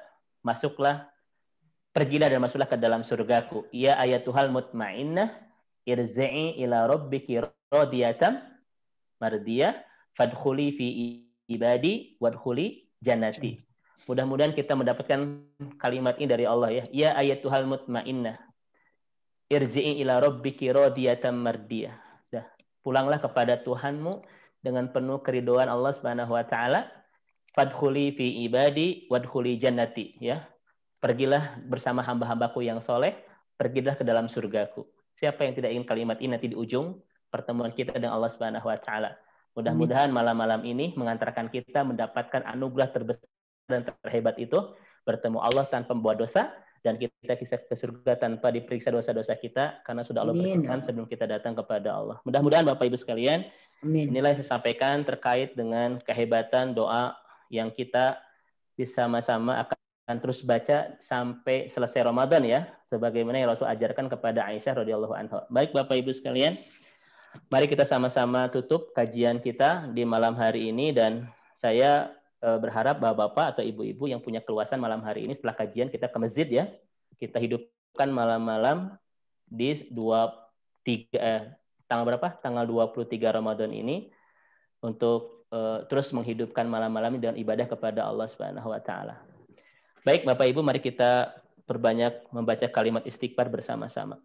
pergilah dan masuklah ke dalam surgaku. Ya ayatuhal mutmainnah, irzi'i ila rabbiki radiyatan mardiyah, fadkhuli fi ibadi wadkhuli jannati. Mudah-mudahan kita mendapatkan kalimat ini dari Allah ya. Ya ayatuhal mutmainnah, irji'i ila rabbiki radiyatan mardiyah. Pulanglah kepada Tuhanmu dengan penuh keridhaan Allah Subhanahu wa taala. Fadkhuli fi ibadi wadkhuli jannati, ya. Pergilah bersama hamba-hambaku yang soleh, pergilah ke dalam surgaku. Siapa yang tidak ingin kalimat ini nanti di ujung pertemuan kita dengan Allah Subhanahu wa taala. Mudah-mudahan malam-malam ini mengantarkan kita mendapatkan anugerah terbesar dan terhebat itu, bertemu Allah tanpa membawa dosa, dan kita bisa ke surga tanpa diperiksa dosa-dosa kita, karena sudah Allah berikan sebelum kita datang kepada Allah. Mudah-mudahan Bapak Ibu sekalian, inilah yang saya sampaikan terkait dengan kehebatan doa yang kita sama-sama akan terus baca sampai selesai Ramadan ya, sebagaimana yang Rasul ajarkan kepada Aisyah radhiyallahu anha. Baik Bapak Ibu sekalian, mari kita sama-sama tutup kajian kita di malam hari ini, dan saya berharap Bapak-bapak atau ibu-ibu yang punya keluasan malam hari ini setelah kajian kita ke masjid ya. Kita hidupkan malam-malam di tanggal berapa? Tanggal 23 Ramadan ini untuk terus menghidupkan malam-malam dengan ibadah kepada Allah Subhanahu wa taala. Baik Bapak Ibu, mari kita perbanyak membaca kalimat istighfar bersama-sama.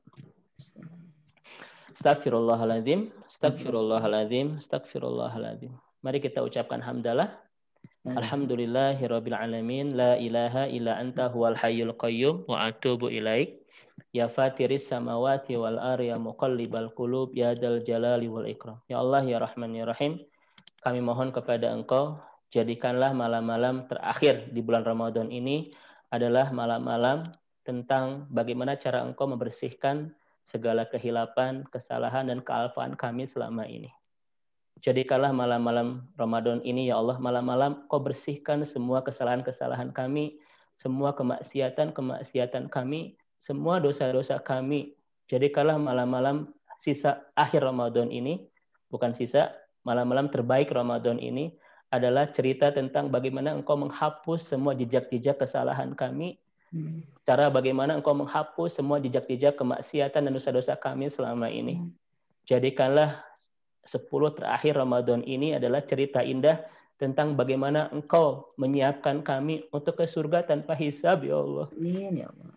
Astagfirullahaladzim, astagfirullahaladzim, astagfirullahaladzim. Mari kita ucapkan hamdalah. Alhamdulillahirabbil alamin, la ilaha illa anta huwal hayyul qayyum wa atubu ilaik. Ya fatiris samawati wal ardi ya muqallibal qulub ya dzal jalali wal ikram. Ya Allah ya Rahman ya Rahim, kami mohon kepada Engkau, jadikanlah malam-malam terakhir di bulan Ramadan ini adalah malam-malam tentang bagaimana cara Engkau membersihkan segala kehilapan, kesalahan dan kealpaan kami selama ini. Jadikanlah malam-malam Ramadan ini ya Allah, malam-malam Kau bersihkan semua kesalahan-kesalahan kami, semua kemaksiatan kami, semua dosa-dosa kami. Jadikanlah malam-malam sisa akhir Ramadan ini, bukan sisa, malam-malam terbaik Ramadan ini adalah cerita tentang bagaimana Engkau menghapus semua jejak-jejak kesalahan kami, cara bagaimana Engkau menghapus semua jejak-jejak kemaksiatan dan dosa-dosa kami selama ini. Jadikanlah 10 terakhir Ramadan ini adalah cerita indah tentang bagaimana Engkau menyiapkan kami untuk ke surga tanpa hisab ya Allah. Amin ya Allah.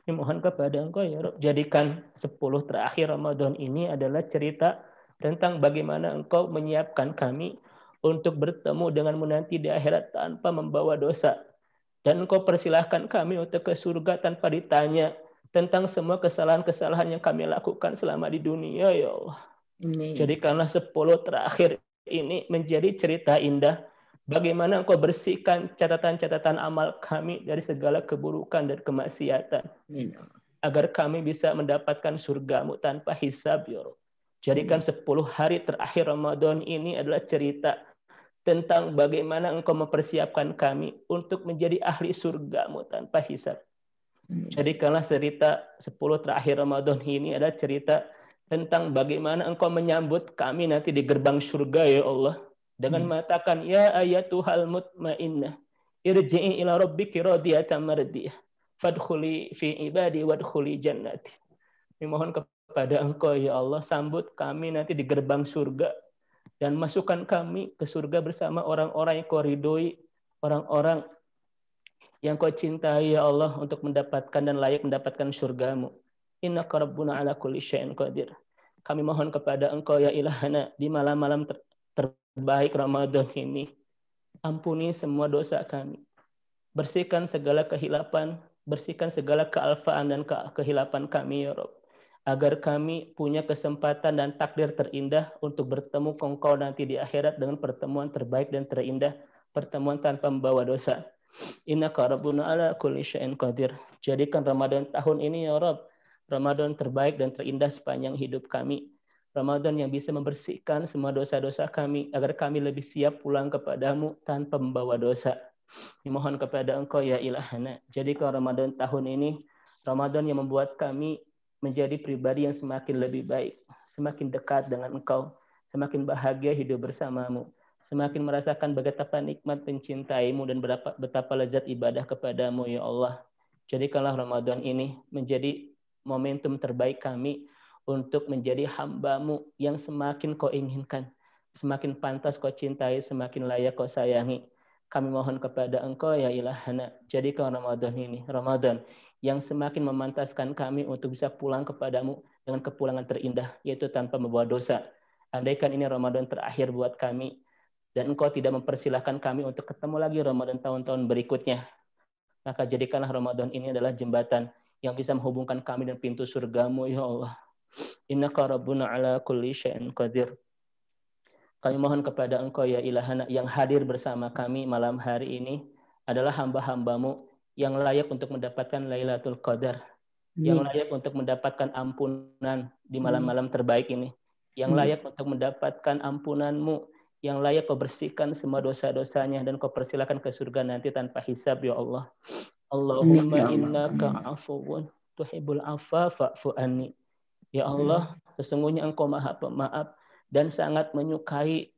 Ini mohon kepada Engkau ya Rabb, jadikan 10 terakhir Ramadan ini adalah cerita tentang bagaimana Engkau menyiapkan kami untuk bertemu denganmu nanti di akhirat tanpa membawa dosa. Dan Engkau persilahkan kami untuk ke surga tanpa ditanya tentang semua kesalahan-kesalahan yang kami lakukan selama di dunia ya Allah. Jadikanlah 10 terakhir ini menjadi cerita indah bagaimana Engkau bersihkan catatan-catatan amal kami dari segala keburukan dan kemaksiatan, agar kami bisa mendapatkan surga-Mu tanpa hisab ya Allah. Jadikan 10 hari terakhir Ramadan ini adalah cerita tentang bagaimana Engkau mempersiapkan kami untuk menjadi ahli surga-Mu tanpa hisab. Jadikanlah cerita 10 terakhir Ramadan ini adalah cerita tentang bagaimana Engkau menyambut kami nanti di gerbang surga ya Allah, dengan mengatakan ya ayatuhal mutmainnah irji'i ila rabbiki radiyatan mardiyah fadkhuli fi ibadi wadkhuli jannati. Mohon kepada Engkau ya Allah, sambut kami nanti di gerbang surga dan masukkan kami ke surga bersama orang-orang yang Kau ridhoi, orang-orang yang Kau cintai ya Allah, untuk mendapatkan dan layak mendapatkan surga-Mu. Innaka rabbuna ala kulli syai'in qadir. Kami mohon kepada Engkau ya ilahana di malam-malam terbaik Ramadan ini, ampuni semua dosa kami. Bersihkan segala kehilapan, bersihkan segala kealfaan dan kehilapan kami ya Rabb. agar kami punya kesempatan dan takdir terindah untuk bertemu Engkau nanti di akhirat dengan pertemuan terbaik dan terindah, pertemuan tanpa membawa dosa. Innaka rabbuna ala kulli syai'in qadir. Jadikan Ramadan tahun ini ya Rabb, Ramadan terbaik dan terindah sepanjang hidup kami. Ramadan yang bisa membersihkan semua dosa-dosa kami, agar kami lebih siap pulang kepadamu tanpa membawa dosa. Dimohon kepada Engkau ya ilahana, jadikan Ramadan tahun ini Ramadan yang membuat kami menjadi pribadi yang semakin lebih baik, semakin dekat dengan Engkau, semakin bahagia hidup bersamamu, semakin merasakan betapa nikmat mencintaimu dan betapa lezat ibadah kepadamu ya Allah. Jadikanlah Ramadan ini menjadi momentum terbaik kami untuk menjadi hamba-Mu yang semakin Kau inginkan, semakin pantas Kau cintai, semakin layak Kau sayangi. Kami mohon kepada Engkau ya ilahana, jadikan Ramadan ini Ramadan yang semakin memantaskan kami untuk bisa pulang kepadamu dengan kepulangan terindah, yaitu tanpa membawa dosa. Andaikan ini Ramadan terakhir buat kami, dan Engkau tidak mempersilahkan kami untuk ketemu lagi Ramadan tahun-tahun berikutnya, maka jadikanlah Ramadan ini adalah jembatan yang bisa menghubungkan kami dan pintu surgamu, ya Allah. Innaka rabbuna ala kulli syai'in qadir. Kami mohon kepada Engkau ya ilahana, yang hadir bersama kami malam hari ini adalah hamba-hambamu yang layak untuk mendapatkan Lailatul Qadar, yang layak untuk mendapatkan ampunan di malam-malam terbaik ini, yang layak untuk mendapatkan ampunan-Mu, yang layak Kau bersihkan semua dosa-dosanya dan Kau persilakan ke surga nanti tanpa hisab ya Allah. Allahumma innaka afuwun tuhibbul afwa fa'fu anni. Ya Allah, sesungguhnya Engkau Maha Pemaaf dan sangat menyukai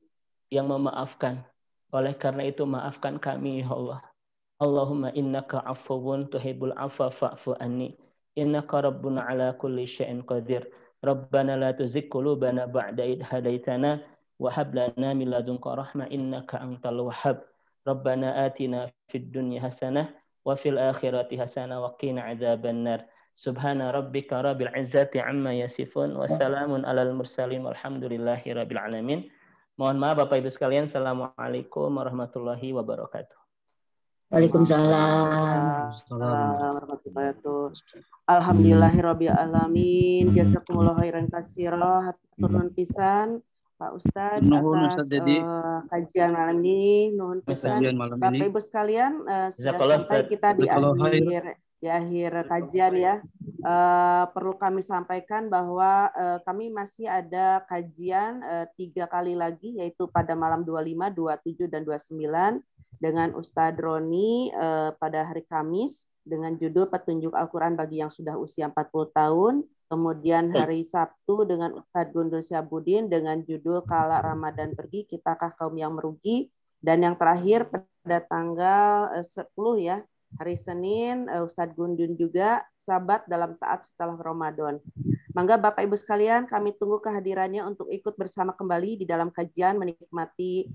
yang memaafkan. Oleh karena itu maafkan kami ya Allah. Allahumma innaka afuwun tuhibbul afwa fa'fu anni. Innaka rabbuna ala kulli syai'in qadir. Rabbana la tuzigh qulubana ba'da idh hadaitana wa hab lana min ladunka rahmah innaka antal wahhab. Rabbana atina fid dunya hasanah wa fil akhirati hasanah wa qina adzabannar. Subhana rabbika rabbil izzati amma yasifun wa salamun alal mursalin walhamdulillahi rabbil alamin. Mohon maaf Bapak Ibu sekalian. Assalamualaikum warahmatullahi wabarakatuh. Waalaikumsalam. Alhamdulillahirabbil alamin. Jazakumullahu khairan katsira. Turun pisan Pak Ustadz atas kajian malam ini. Nuhun pisan Bapak Ibu sekalian, sudah sampai kita di akhir kajian ya. Perlu kami sampaikan bahwa kami masih ada kajian 3 kali lagi, yaitu pada malam 25, 27, dan 29 dengan Ustadz Roni pada hari Kamis dengan judul Petunjuk Al-Quran bagi yang sudah usia 40 tahun. Kemudian hari Sabtu dengan Ustadz Gundul Syabudin dengan judul Kala Ramadan Pergi, Kitakah Kaum Yang Merugi. Dan yang terakhir pada tanggal 10 ya, hari Senin Ustadz Gundun juga, Sabat dalam Taat Setelah Ramadan. Mangga Bapak Ibu sekalian, kami tunggu kehadirannya untuk ikut bersama kembali di dalam kajian menikmati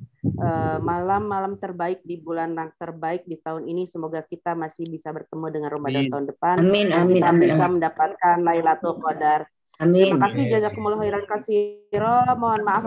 malam-malam terbaik di bulan terbaik di tahun ini. Semoga kita masih bisa bertemu dengan Ramadan tahun depan. Amin, amin, kita amin, bisa amin. mendapatkan Lailatul Qadar. Amin. Terima kasih, jazakumullah khairan katsira. Mohon maaf